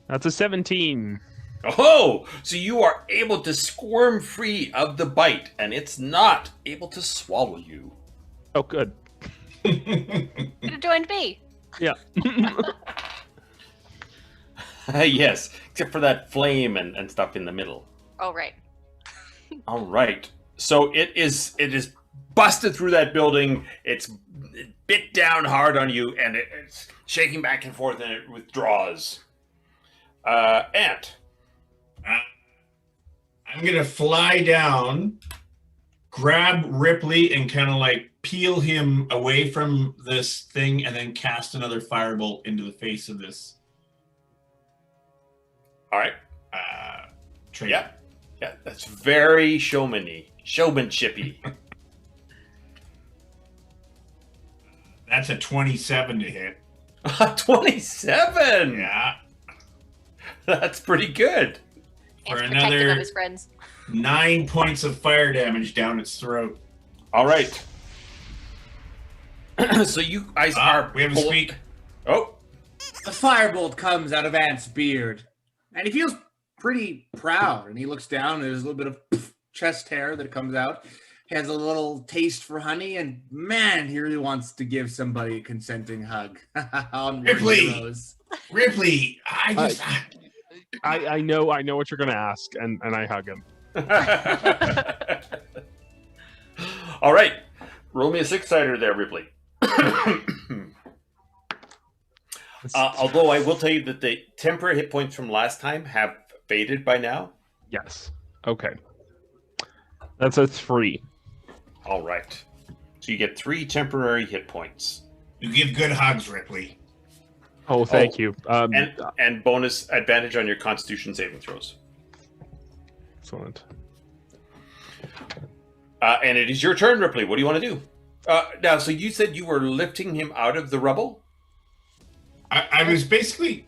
Speaker 3: That's a 17.
Speaker 5: Oh, so you are able to squirm free of the bite, and it's not able to swallow you.
Speaker 3: Oh, good.
Speaker 2: Could have joined me.
Speaker 3: Yeah.
Speaker 5: Yes, except for that flame and stuff in the middle.
Speaker 2: Oh, right.
Speaker 5: All right. So it is busted through that building. It's bit down hard on you, and it's shaking back and forth, and it withdraws. Ant.
Speaker 4: I'm going to fly down, grab Ripley, and kind of like peel him away from this thing, and then cast another firebolt into the face of this.
Speaker 5: All right.
Speaker 4: Train.
Speaker 5: Yeah. Yeah, that's very showmanshipy.
Speaker 4: That's a 27 to hit.
Speaker 5: 27.
Speaker 4: Yeah.
Speaker 5: That's pretty good.
Speaker 4: For
Speaker 2: He's protective
Speaker 4: another
Speaker 2: of his friends.
Speaker 4: 9 points of fire damage down its throat.
Speaker 5: All right. So you guys are.
Speaker 4: We have a squeak.
Speaker 5: Oh.
Speaker 1: A firebolt comes out of Ant's beard, and he feels pretty proud. And he looks down, and there's a little bit of chest hair that comes out. He has a little taste for honey, and man, he really wants to give somebody a consenting hug.
Speaker 4: Ripley! Ripley!
Speaker 3: I know what you're gonna ask, and I hug him.
Speaker 5: All right. Roll me a 6-sider there, Ripley. Although I will tell you that the temporary hit points from last time have faded by now.
Speaker 3: Yes. Okay. That's a 3.
Speaker 5: All right. So you get 3 temporary hit points.
Speaker 4: You give good hugs, Ripley.
Speaker 3: Oh, thank you.
Speaker 5: And bonus advantage on your Constitution saving throws.
Speaker 3: Excellent.
Speaker 5: And it is your turn, Ripley. What do you want to do? Now, so you said you were lifting him out of the rubble?
Speaker 4: I was basically...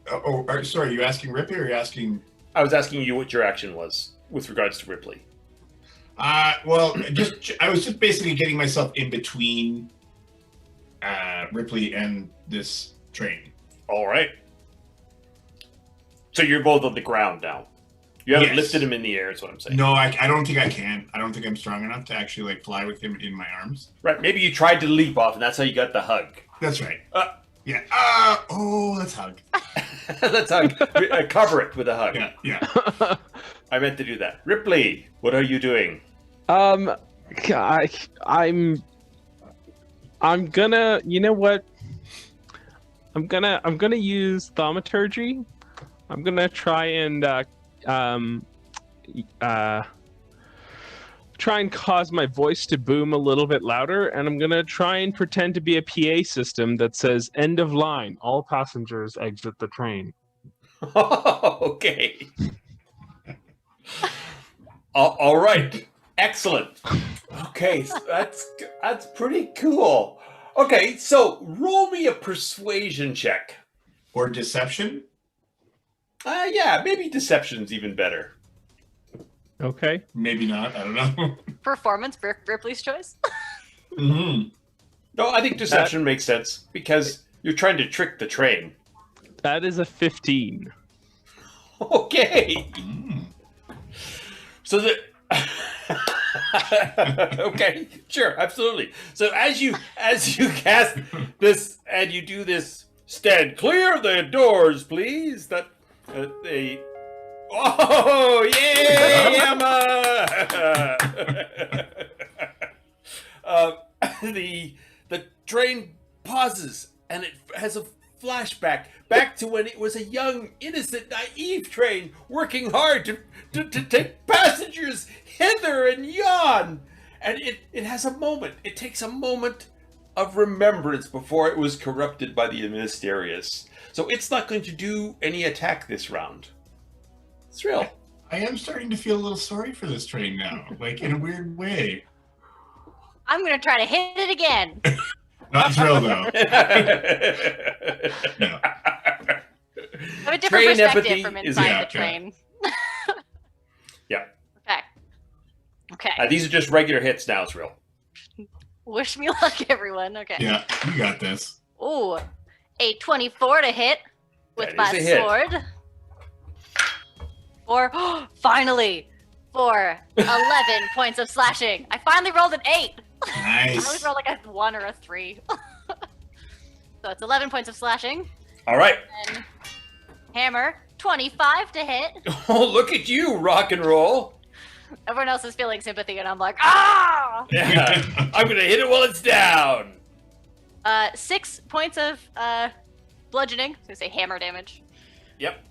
Speaker 4: sorry, you asking Ripley or are you asking...
Speaker 5: I was asking you what your action was with regards to Ripley.
Speaker 4: Well, I was just basically getting myself in between Ripley and this train.
Speaker 5: All right. So you're both on the ground now. You haven't lifted him in the air, is what I'm saying.
Speaker 4: No, I don't think I can. I don't think I'm strong enough to actually like fly with him in my arms.
Speaker 5: Right. Maybe you tried to leap off, and that's how you got the hug.
Speaker 4: That's right. Yeah. Let's hug.
Speaker 5: Let's hug. Cover it with a hug.
Speaker 4: Yeah.
Speaker 5: I meant to do that. Ripley, what are you doing?
Speaker 3: I'm gonna. You know what? I'm gonna use thaumaturgy. I'm gonna try and cause my voice to boom a little bit louder, and I'm gonna try and pretend to be a PA system that says "End of line. All passengers exit the train."
Speaker 5: Okay. All right. Excellent. Okay, so that's pretty cool. Okay, so roll me a persuasion check.
Speaker 4: Or deception?
Speaker 5: Yeah, maybe deception's even better.
Speaker 3: Okay.
Speaker 4: Maybe not. I don't know.
Speaker 2: Performance, Ripley's choice.
Speaker 4: Mm-hmm.
Speaker 5: No, I think deception makes sense because you're trying to trick the train.
Speaker 3: That is a 15.
Speaker 5: Okay. So the okay, sure, absolutely. So as you cast this and you do this, stand clear the doors, please. That they. Oh yay, Emma! The train pauses and it has a flashback back to when it was a young, innocent, naive train working hard to take passengers hither and yon. And it has a moment. It takes a moment of remembrance before it was corrupted by the Administerius. So it's not going to do any attack this round. Zrill.
Speaker 4: I am starting to feel a little sorry for this train now, like in a weird way.
Speaker 2: I'm gonna try to hit it again.
Speaker 4: Not Zrill, though. No.
Speaker 2: I have a different
Speaker 5: Train
Speaker 2: perspective
Speaker 5: empathy
Speaker 2: from
Speaker 5: is-
Speaker 2: inside
Speaker 4: yeah,
Speaker 2: the train.
Speaker 5: Yeah.
Speaker 2: Okay.
Speaker 5: These are just regular hits now, Zrill.
Speaker 2: Wish me luck, everyone. Okay.
Speaker 4: Yeah, you got this.
Speaker 2: Ooh, a 24 to hit with
Speaker 5: That
Speaker 2: my
Speaker 5: is a hit.
Speaker 2: sword. Finally, for 11 points of slashing. I finally rolled an 8. I always
Speaker 4: Nice.
Speaker 2: roll like a 1 or a 3. So it's 11 points of slashing.
Speaker 5: All right.
Speaker 2: And hammer, 25 to hit.
Speaker 5: Oh, look at you, rock and roll.
Speaker 2: Everyone else is feeling sympathy, and I'm like, ah!
Speaker 5: Yeah. I'm going to hit it while it's down.
Speaker 2: 6 points of bludgeoning. I was gonna say hammer damage.
Speaker 5: Yep.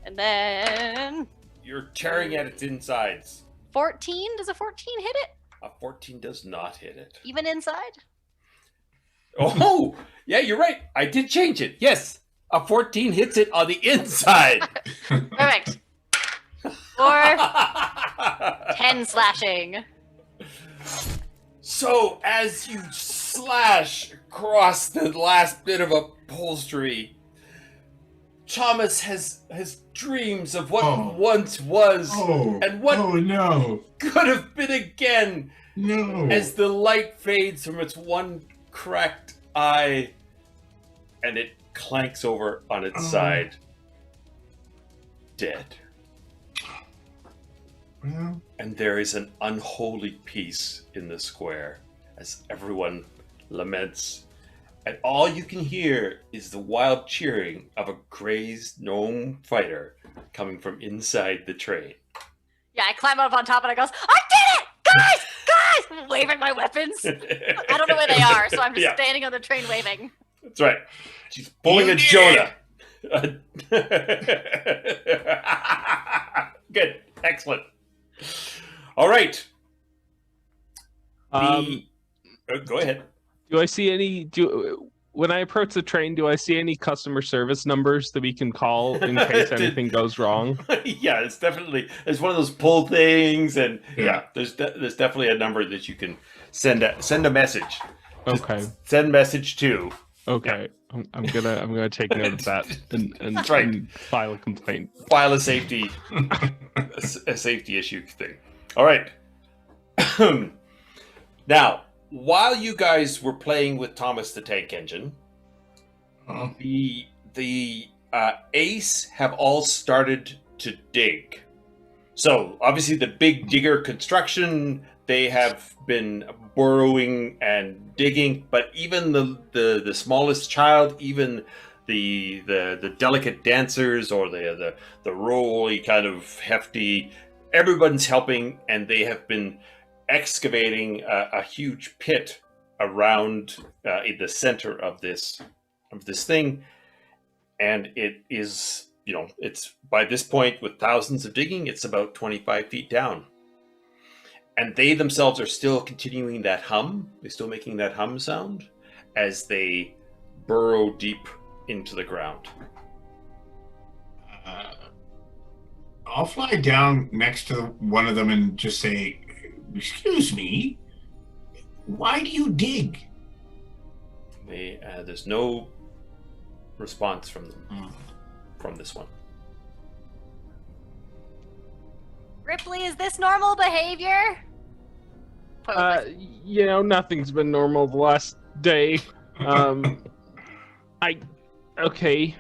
Speaker 2: And then
Speaker 5: You're tearing at its insides.
Speaker 2: 14. Does a 14 hit it?
Speaker 5: A 14 does not hit it.
Speaker 2: Even inside?
Speaker 5: Oh, yeah, you're right. I did change it. Yes, a 14 hits it on the inside.
Speaker 2: Perfect. For 10 slashing.
Speaker 5: So as you slash across the last bit of upholstery, Thomas has dreams of what
Speaker 4: Oh.
Speaker 5: once was
Speaker 4: Oh,
Speaker 5: and what
Speaker 4: oh no.
Speaker 5: could have been again
Speaker 4: No.
Speaker 5: as the light fades from its one cracked eye and it clanks over on its
Speaker 4: Oh.
Speaker 5: side. Dead.
Speaker 4: Well,
Speaker 5: And there is an unholy peace in the square as everyone laments. And all you can hear is the wild cheering of a crazed gnome fighter coming from inside the train.
Speaker 2: Yeah, I climb up on top and I goes, I did it! Guys! Guys! Waving my weapons. I don't know where they are, so I'm just
Speaker 5: Yeah.
Speaker 2: standing on the train waving.
Speaker 5: That's right. She's pulling
Speaker 4: You
Speaker 5: a
Speaker 4: did
Speaker 5: Jonah. Good. Excellent. All right. Go ahead.
Speaker 3: Do I see any? When I approach the train, do I see any customer service numbers that we can call in case anything goes wrong?
Speaker 5: Yeah, it's one of those pull things, and
Speaker 4: Yeah.
Speaker 5: there's definitely a number that you can send a message.
Speaker 3: Okay.
Speaker 5: Send message to.
Speaker 3: Okay. I'm gonna take note of that and,
Speaker 5: That's right.
Speaker 3: and file a complaint.
Speaker 5: File a safety a safety issue thing. All right. Now, while you guys were playing with Thomas the Tank Engine,
Speaker 4: oh,
Speaker 5: the Ace have all started to dig. So obviously the big digger construction, they have been burrowing and digging, but even the smallest child, even the delicate dancers or the rolly kind of hefty, everyone's helping, and they have been excavating a huge pit around in the center of this thing, and it is, it's by this point, with thousands of digging, it's about 25 feet down, and they themselves are still continuing that hum. They're still making that hum sound as they burrow deep into the ground.
Speaker 4: I'll fly down next to one of them and just say, "Excuse me, why do you dig?"
Speaker 5: There's no response from them from this one.
Speaker 2: Ripley, is this normal behavior?
Speaker 3: Nothing's been normal the last day. Okay.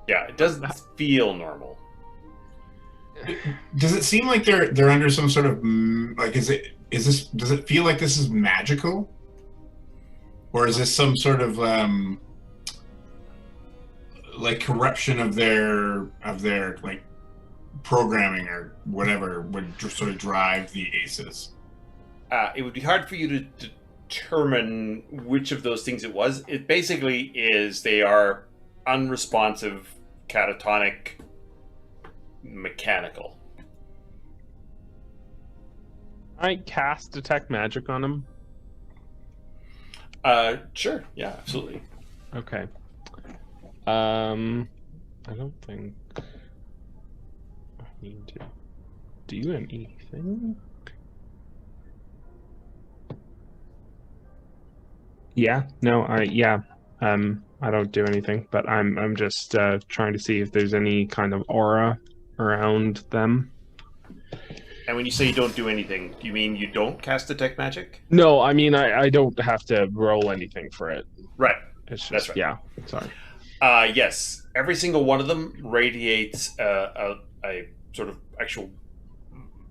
Speaker 5: Yeah, it doesn't feel normal.
Speaker 4: Does it seem like they're under some sort of does it feel like this is magical, or is this some sort of like corruption of their like programming or whatever would sort of drive the aces?
Speaker 5: It would be hard for you to determine which of those things it was. It basically is they are unresponsive, catatonic, mechanical.
Speaker 3: I cast detect magic on him.
Speaker 5: Sure. Yeah, absolutely.
Speaker 3: Okay. I don't think I need to do anything. Yeah, no, I don't do anything, but I'm just trying to see if there's any kind of aura around them.
Speaker 5: And when you say you don't do anything, do you mean you don't cast detect magic?
Speaker 3: No, I mean I don't have to roll anything for it.
Speaker 5: Right.
Speaker 3: It's just,
Speaker 5: That's right.
Speaker 3: Yeah, sorry.
Speaker 5: Yes, every single one of them radiates a sort of actual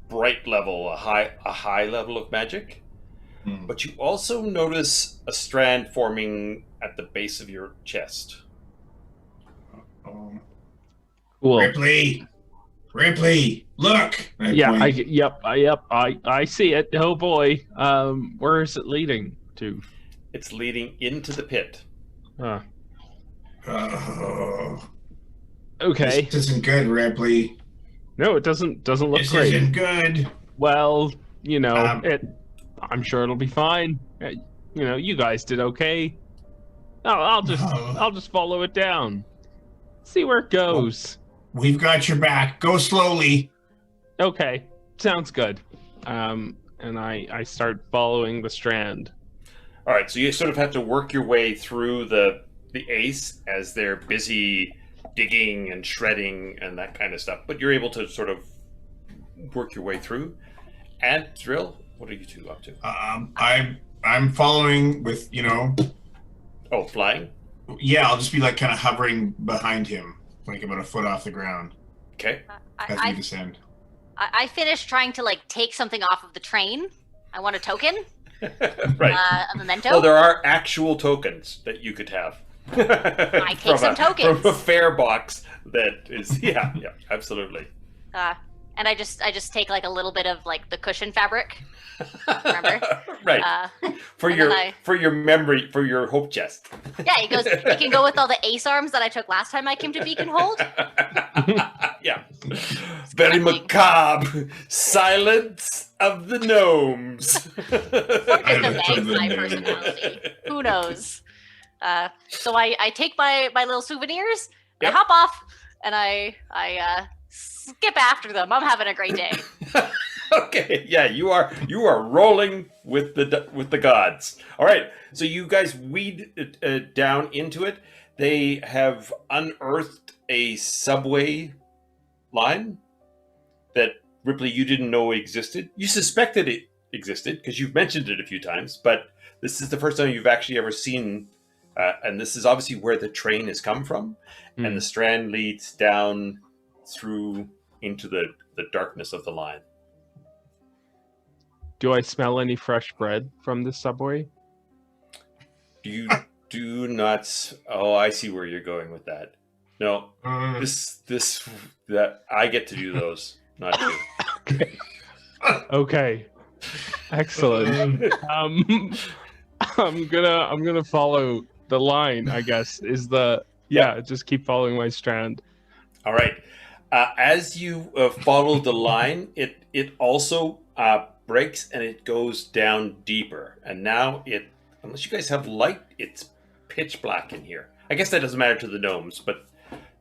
Speaker 5: bright level, a high level of magic. But you also notice a strand forming at the base of your chest.
Speaker 3: Cool.
Speaker 4: Ripley, look!
Speaker 3: I see it. Oh boy. Where is it leading to?
Speaker 5: It's leading into the pit.
Speaker 3: Okay.
Speaker 4: This isn't good, Ripley.
Speaker 3: No, it doesn't look
Speaker 4: This
Speaker 3: great.
Speaker 4: isn't good.
Speaker 3: Well, I'm sure it'll be fine. You guys did okay. I'll just follow it down. See where it goes.
Speaker 4: We've got your back. Go slowly.
Speaker 3: Okay, sounds good. And I start following the strand.
Speaker 5: All right, so you sort of have to work your way through the ace as they're busy digging and shredding and that kind of stuff. But you're able to sort of work your way through. And Zrill, what are you two up to?
Speaker 4: I'm following with,
Speaker 5: Oh, flying?
Speaker 4: Yeah, I'll just be like kind of hovering behind him, like about a foot off the ground
Speaker 5: Okay.
Speaker 4: as we descend.
Speaker 2: I finished trying to take something off of the train. I want a token.
Speaker 5: Right.
Speaker 2: A memento.
Speaker 5: Well, there are actual tokens that you could have.
Speaker 2: I take some tokens.
Speaker 5: From a fare box that is, yeah, absolutely.
Speaker 2: And I just take a little bit of the cushion fabric. Remember?
Speaker 5: Right. For your memory, for your hope chest.
Speaker 2: Yeah, it can go with all the ace arms that I took last time I came to Beaconhold.
Speaker 5: Yeah. Very macabre. Silence of the gnomes.
Speaker 2: Or just a magpie personality. Who knows? So I take my little souvenirs,
Speaker 5: Yep.
Speaker 2: I hop off, and I skip after them. I'm having a great day.
Speaker 5: Okay, yeah, you are rolling with the gods. All right, so you guys weed down into it. They have unearthed a subway line that Ripley you didn't know existed. You suspected it existed because you've mentioned it a few times, but this is the first time you've actually ever seen. And this is obviously where the train has come from, and the strand leads down through into the darkness of the line.
Speaker 3: Do I smell any fresh bread from this subway?
Speaker 5: You do not. Oh, I see where you're going with that. No, that I get to do those, not you.
Speaker 3: Okay. Excellent. I'm gonna follow the line, I guess. Just keep following my strand.
Speaker 5: All right. As you follow the line, it also breaks and it goes down deeper. And now unless you guys have light, it's pitch black in here. I guess that doesn't matter to the gnomes, but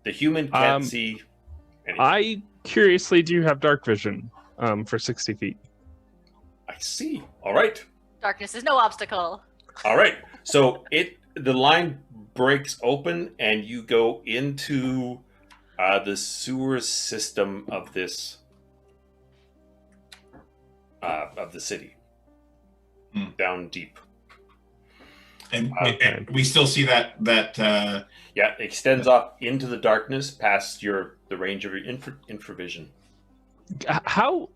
Speaker 5: the human can't see anything.
Speaker 3: I curiously do have dark vision for 60 feet.
Speaker 5: I see. All right.
Speaker 2: Darkness is no obstacle.
Speaker 5: All right. So the line breaks open and you go into the sewer system of this of the city, down deep.
Speaker 4: And we still see that.
Speaker 5: Yeah, it extends off into the darkness past the range of your infravision.
Speaker 3: How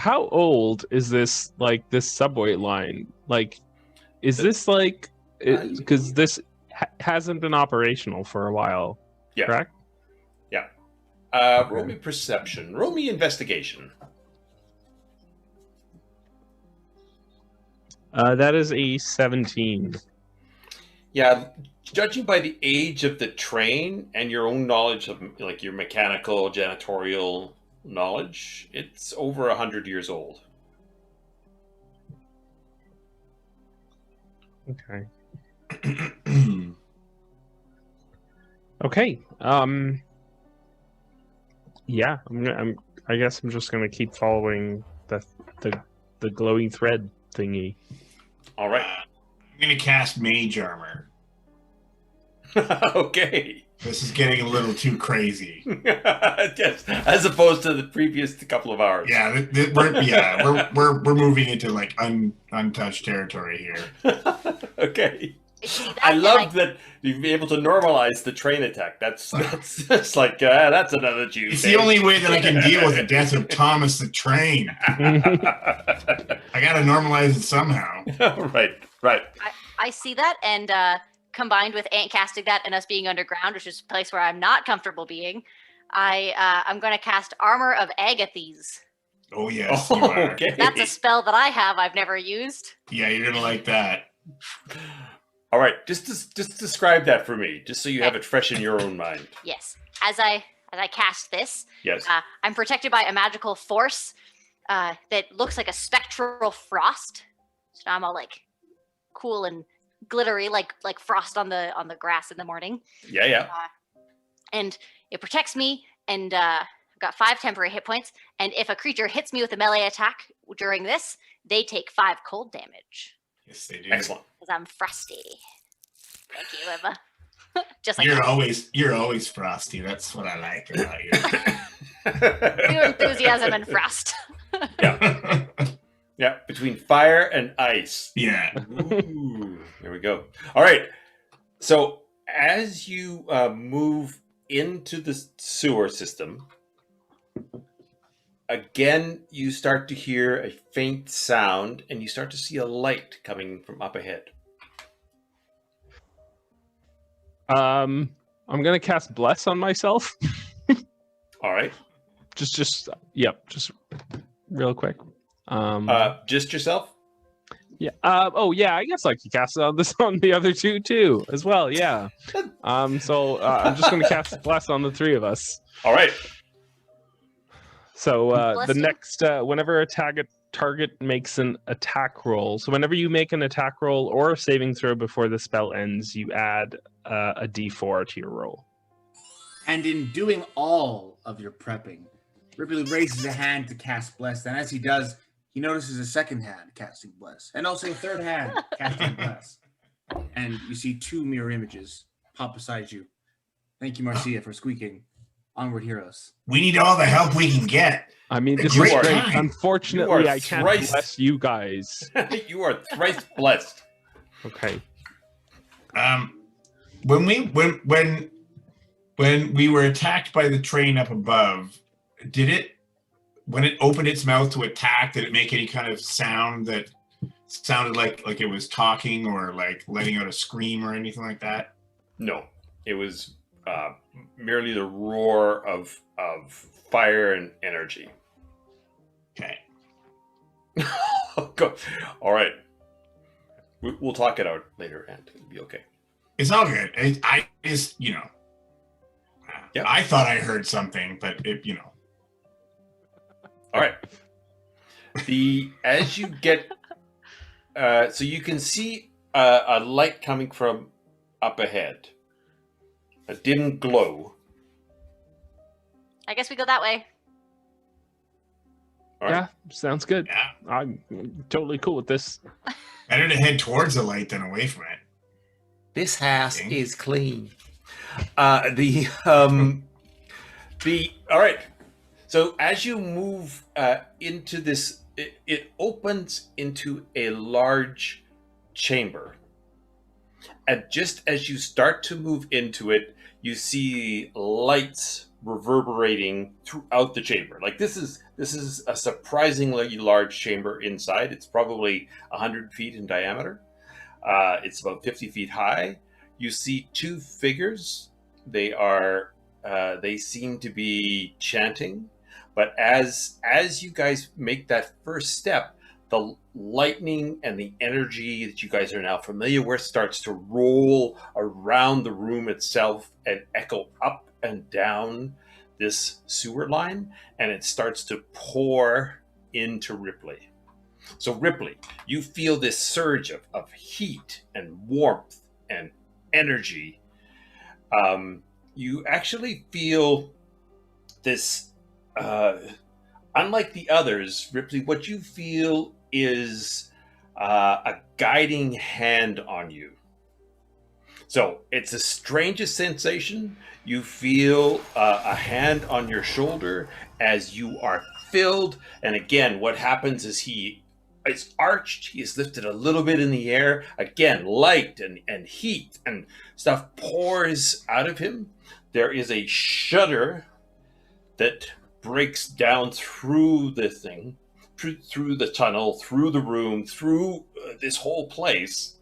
Speaker 3: old is this this subway line? Is this because this hasn't been operational for a while?
Speaker 5: Yeah.
Speaker 3: Correct?
Speaker 5: Yeah. Roll me perception. Roll me investigation.
Speaker 3: That is a 17.
Speaker 5: Yeah, judging by the age of the train and your own knowledge of your mechanical, janitorial knowledge, it's over 100 years old.
Speaker 3: Okay. Okay. Yeah, I guess I'm just gonna keep following the glowing thread thingy.
Speaker 5: All right.
Speaker 4: I'm going to cast Mage Armor.
Speaker 5: Okay.
Speaker 4: This is getting a little too crazy.
Speaker 5: Yes, as opposed to the previous couple of hours.
Speaker 4: Yeah, we're moving into like untouched territory here.
Speaker 5: Okay.
Speaker 2: See that?
Speaker 5: I
Speaker 2: And
Speaker 5: love that you'd be able to normalize the train attack. That's like that's another Tuesday.
Speaker 4: It's the only way that I can deal with the death of Thomas the Train. I got to normalize it somehow.
Speaker 5: Right.
Speaker 2: I see that, and combined with Ant casting that and us being underground, which is a place where I'm not comfortable being, I'm going to cast Armor of Agathes.
Speaker 4: Oh yes, you are.
Speaker 5: Okay.
Speaker 2: That's a spell that I have I've never used.
Speaker 4: Yeah, you're gonna like that.
Speaker 5: All right, just describe that for me, just so you have it fresh in your own mind.
Speaker 2: Yes. As I cast this,
Speaker 5: Yes.
Speaker 2: I'm protected by a magical force that looks like a spectral frost. So now I'm all like cool and glittery, like frost on the grass in the morning.
Speaker 5: Yeah.
Speaker 2: And it protects me, and I've got 5 temporary hit points. And if a creature hits me with a melee attack during this, they take 5 cold damage.
Speaker 4: Yes, they do.
Speaker 5: Excellent.
Speaker 2: Because I'm frosty. Thank you, Emma. Just like
Speaker 4: You're always frosty. That's what I like about you.
Speaker 2: pure enthusiasm and frost.
Speaker 5: Yeah, between fire and ice.
Speaker 4: Yeah.
Speaker 5: Ooh, there we go. All right. So as you move into the sewer system, again, you start to hear a faint sound, and you start to see a light coming from up ahead.
Speaker 3: I'm gonna cast Bless on myself.
Speaker 5: All right.
Speaker 3: just real quick.
Speaker 5: Just yourself?
Speaker 3: Yeah. Yeah. I guess I could cast it on this on the other two too, as well. Yeah. So I'm just going to cast Bless on the 3 of us.
Speaker 5: All right.
Speaker 3: So
Speaker 2: Bless
Speaker 3: the
Speaker 2: you.
Speaker 3: next, whenever a target makes an attack roll, so whenever you make an attack roll or a saving throw before the spell ends, you add a D4 to your roll.
Speaker 1: And in doing all of your prepping, Ripley raises a hand to cast Bless. And as he does, he notices a second hand casting Bless, and also a third hand casting Bless. And you see 2 mirror images pop beside you. Thank you, Marcia, for squeaking. Onward, heroes.
Speaker 4: We need all the help we can get.
Speaker 3: I mean, this
Speaker 4: Great
Speaker 3: is great.
Speaker 4: time.
Speaker 3: Unfortunately,
Speaker 5: You are
Speaker 3: I can't
Speaker 5: thrice-
Speaker 3: bless you guys.
Speaker 5: You are thrice blessed.
Speaker 3: Okay.
Speaker 4: When we were attacked by the train up above, when it opened its mouth to attack, did it make any kind of sound that sounded like it was talking or like letting out a scream or anything like that?
Speaker 5: No, it was merely the roar of fire and energy.
Speaker 4: Okay.
Speaker 5: Go. All right. We'll talk it out later, and it'll be okay.
Speaker 4: It's all good. I just,
Speaker 5: Yeah.
Speaker 4: I thought I heard something, but
Speaker 5: All right. As you get, so you can see a light coming from up ahead. A dim glow.
Speaker 2: I guess we go that way.
Speaker 5: All right.
Speaker 3: Yeah, sounds good.
Speaker 4: yeah,
Speaker 3: I'm totally cool with this.
Speaker 4: better to head towards the light than away from it.
Speaker 5: This house
Speaker 4: Okay.
Speaker 5: is clean. All right. So as you move into this, it opens into a large chamber. And just as you start to move into it, you see lights reverberating throughout the chamber. Like this is a surprisingly large chamber inside. It's probably 100 feet in diameter. It's about 50 feet high. You see 2 figures. They seem to be chanting. But as you guys make that first step, the lightning and the energy that you guys are now familiar with starts to roll around the room itself and echo up and down this sewer line, and it starts to pour into Ripley. So Ripley, you feel this surge of heat and warmth and energy. You actually feel this unlike the others, Ripley, what you feel is a guiding hand on you. So it's the strangest sensation. You feel a hand on your shoulder as you are filled. And again, what happens is he is arched. He is lifted a little bit in the air. Again, light and heat and stuff pours out of him. There is a shudder that breaks down through the thing, through the tunnel, through the room, through this whole place.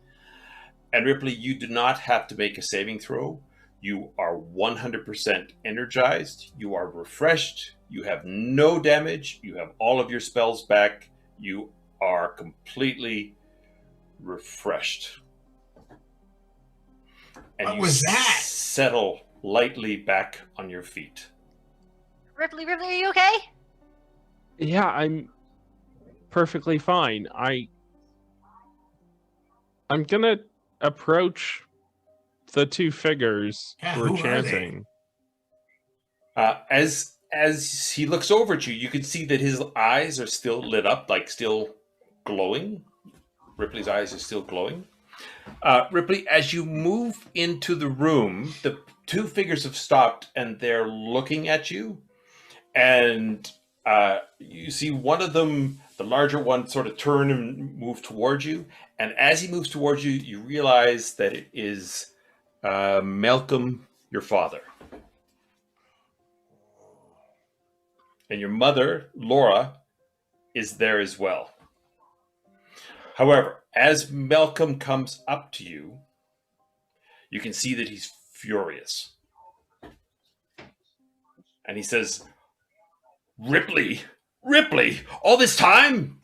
Speaker 5: And Ripley, you do not have to make a saving throw. You are 100% energized. You are refreshed. You have no damage. You have all of your spells back. You are completely refreshed. And
Speaker 4: what was that?
Speaker 5: Settle lightly back on your feet.
Speaker 2: Ripley, are you okay?
Speaker 3: Yeah, I'm perfectly fine. I'm gonna approach the two figures who are chanting.
Speaker 5: As he looks over at you, you can see that his eyes are still lit up, like still glowing. Ripley's eyes are still glowing. Ripley, as you move into the room, the two figures have stopped and they're looking at you. And you see one of them, the larger one, sort of turn and move towards you. And as he moves towards you, you realize that it is Malcolm, your father. And your mother, Laura, is there as well. However, as Malcolm comes up to you, you can see that he's furious. And he says, Ripley, all this time?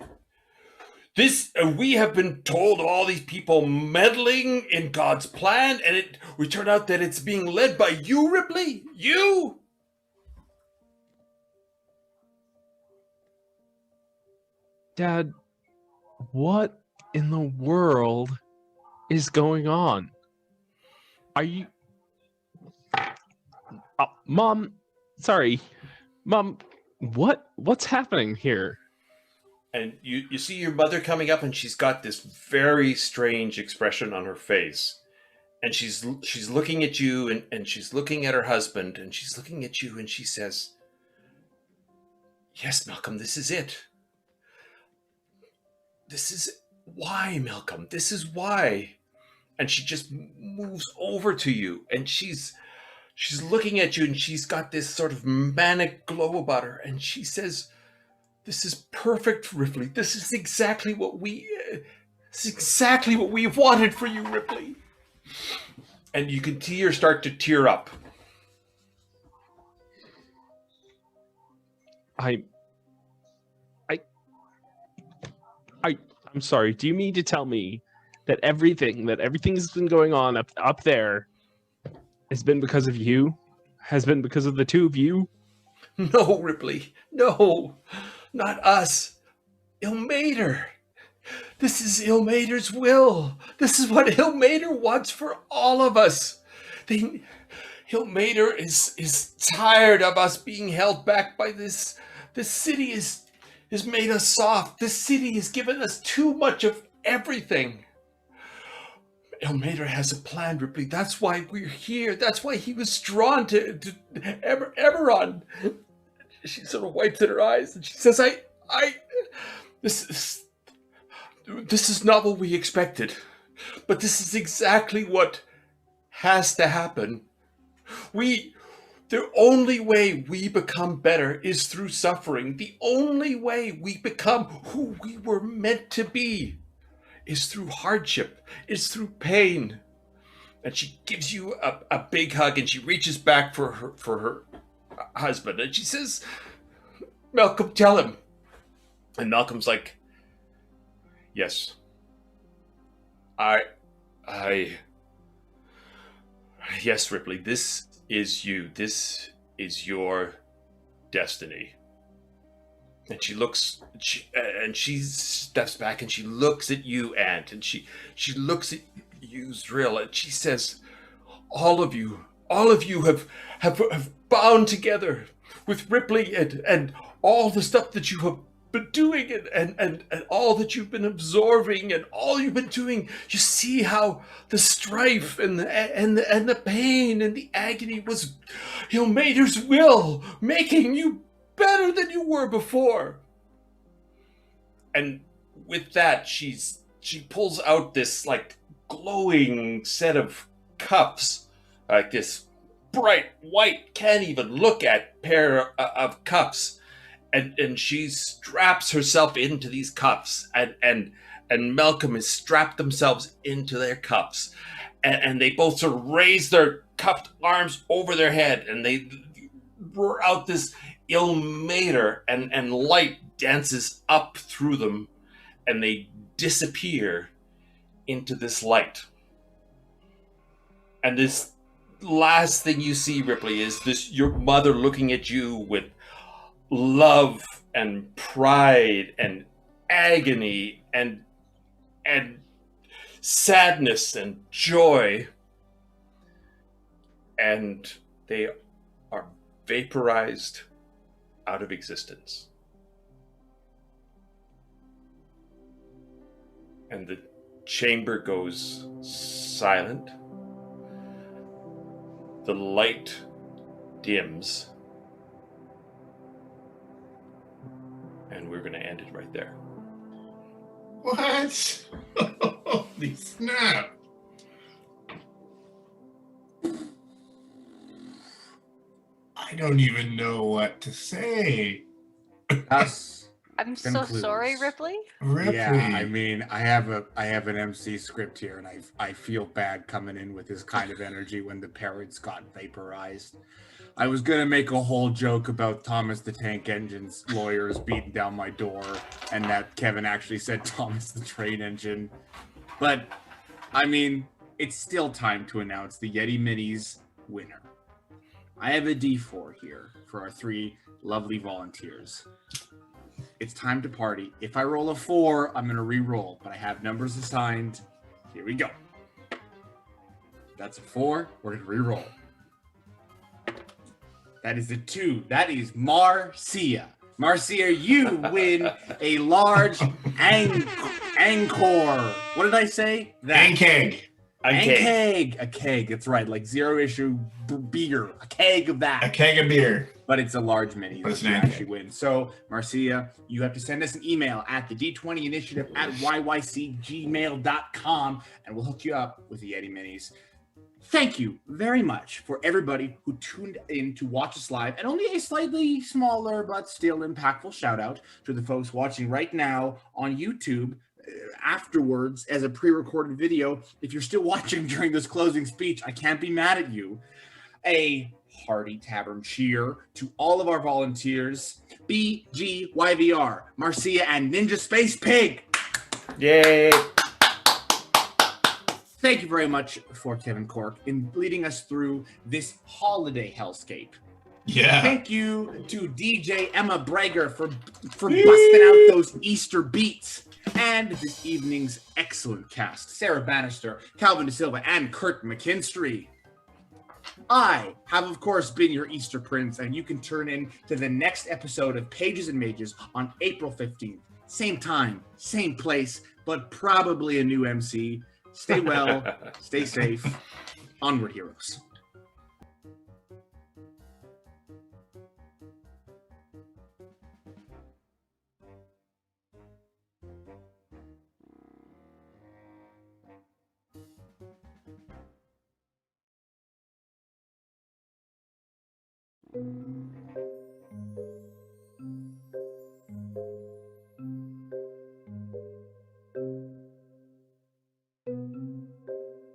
Speaker 5: We have been told of all these people meddling in God's plan, and we turn out that it's being led by you, Ripley? You?
Speaker 3: Dad, what in the world is going on? Are you... Mom, sorry. Mom, what's happening here?
Speaker 5: And you see your mother coming up, and she's got this very strange expression on her face. And she's looking at you, and she's looking at her husband, and she's looking at you, and she says, yes, Malcolm, this is it. This is why, Malcolm. This is why. And she just moves over to you, and she's looking at you, and she's got this sort of manic glow about her, and she says, this is perfect, Ripley. This is exactly what we've wanted for you, Ripley. And you can see her start to tear up.
Speaker 3: I'm sorry. Do you mean to tell me that everything that's been going on up there has been because of you? Has been because of the two of you?
Speaker 5: No, Ripley. No, not us. Ilmater. This is Ilmater's will. This is what Ilmater wants for all of us. Ilmater is tired of us being held back by this. This city has made us soft. This city has given us too much of everything. Ilmater has a plan, Ripley. That's why we're here. That's why he was drawn to Eberron. She sort of wipes at her eyes and she says, this is not what we expected, but this is exactly what has to happen. The only way we become better is through suffering. The only way we become who we were meant to be is through hardship, is through pain. And she gives you a big hug, and she reaches back for her husband, and she says, Malcolm, tell him. And Malcolm's like, yes, yes, Ripley, this is you. This is your destiny. And she steps back and she looks at you, Aunt, and she looks at you, Zrill, and she says, all of you have bound together. with Ripley and all the stuff that you have been doing and all that you've been absorbing and all you've been doing, you see how the strife and the pain and the agony was, Mater's will, making you better than you were before. And with that, she pulls out this like glowing set of cups, like this bright white, can't even look at pair of cups. And she straps herself into these cups, and Malcolm has strapped themselves into their cups, and they both sort of raise their cupped arms over their head, and they roar out this Ilmater, and light dances up through them, and they disappear into this light. And this last thing you see, Ripley, is your mother looking at you with love and pride and agony and sadness and joy, and they are vaporized out of existence. And the chamber goes silent. The light dims. And we're going to end it right there.
Speaker 4: What? Holy snap. I don't even know what to say.
Speaker 1: Us.
Speaker 2: I'm so
Speaker 1: concludes.
Speaker 2: sorry, Ripley.
Speaker 4: Ripley.
Speaker 1: Yeah, I mean, I have an MC script here, and I feel bad coming in with this kind of energy when the parrots got vaporized. I was gonna make a whole joke about Thomas the Tank Engine's lawyers beating down my door, and that Kevin actually said Thomas the Train Engine. But I mean, it's still time to announce the Yeti Minis winner. I have a D4 here for our 3 lovely volunteers. It's time to party. If I roll a 4, I'm gonna re-roll, but I have numbers assigned. Here we go. That's a 4. We're gonna re-roll. That is a 2. That is Marcia. Marcia, you win a large Angkor. What did I say?
Speaker 4: Ankeg.
Speaker 1: Ankeg. A keg. That's right. Like zero issue beer. A keg of that.
Speaker 4: A keg of beer.
Speaker 1: But it's a large mini.
Speaker 4: But it's
Speaker 1: that you
Speaker 4: an
Speaker 1: actually win. So, Marcia, you have to send us an email at the D20 Initiative at yycgmail.com, and we'll hook you up with the Yeti Minis. Thank you very much for everybody who tuned in to watch us live, and only a slightly smaller but still impactful shout out to the folks watching right now on YouTube afterwards as a pre-recorded video. If you're still watching during this closing speech, I can't be mad at you. A hearty tavern cheer to all of our volunteers, BGYVR, Marcia, and Ninja Space Pig.
Speaker 5: Yay!
Speaker 1: Thank you very much for Kevin Cork in leading us through this holiday hellscape.
Speaker 4: Yeah.
Speaker 1: Thank you to DJ Emma Brager for busting out those Easter beats. And this evening's excellent cast, Sarah Bannister, Calvin DiSilva, and Curt McKinstry. I have, of course, been your Easter Prince, and you can turn in to the next episode of Pages and Mages on April 15th. Same time, same place, but probably a new MC. Stay well, stay safe. Onward, heroes.